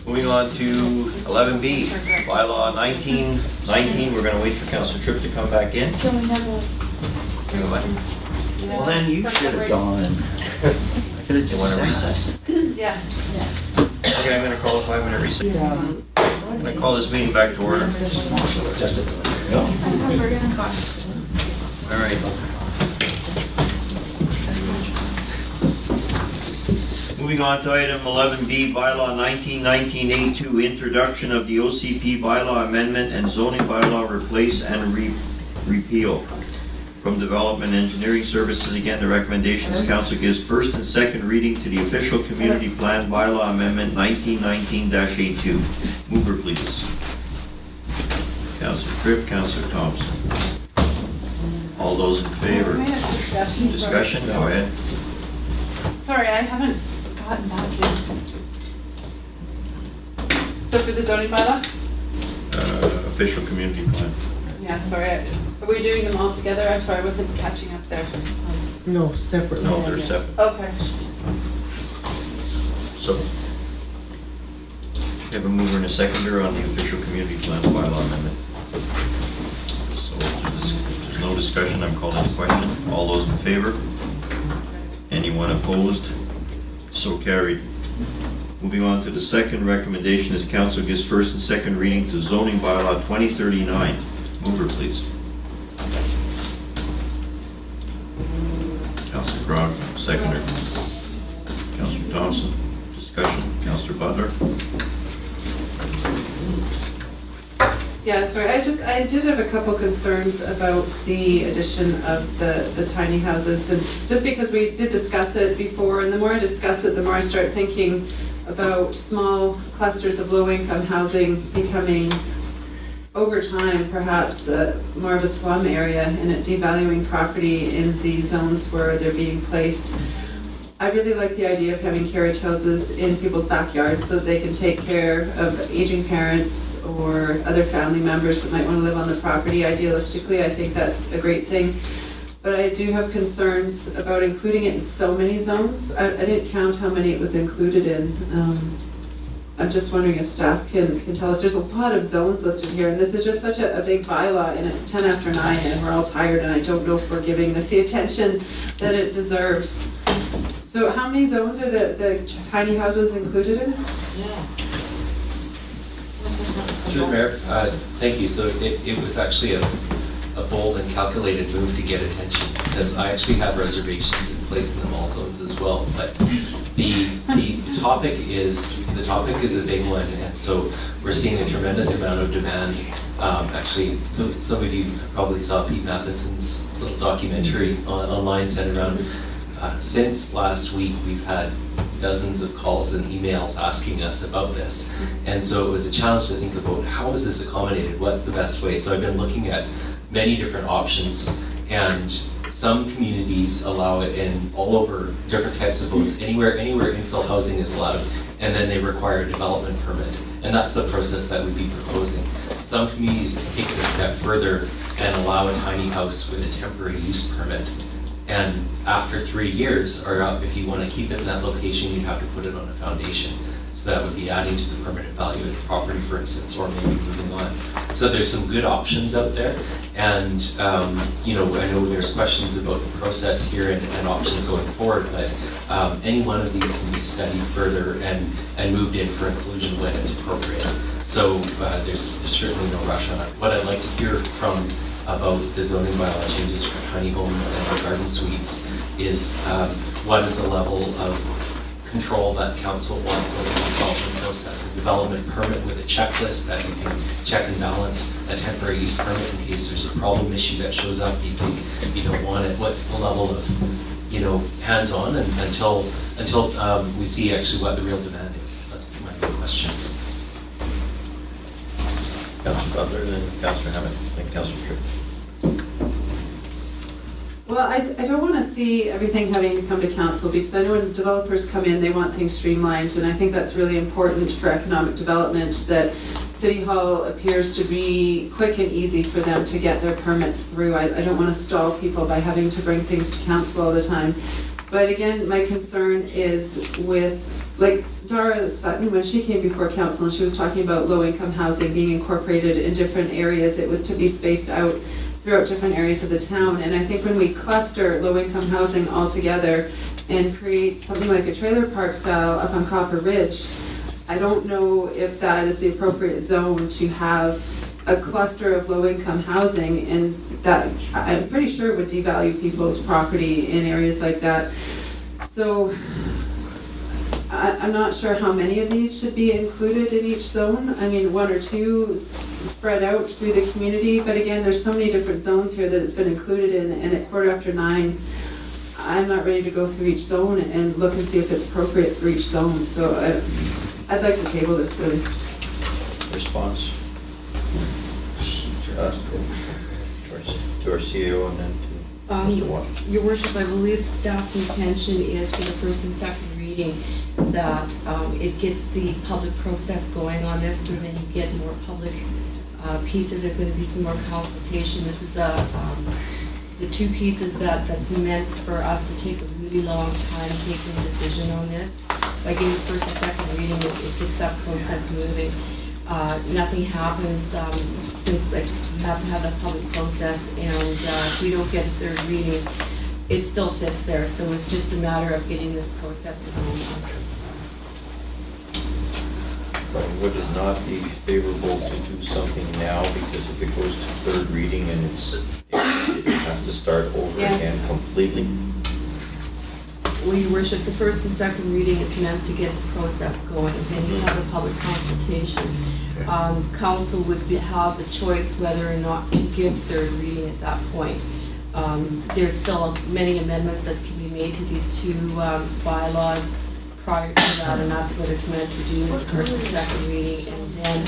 A: Moving on to 11B, bylaw 1919. We're gonna wait for Councillor Tripp to come back in.
J: Can we have a...
F: Well, then you should have gone. I could have
A: You
F: just
A: want to
F: sat.
A: recess?
B: Yeah.
A: Okay, I'm gonna call a 5-minute recess. I'm gonna call this meeting back to order. All right. Moving on to item 11B, bylaw 1919A2, introduction of the OCP bylaw amendment and zoning bylaw replace and repeal. From Development Engineering Services, again, the recommendations council gives first and second reading to the official community plan bylaw amendment 1919-A2. Mover, please. Councillor Tripp, Councillor Thompson. All those in favor? Discussion, go ahead.
B: Sorry, I haven't gotten back yet. So for the zoning bylaw?
A: Official community plan.
B: Yeah, sorry. Are we doing them all together? I'm sorry, I wasn't catching up there.
M: No, separate.
A: No, they're separate.
B: Okay.
A: So, we have a mover and a seconder on the official community plan bylaw amendment. So, if there's no discussion, I'm calling the question. All those in favor? Anyone opposed? So carried. Moving on to the second recommendation is council gives first and second reading to zoning bylaw 2039. Mover, please. Councillor Grog, seconder. Councillor Thompson. Discussion. Councillor Butler.
B: Yeah, sorry, I did have a couple concerns about the addition of the tiny houses, and just because we did discuss it before, and the more I discuss it, the more I start thinking about small clusters of low-income housing becoming, over time, perhaps more of a slum area, and it devaluing property in the zones where they're being placed. I really like the idea of having carriage houses in people's backyards so that they can take care of aging parents or other family members that might want to live on the property. Idealistically, I think that's a great thing. But I do have concerns about including it in so many zones. I didn't count how many it was included in. I'm just wondering if staff can tell us. There's a lot of zones listed here, and this is just such a big bylaw, and it's 10 after 9, and we're all tired, and I don't know if we're giving this the attention that it deserves. So how many zones are the tiny houses included in?
E: Yeah. Through the Mayor, thank you. So it was actually a bold and calculated move to get attention, because I actually have reservations in place in the mall zones as well. But the topic is a big one, and so we're seeing a tremendous amount of demand. Actually, some of you probably saw Pete Matheson's little documentary online sent around. Since last week, we've had dozens of calls and emails asking us about this. And so it was a challenge to think about, how is this accommodated? What's the best way? So I've been looking at many different options, and some communities allow it in all over different types of votes. Anywhere infill housing is allowed, and then they require a development permit. And that's the process that we'd be proposing. Some communities take it a step further and allow a tiny house with a temporary use permit. And after 3 years, or if you want to keep it in that location, you'd have to put it on a foundation. So that would be adding to the permanent value of the property, for instance, or maybe moving on. So there's some good options out there. And, you know, I know there's questions about the process here and options going forward, but any one of these can be studied further and moved in for inclusion when it's appropriate. So there's certainly no rush on it. What I'd like to hear from about the zoning bylaw changes for tiny homes and garden suites is what is the level of control that council wants over the development process. A development permit with a checklist that you can check and balance, a temporary use permit in case there's a problem issue that shows up, you think you don't want it. What's the level of, you know, hands-on until we see actually what the real demand is? That's my big question.
A: Councillor Butler, then Councillor Hammond, then Councillor Tripp.
B: Well, I don't want to see everything having to come to council, because I know when developers come in, they want things streamlined, and I think that's really important for economic development, that City Hall appears to be quick and easy for them to get their permits through. I don't want to stall people by having to bring things to council all the time. But again, my concern is with, like, Dara Sutton, when she came before council and she was talking about low-income housing being incorporated in different areas, it was to be spaced out throughout different areas of the town. And I think when we cluster low-income housing all together and create something like a trailer park style up on Copper Ridge, I don't know if that is the appropriate zone to have a cluster of low-income housing, and that I'm pretty sure would devalue people's property in areas like that. So I'm not sure how many of these should be included in each zone. I mean, 1 or 2 spread out through the community, but again, there's so many different zones here that it's been included in, and at 9:15, I'm not ready to go through each zone and look and see if it's appropriate for each zone. So I'd like to table this, really.
A: Response to our CEO and then to Mr. Watt.
H: Your Worship, I believe staff's intention is for the first and second reading that it gets the public process going on this, so then you get more public pieces. There's going to be some more consultation. This is the 2 pieces that's meant for us to take a really long time taking a decision on this. By getting the first and second reading, it gets that process moving. Nothing happens since, like, you have to have that public process, and if we don't get a third reading, it still sits there. So it's just a matter of getting this process going on.
A: Would it not be favorable to do something now, because if it goes to third reading and it has to start over
D: Yes.
A: again completely?
D: Well, Your Worship, the first and second reading is meant to get the process going, then you have the public consultation. Council would have the choice whether or not to give third reading at that point. There's still many amendments that can be made to these two bylaws prior to that, and that's what it's meant to do, is the first and second reading. And then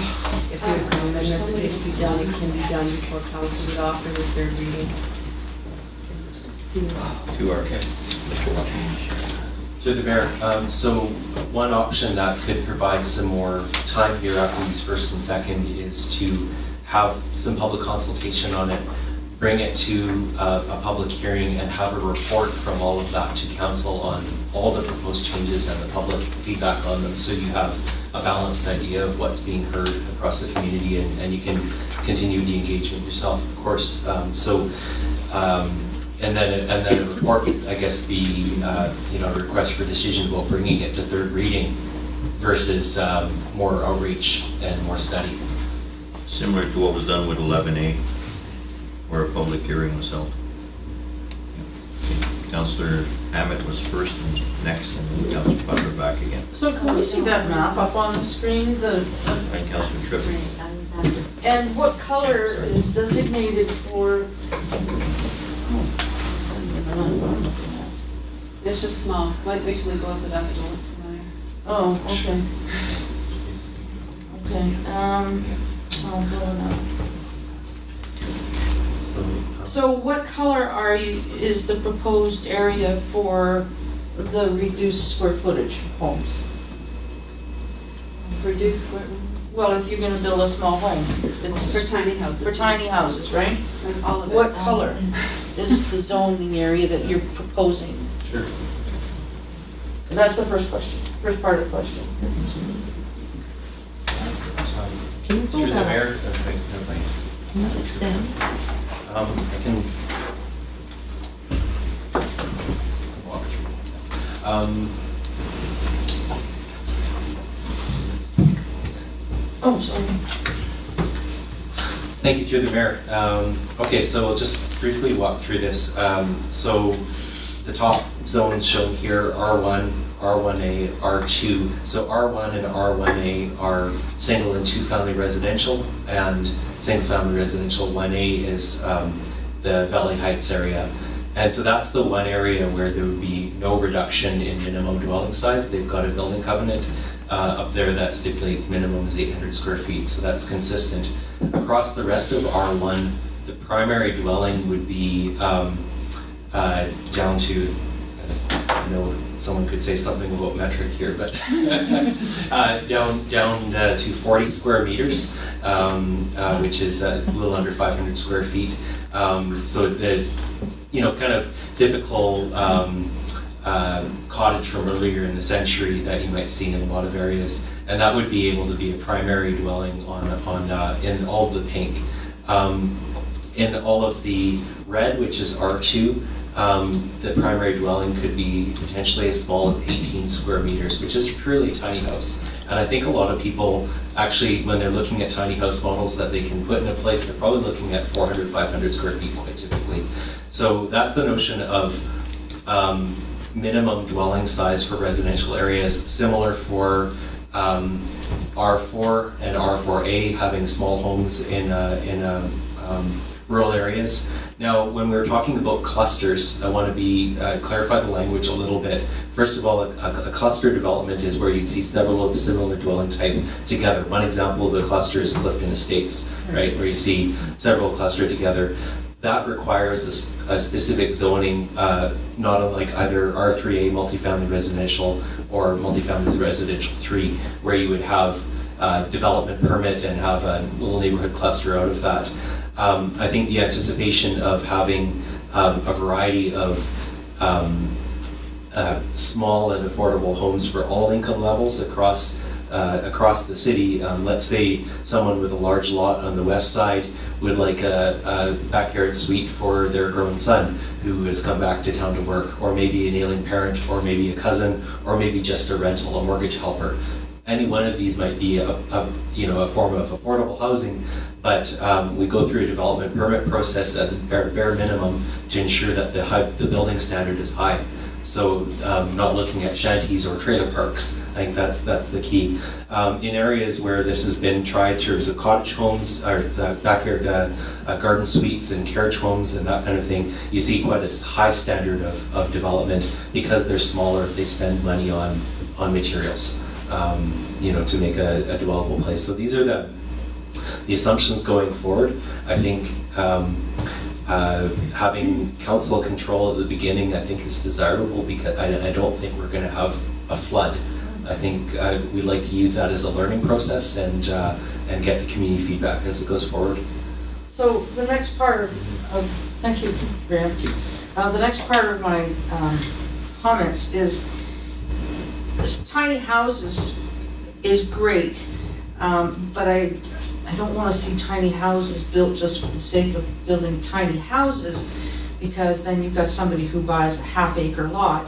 D: if there's some amendments that need to be done, it can be done before council would offer the third reading.
A: To our,
E: Through the Mayor, so one option that could provide some more time here after these first and second is to have some public consultation on it, bring it to a public hearing, and have a report from all of that to council on all the proposed changes and the public feedback on them, so you have a balanced idea of what's being heard across the community, and you can continue the engagement yourself, of course. And then a report, I guess, be a request for decision about bringing it to third reading versus more outreach and more study.
A: similar to what was done with 11A, where a public hearing was held. Councillor Hammett was first and next, and then Councillor Butler back again.
K: So can we see that map up on the screen?
A: And Councillor Tripp.
K: And what color is designated for?
B: It's just small. Wait till he blows it up, it'll look familiar.
K: Oh, okay. Okay, I'll blow it up. So what color is the proposed area for the reduced square footage homes?
B: Reduced square?
K: Well, if you're gonna build a small home. It's
B: For tiny houses.
K: For tiny houses, right?
B: Like all of it.
K: What color is the zoning area that you're proposing?
E: Sure.
K: That's the first question, first part of the question.
E: Through the Mayor, I can walk through.
K: Oh, sorry.
E: Thank you, through the Mayor. Okay, so I'll just briefly walk through this. So the top zones shown here, R1, R1A, R2. So R1 and R1A are single and two-family residential, and single-family residential 1A is the Valley Heights area. And so that's the one area where there would be no reduction in minimum dwelling size. They've got a building covenant up there that stipulates minimum is 800 square feet, so that's consistent. Across the rest of R1, the primary dwelling would be down to, I know someone could say something about metric here, but down to 40 square meters, which is a little under 500 square feet. So the, kind of typical cottage from earlier in the century that you might see in a lot of areas, and that would be able to be a primary dwelling in all of the pink. In all of the red, which is R2, the primary dwelling could be potentially as small as 18 square meters, which is truly a tiny house. And I think a lot of people actually, when they're looking at tiny house models that they can put in a place, they're probably looking at 400, 500 square feet quite typically. So that's the notion of minimum dwelling size for residential areas, similar for R4 and R4A, having small homes in rural areas. Now, when we're talking about clusters, I want to clarify the language a little bit. First of all, a cluster development is where you'd see several of the similar dwelling type together. One example of a cluster is Clifton Estates, right, where you see several clustered together. That requires a specific zoning, not unlike either R3A multifamily residential or multifamily residential 3, where you would have development permit and have a little neighborhood cluster out of that. I think the anticipation of having a variety of small and affordable homes for all income levels across the city. Let's say someone with a large lot on the west side would like a backyard suite for their grown son who has come back to town to work, or maybe an ailing parent, or maybe a cousin, or maybe just a rental, a mortgage helper. any one of these might be a form of affordable housing, but we go through a development permit process at the bare minimum to ensure that the building standard is high. So not looking at shanties or trailer parks. I think that's the key. In areas where this has been tried in terms of cottage homes or backyard garden suites and carriage homes and that kind of thing, you see quite a high standard of development because they're smaller. They spend money on materials, to make a dwellable place. So these are the assumptions going forward. I think having council control at the beginning, I think, is desirable because I don't think we're going to have a flood. I think we'd like to use that as a learning process and get the community feedback as it goes forward.
K: So the next part of thank you, Graham. The next part of my comments is tiny houses is great, but I don't want to see tiny houses built just for the sake of building tiny houses, because then you've got somebody who buys a half-acre lot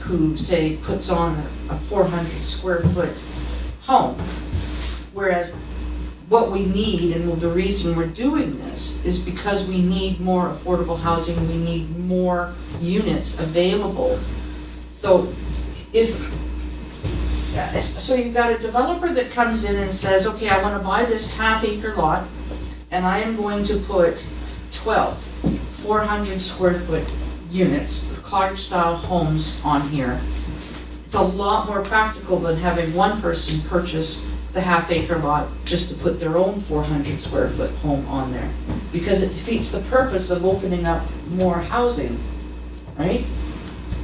K: who, say, puts on a 400 square foot home. Whereas what we need, and the reason we're doing this, is because we need more affordable housing, we need more units available. So you've got a developer that comes in and says, okay, I want to buy this half-acre lot, and I am going to put 12 400 square foot units, cottage-style homes on here. It's a lot more practical than having one person purchase the half-acre lot just to put their own 400 square foot home on there, because it defeats the purpose of opening up more housing, right?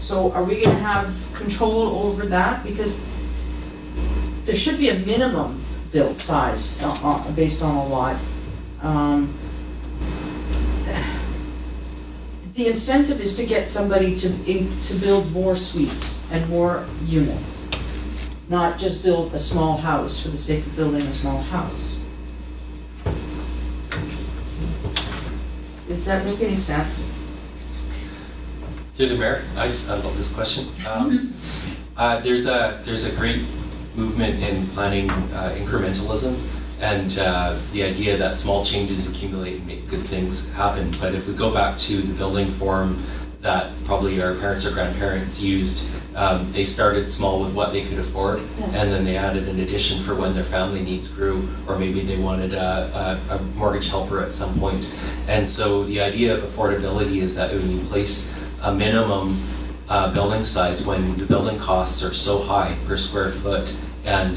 K: So are we going to have control over that? Because there should be a minimum build size based on a lot. The incentive is to get somebody to build more suites and more units, not just build a small house for the sake of building a small house. Does that make any sense?
E: Through the mayor, I love this question. There's a great movement in planning incrementalism, and the idea that small changes accumulate and make good things happen. But if we go back to the building form that probably our parents or grandparents used, they started small with what they could afford, and then they added an addition for when their family needs grew, or maybe they wanted a mortgage helper at some point. And so the idea of affordability is that when you place a minimum building size when the building costs are so high per square foot, and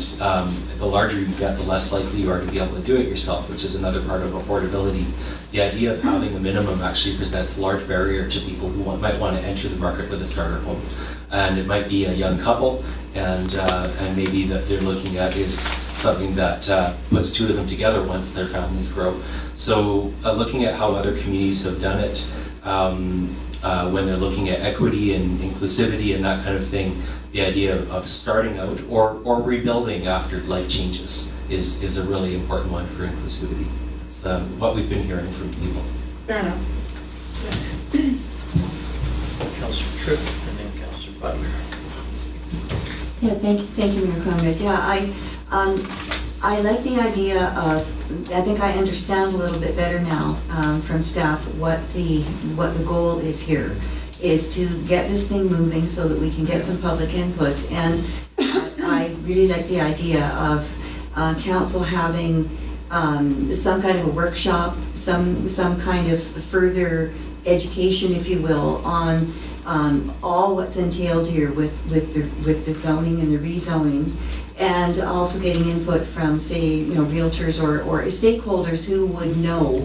E: the larger you get, the less likely you are to be able to do it yourself, which is another part of affordability. The idea of having a minimum actually presents a large barrier to people who might want to enter the market with a starter home. And it might be a young couple, and maybe that they're looking at is something that puts two of them together once their families grow. So looking at how other communities have done it, when they're looking at equity and inclusivity and that kind of thing, the idea of starting out or rebuilding after life changes is a really important one for inclusivity. It's what we've been hearing from people.
K: Fair enough.
A: Councillor Tripp and then Councillor Butler.
H: Yeah, thank you, Mayor Conrad. Yeah, I like the idea of, I think I understand a little bit better now from staff what the goal is here, is to get this thing moving so that we can get some public input. And I really like the idea of council having some kind of a workshop, some kind of further education, if you will, on all what's entailed here with the zoning and the rezoning, and also getting input from, say, realtors or stakeholders who would know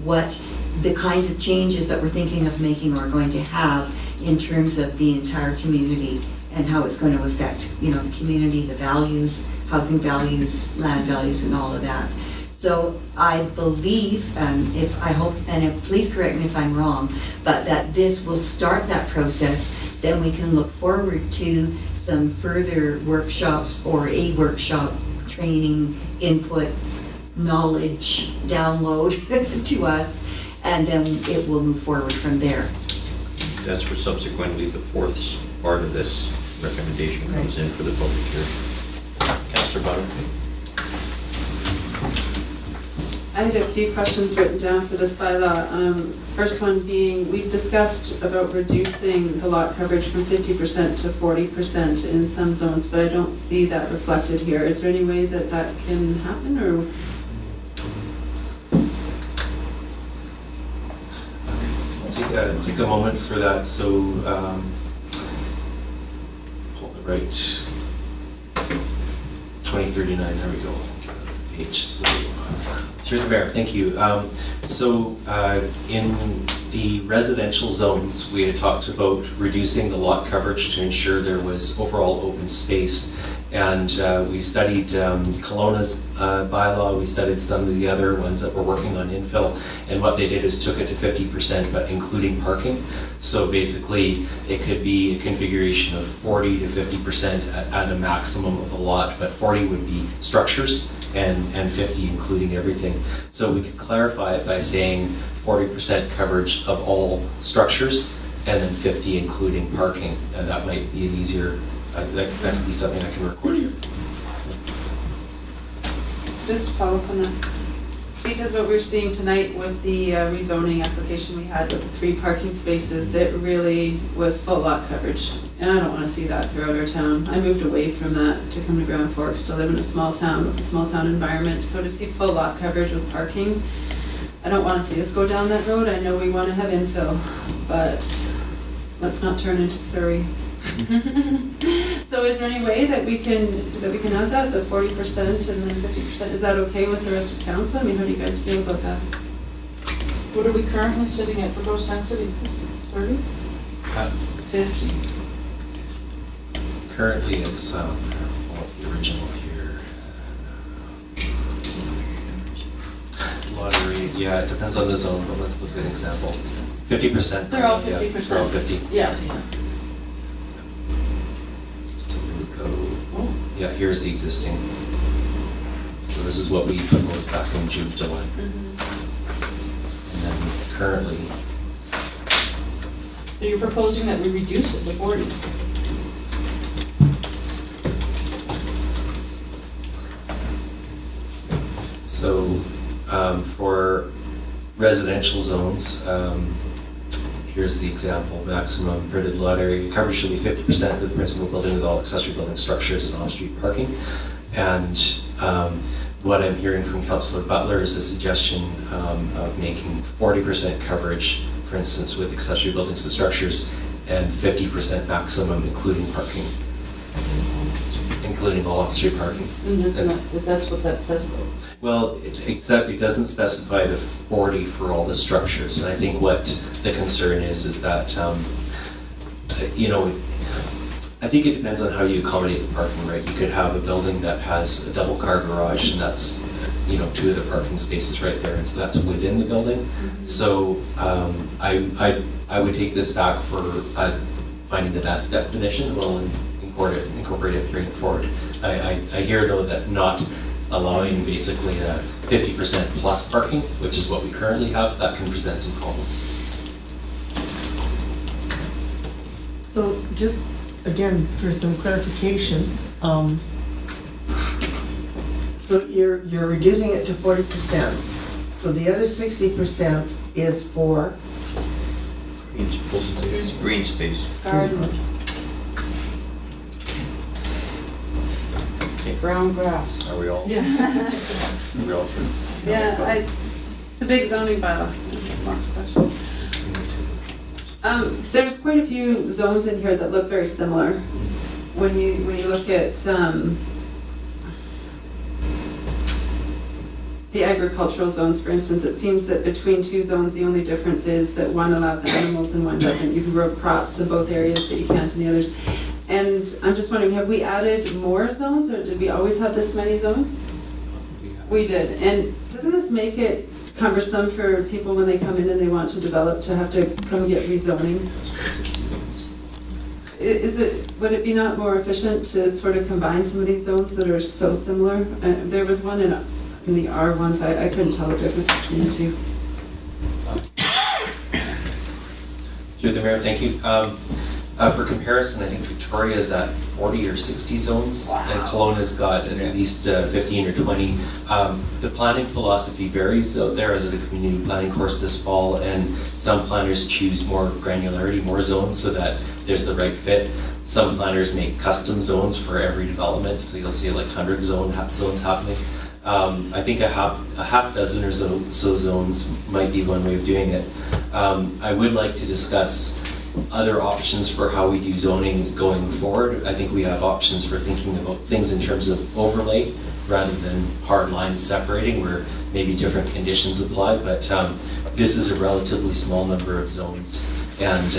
H: what the kinds of changes that we're thinking of making are going to have in terms of the entire community and how it's going to affect, the community, the values, housing values, land values, and all of that. So I believe, I hope, and please correct me if I'm wrong, but that this will start that process. Then we can look forward to some further workshops or a workshop, training, input, knowledge, download to us, and then it will move forward from there.
A: That's where subsequently the fourth part of this recommendation comes in for the public hearing. Councillor Butler.
B: I had a few questions written down for this bylaw. First one being, we've discussed about reducing the lot coverage from 50% to 40% in some zones, but I don't see that reflected here. Is there any way that that can happen, or?
E: I'll take a moment for that. So, hold the right 2039. There we go. Page. So, through the mayor, thank you. In the residential zones, we had talked about reducing the lot coverage to ensure there was overall open space. And we studied Kelowna's bylaw, we studied some of the other ones that were working on infill, and what they did is took it to 50%, but including parking. So basically, it could be a configuration of 40 to 50% at a maximum of the lot, but 40 would be structures, and 50 including everything. So we could clarify it by saying 40% coverage of all structures, and then 50 including parking, and that might be an easier. That could be something I can record here.
B: Just to follow up on that, because what we're seeing tonight with the rezoning application we had with the 3 parking spaces, it really was full lot coverage, and I don't want to see that throughout our town. I moved away from that to come to Grand Forks to live in a small town with a small town environment, so to see full lot coverage with parking, I don't want to see us go down that road. I know we want to have infill, but let's not turn into Surrey. So is there any way that we can add that, the 40% and then 50%? Is that okay with the rest of council? I mean, how do you guys feel about that?
Q: What are we currently sitting at for gross density? 30?
B: 50.
E: Currently, it's the original here. Lottery, yeah, it depends on the zone, but let's look at an example. 50%.
B: They're all 50%.
E: Yeah, they're all 50.
B: Yeah.
E: Yeah, here's the existing. So this is what we proposed back in June, July. And then currently.
Q: So you're proposing that we reduce it to 40?
E: So for residential zones, here's the example. Maximum permitted lot area coverage should be 50% of the principal building with all accessory building structures and off-street parking. And what I'm hearing from Councillor Butler is a suggestion of making 40% coverage, for instance, with accessory buildings and structures, and 50% maximum, including parking, including all off-street parking.
Q: And that's what that says, though.
E: Well, it doesn't specify the 40 for all the structures, and I think what the concern is that, you know, I think it depends on how you accommodate the parking, right? You could have a building that has a double car garage, and that's, you know, 2 of the parking spaces right there, and so that's within the building. So I would take this back for finding the best definition, and we'll incorporate it, bring it forward. I hear though that not allowing basically a 50% plus parking, which is what we currently have, that can present some problems.
M: So just, again, for some clarification, so you're reducing it to 40%. So the other 60% is for?
A: Green space.
B: Gardens.
Q: Brown grass.
A: Are we all?
B: Yeah.
A: Are we all?
B: Yeah, it's a big zoning bylaw. Lots of questions. There's quite a few zones in here that look very similar. When you look at the agricultural zones, for instance, it seems that between 2 zones, the only difference is that one allows animals and one doesn't. You can grow crops in both areas, but you can't in the others. And I'm just wondering, have we added more zones, or did we always have this many zones? We did. And doesn't this make it cumbersome for people when they come in and they want to develop to have to come get rezoning? Would it be not more efficient to sort of combine some of these zones that are so similar? There was one in the R ones, I couldn't tell the difference between the 2.
E: Through the mayor, thank you. For comparison, I think Victoria is at 40 or 60 zones, and Kelowna's got at least 15 or 20. The planning philosophy varies out there as a community planning course this fall, and some planners choose more granularity, more zones, so that there's the right fit. Some planners make custom zones for every development, so you'll see like 100 zones happening. I think a half dozen or so zones might be one way of doing it. I would like to discuss other options for how we do zoning going forward. I think we have options for thinking about things in terms of overlay rather than hard lines separating where maybe different conditions apply, but this is a relatively small number of zones, and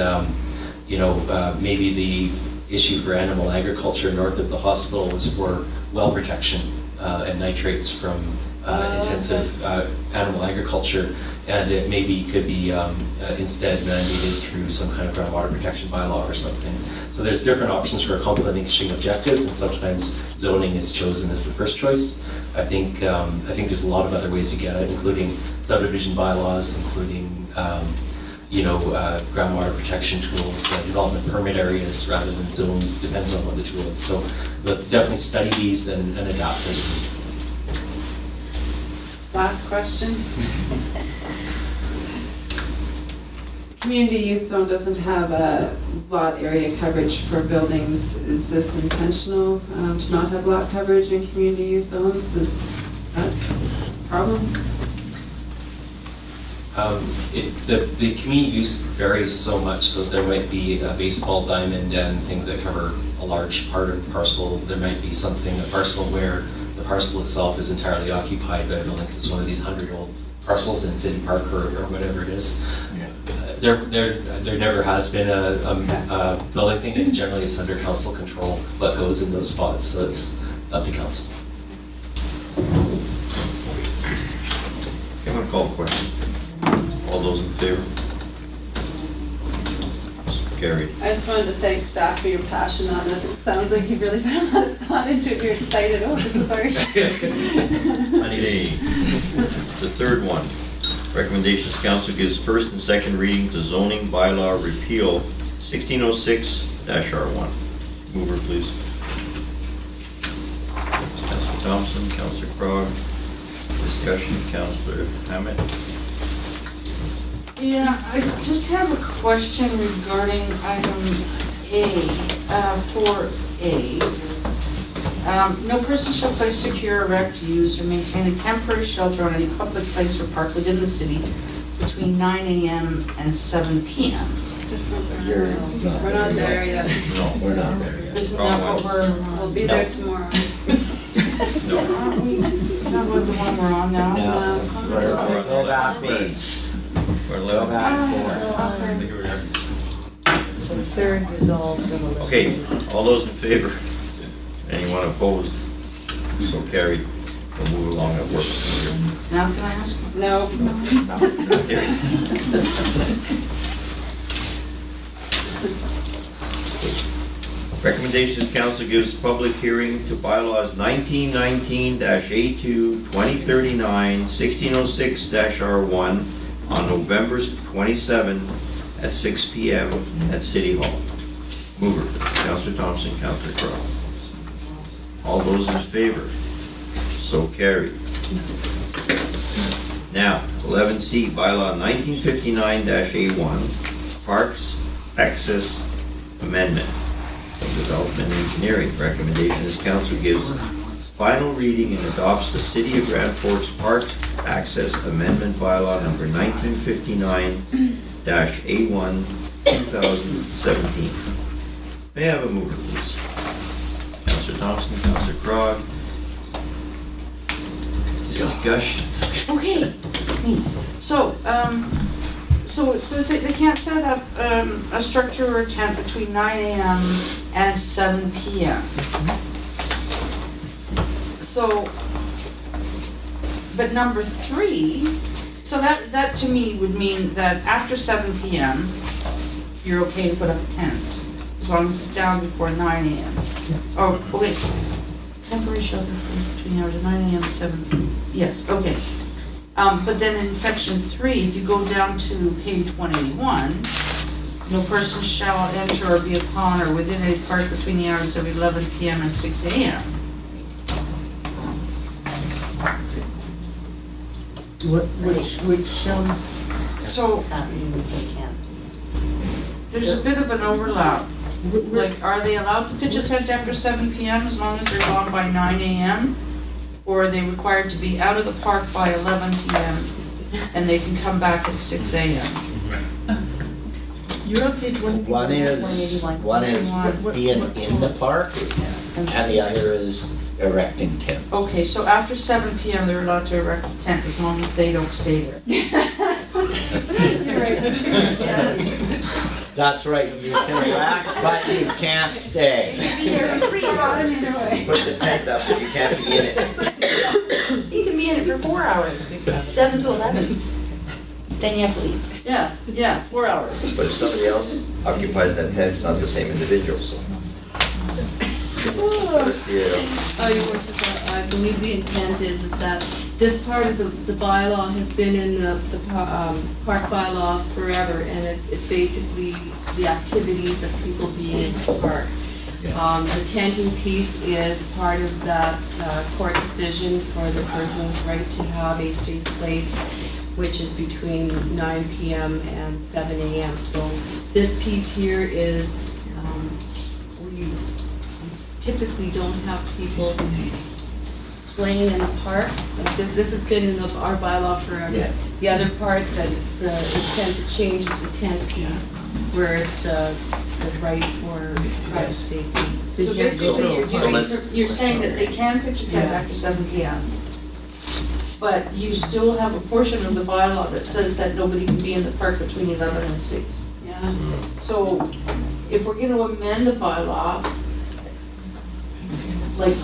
E: maybe the issue for animal agriculture north of the hospital is for well protection and nitrates from intensive animal agriculture, and it maybe could be instead mandated through some kind of groundwater protection bylaw or something. So there's different options for accomplishing objectives, and sometimes zoning is chosen as the first choice. I think there's a lot of other ways to get it, including subdivision bylaws, including groundwater protection tools, development permit areas rather than zones, depends on what the tool is. So but definitely study these and adapt as we move.
B: Last question. Community use zone doesn't have a lot area coverage for buildings. Is this intentional to not have lot coverage in community use zones? Is that a problem?
E: The community use varies so much, so there might be a baseball diamond and things that cover a large part of the parcel. There might be a parcel where the parcel itself is entirely occupied by a building because it's one of these 100-year-old parcels in City Park or whatever it is. There never has been a building thing, and generally it's under council control what goes in those spots, so it's up to council.
A: I'm going to call the question. All those in favor? Carried.
B: I just wanted to thank staff for your passion on this. It sounds like you've really put a lot of thought into it. You're excited. Oh, this is hard.
A: The third one. Recommendations council gives first and second reading to zoning bylaw repeal 1606-R1. Mover, please. Councillor Thompson, Councillor Crogg. Discussion, Councillor Hammett.
K: Yeah, I just have a question regarding item A, 4A. No person shall place, secure, erect, use, or maintain a temporary shelter on any public place or park within the city between 9 a.m. and 7 p.m.
B: We're not there yet.
A: No, we're not there yet.
K: Isn't that what
B: We'll be there tomorrow.
A: No.
K: Is that what the one we're on now?
F: No. We're go backwards. We're go back
D: The third resolve.
A: Okay, all those in favor? Anyone opposed? So carried. We'll move along at work.
K: Now can I ask?
B: No.
A: Recommendations council gives public hearing to bylaws 1919-A2, 2039, 1606-R1 on November 27 at 6 p.m. at City Hall. Mover, Councillor Thompson, Councillor Crowe. All those in favor? So carried. Now, 11C, bylaw 1959-A1, Parks Access Amendment of Development and Engineering. Recommendation is council gives final reading and adopts the City of Grand Forks Park Access Amendment Bylaw number 1959-A1, 2017. May I have a mover, please? Councillor Thompson, Councillor Crogg. Discussion.
K: Okay, so it says that they can't set up a structure or a tent between 9 a.m. and 7 p.m. So, but number 3, so that to me would mean that after 7 p.m. you're okay to put up a tent, as long as it's down before 9 a.m. Oh, wait, temporary shelter between hours of 9 a.m. and 7 p.m. Yes, okay. But then in section 3, if you go down to page 181, No person shall enter or be upon or within a park between the hours of 11 p.m. and 6 a.m. So,
H: That means they can't.
K: there's a bit of an overlap. Like, are they allowed to pitch a tent after 7 p.m. as long as they're gone by 9 a.m.? Or are they required to be out of the park by 11 p.m. and they can come back at 6 a.m.?
M: You're on page 181.
F: One is being in the park, and the other is erecting tents.
K: Okay, so after 7 p.m. they're allowed to erect a tent as long as they don't stay there.
J: You're right.
F: That's right, you can erect, but you can't stay.
A: Put the tent up, but you can't be in it.
H: You can be in it for 4 hours, 7 to 11. Then you have to leave.
K: Yeah, 4 hours.
A: But if somebody else occupies that tent, it's not the same individual, so.
R: I believe the intent is that this part of the bylaw has been in the park bylaw forever, and it's basically the activities of people being in the park. The tenting piece is part of that court decision for the person's right to have a safe place, which is between 9 p.m. and 7 a.m. So this piece here is, we typically don't have people playing in the park. Like this has been in our bylaw forever.
F: Yeah.
R: The other part that is the intent to change is the tent piece, where it's the right for private safety.
K: So basically, you're saying that they can pitch a tent after 7 p.m. But you still have a portion of the bylaw that says that nobody can be in the park between 11 and 6.
R: Yeah.
K: So if we're going to amend the bylaw, like,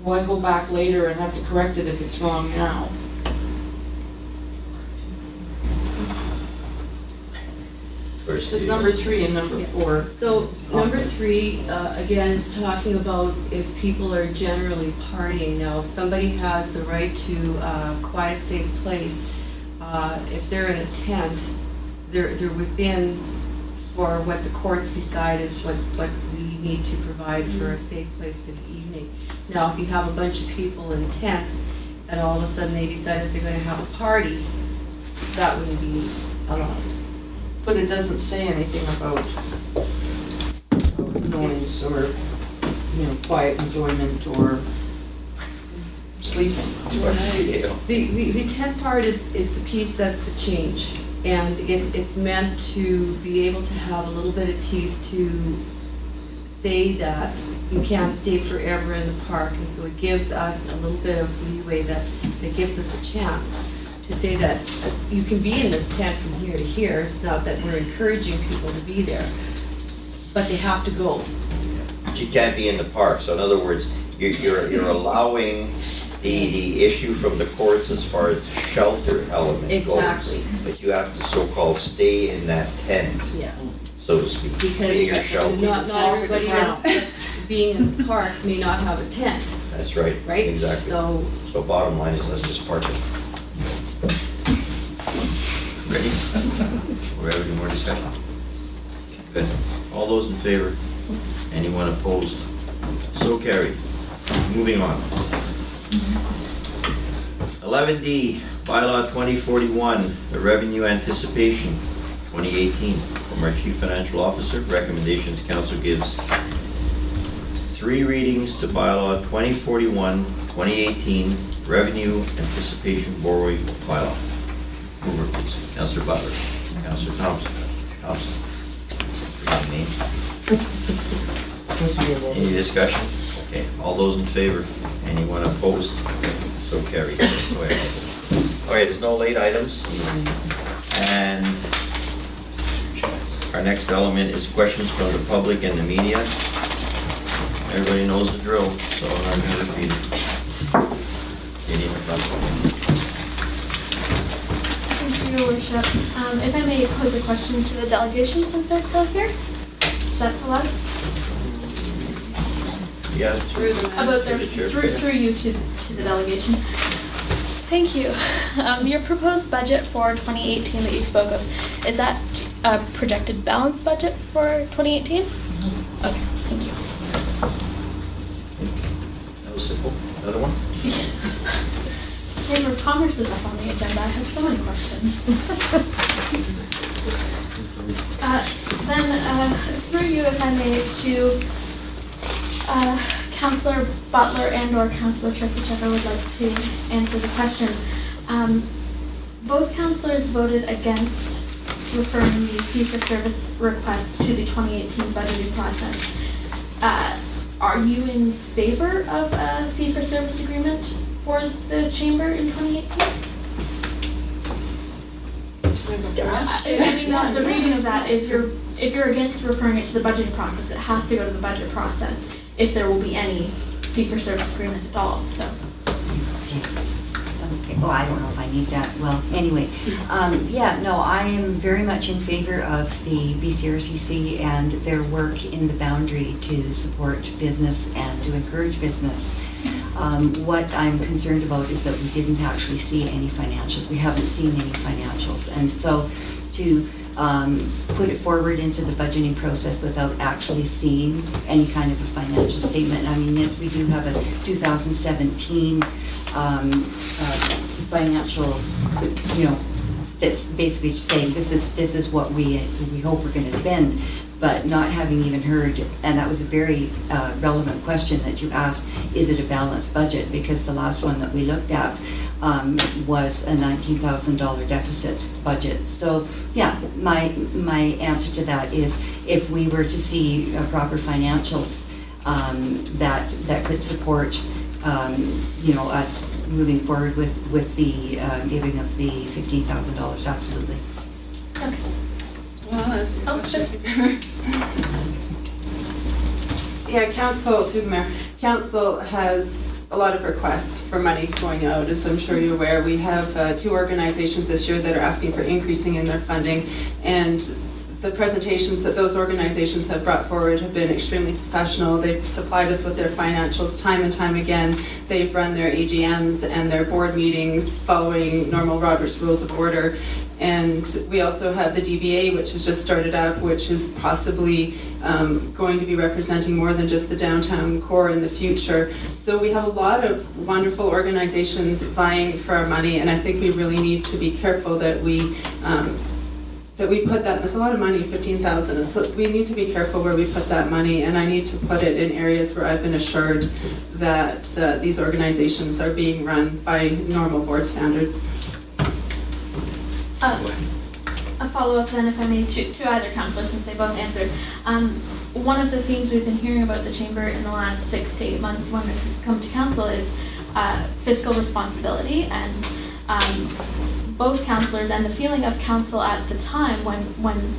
K: why go back later and have to correct it if it's wrong now? It's number 3 and number 4.
R: So number 3, again, is talking about if people are generally partying. Now, if somebody has the right to a quiet, safe place, if they're in a tent, they're within for what the courts decide is what we need to provide for a safe place for the evening. Now, if you have a bunch of people in tents and all of a sudden they decide that they're going to have a party, that wouldn't be allowed.
K: But it doesn't say anything about noise or, quiet enjoyment or sleeping.
R: The tent part is the piece that's the change. And it's meant to be able to have a little bit of teeth to say that you can't stay forever in the park. And so it gives us a little bit of leeway that gives us a chance to say that you can be in this tent from here to here. It's not that we're encouraging people to be there, but they have to go.
A: But you can't be in the park, so in other words, you're allowing the issue from the courts as far as shelter element
R: Exactly.
A: goes. But you have to so-called stay in that tent, so to speak, in your shelter.
R: Not everybody that's being in the park may not have a tent.
A: That's right.
R: Right?
A: Exactly.
R: So
A: bottom line is let's just park it. Ready? We're having any more discussion? Good. All those in favor? Anyone opposed? So carried. Moving on. 11D, Bylaw 2041, the Revenue Anticipation 2018. From our Chief Financial Officer, recommendations council gives 3 readings to Bylaw 2041, 2018, Revenue Anticipation Borrowing Bylaw. Mover, please. Councillor Butler. Councillor Thompson. Read the names. Any discussion? Okay, all those in favor? Anyone opposed? So carried. Go ahead. All right, there's no late items. And our next element is questions from the public and the media. Everybody knows the drill, so I'm not going to repeat it. Katie in the front.
S: Thank you, Your Worship. If I may pose a question to the delegation since they're still here. Is that allowed?
A: Yeah, through
S: you to the delegation. Thank you. Your proposed budget for 2018 that you spoke of, is that a projected balance budget for 2018? Okay, thank you.
A: That was simple. Another one?
S: Chamber of Commerce is up on the agenda. I have so many questions. Through you, if I may, to Councillor Butler and/or Councillor Schiff, whichever would like to answer the question. Both councillors voted against referring the fee-for-service request to the 2018 budgeting process. Are you in favor of a fee-for-service agreement for the chamber in 2018? I mean, not the reading of that. If you're against referring it to the budgeting process, it has to go to the budget process if there will be any fee-for-service agreement at all. So.
H: Okay. Oh, I don't know if I need that. Well, anyway, yeah, no, I am very much in favor of the BCRCC and their work in the boundary to support business and to encourage business. What I'm concerned about is that we didn't actually see any financials. We haven't seen any financials. And so to put it forward into the budgeting process without actually seeing any kind of a financial statement. I mean, yes, we do have a 2017 financial, you know, that's basically saying this is what we hope we're going to spend, but not having even heard, and that was a very relevant question that you asked, is it a balanced budget? Because the last one that we looked at was a $19,000 deficit budget. So yeah, my answer to that is if we were to see proper financials that could support you know, us moving forward with the giving of the $15,000, absolutely.
S: Okay.
B: Well, that's your question. Yeah, council, through the mayor, council has a lot of requests for money going out. As I'm sure you're aware, we have 2 organizations this year that are asking for increasing in their funding, and the presentations that those organizations have brought forward have been extremely professional. They've supplied us with their financials time and time again. They've run their AGMs and their board meetings following normal Robert's Rules of Order. And we also have the DBA, which has just started up, which is possibly going to be representing more than just the downtown core in the future. So we have a lot of wonderful organizations vying for our money, and I think we really need to be careful that we put that. It's a lot of money, $15,000, and so we need to be careful where we put that money. And I need to put it in areas where I've been assured that these organizations are being run by normal board standards.
S: A follow-up then, if I may, to either councillor, since they both answered. One of the themes we've been hearing about the chamber in the last 6 to 8 months when this has come to council is fiscal responsibility, and both councillors and the feeling of council at the time when,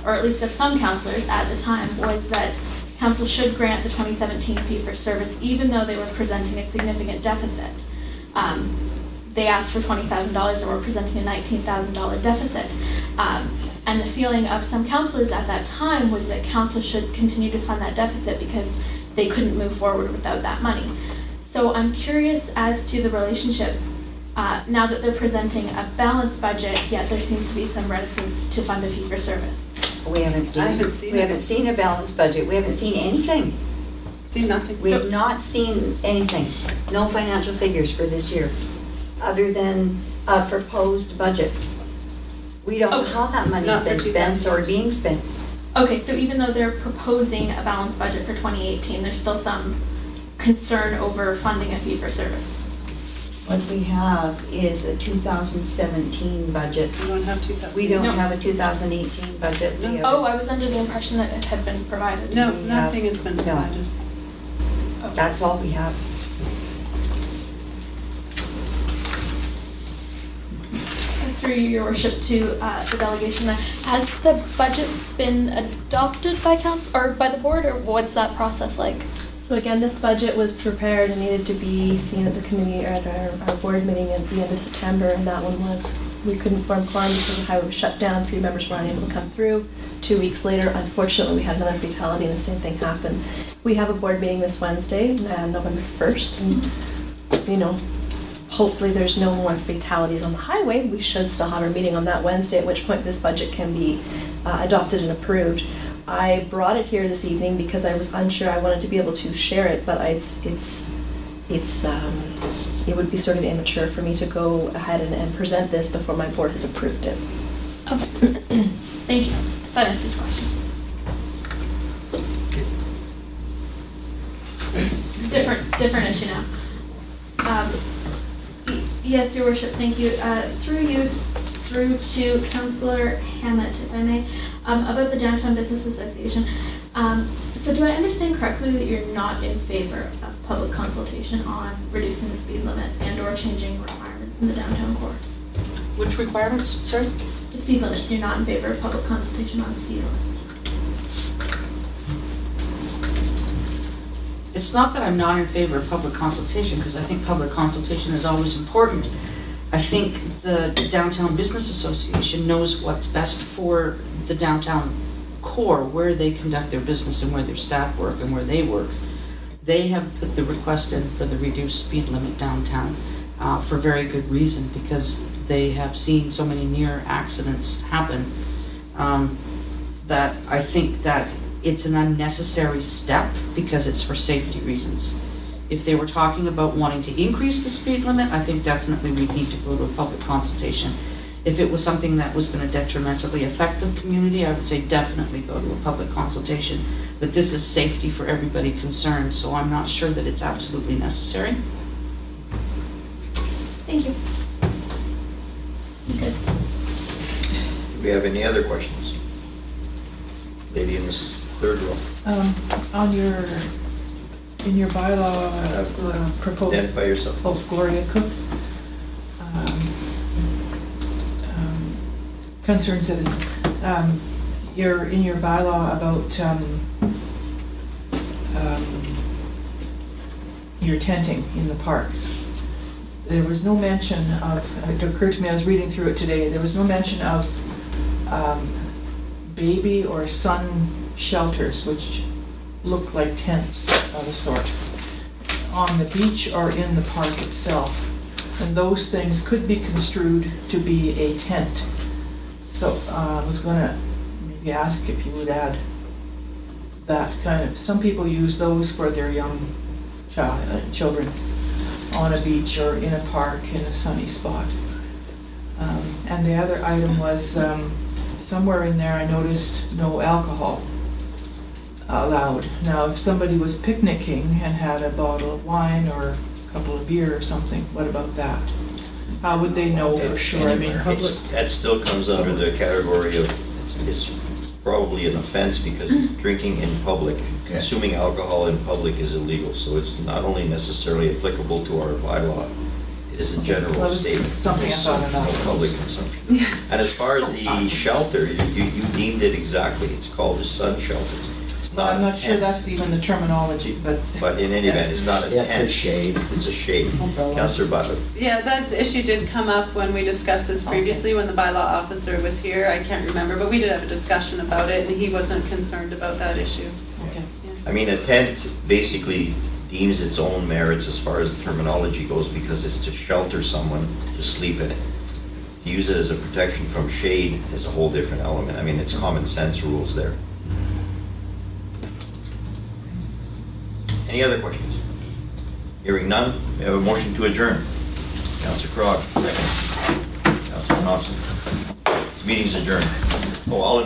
S: or at least of some councillors at the time, was that council should grant the 2017 fee for service even though they were presenting a significant deficit. They asked for $20,000 and were presenting a $19,000 deficit. And the feeling of some councillors at that time was that council should continue to fund that deficit because they couldn't move forward without that money. So I'm curious as to the relationship now that they're presenting a balanced budget, yet there seems to be some reticence to fund a fee for service.
H: We haven't seen a balanced budget. We haven't seen anything.
B: Seen nothing.
H: We have not seen anything. No financial figures for this year, other than a proposed budget. We don't know how that money's been spent or being spent.
S: Okay, so even though they're proposing a balanced budget for 2018, there's still some concern over funding a fee for service.
H: What we have is a 2017 budget.
B: We don't have 2018.
H: We don't have a 2018 budget.
S: No. Oh, I was under the impression that it had been provided.
B: No, nothing has been provided.
H: No. That's all we have.
S: Through your worship to the delegation, has the budget been adopted by council or by the board, or what's that process like?
J: So again, this budget was prepared and needed to be seen at the committee or at our board meeting at the end of September, and that one was, we couldn't form quorum because the highway was shut down, 3 members weren't able to come through. 2 weeks later, unfortunately, we had another fatality and the same thing happened. We have a board meeting this Wednesday, November 1st, and, you know, hopefully there's no more fatalities on the highway. We should still have our meeting on that Wednesday, at which point this budget can be adopted and approved. I brought it here this evening because I was unsure. I wanted to be able to share it, but it would be sort of immature for me to go ahead and present this before my board has approved it.
S: Okay. Thank you. That answers the question. Different issue now. Yes, Your Worship, thank you. Through to Councillor Hammett, if I may, about the Downtown Business Association. So do I understand correctly that you're not in favor of public consultation on reducing the speed limit and or changing requirements in the downtown core?
K: Which requirements, sorry?
S: The speed limits. You're not in favor of public consultation on speed limits?
K: It's not that I'm not in favor of public consultation, because I think public consultation is always important. I think the Downtown Business Association knows what's best for the downtown core, where they conduct their business and where their staff work and where they work. They have put the request in for the reduced speed limit downtown for very good reason, because they have seen so many near accidents happen that I think that it's an unnecessary step because it's for safety reasons. If they were talking about wanting to increase the speed limit, I think definitely we need to go to a public consultation. If it was something that was going to detrimentally affect the community, I would say definitely go to a public consultation. But this is safety for everybody concerned, so I'm not sure that it's absolutely necessary.
S: Thank you. Good.
A: Do we have any other questions? Lady in this third row.
T: In your bylaw proposal.
A: Identify yourself.
T: Oh, Gloria Cook. Concerned citizen. You're in your bylaw about your tenting in the parks. There was no mention of, it occurred to me, I was reading through it today, there was no mention of baby or sun shelters, which look like tents of a sort, on the beach or in the park itself. And those things could be construed to be a tent. So I was going to maybe ask if you would add that kind of, some people use those for their young children on a beach or in a park in a sunny spot. And the other item was somewhere in there I noticed no alcohol allowed. Now if somebody was picnicking and had a bottle of wine or a couple of beer or something, what about that? How would they know for sure? I mean,
A: that still comes under the category of, it's probably an offense because drinking in public, consuming alcohol in public is illegal. So it's not only necessarily applicable to our bylaw, it is a general statement.
T: Something I thought about.
A: Public consumption. Yeah. And as far as the shelter, you deemed it exactly. It's called a sun shelter. It's not.
T: I'm not sure that's even the terminology, but.
A: But in any event, it's not a tent.
F: It's a shade.
A: It's a shade. Councillor Butler.
B: Yeah, that issue did come up when we discussed this previously, when the bylaw officer was here. I can't remember, but we did have a discussion about it, and he wasn't concerned about that issue.
T: Okay.
B: Yeah.
A: I mean, a tent basically deems its own merits as far as the terminology goes because it's to shelter someone to sleep in it. To use it as a protection from shade is a whole different element. I mean, it's common sense rules there. Any other questions? Hearing none, we have a motion to adjourn. Councillor Krog, second. Councillor Thompson. This meeting's adjourned. Oh, all in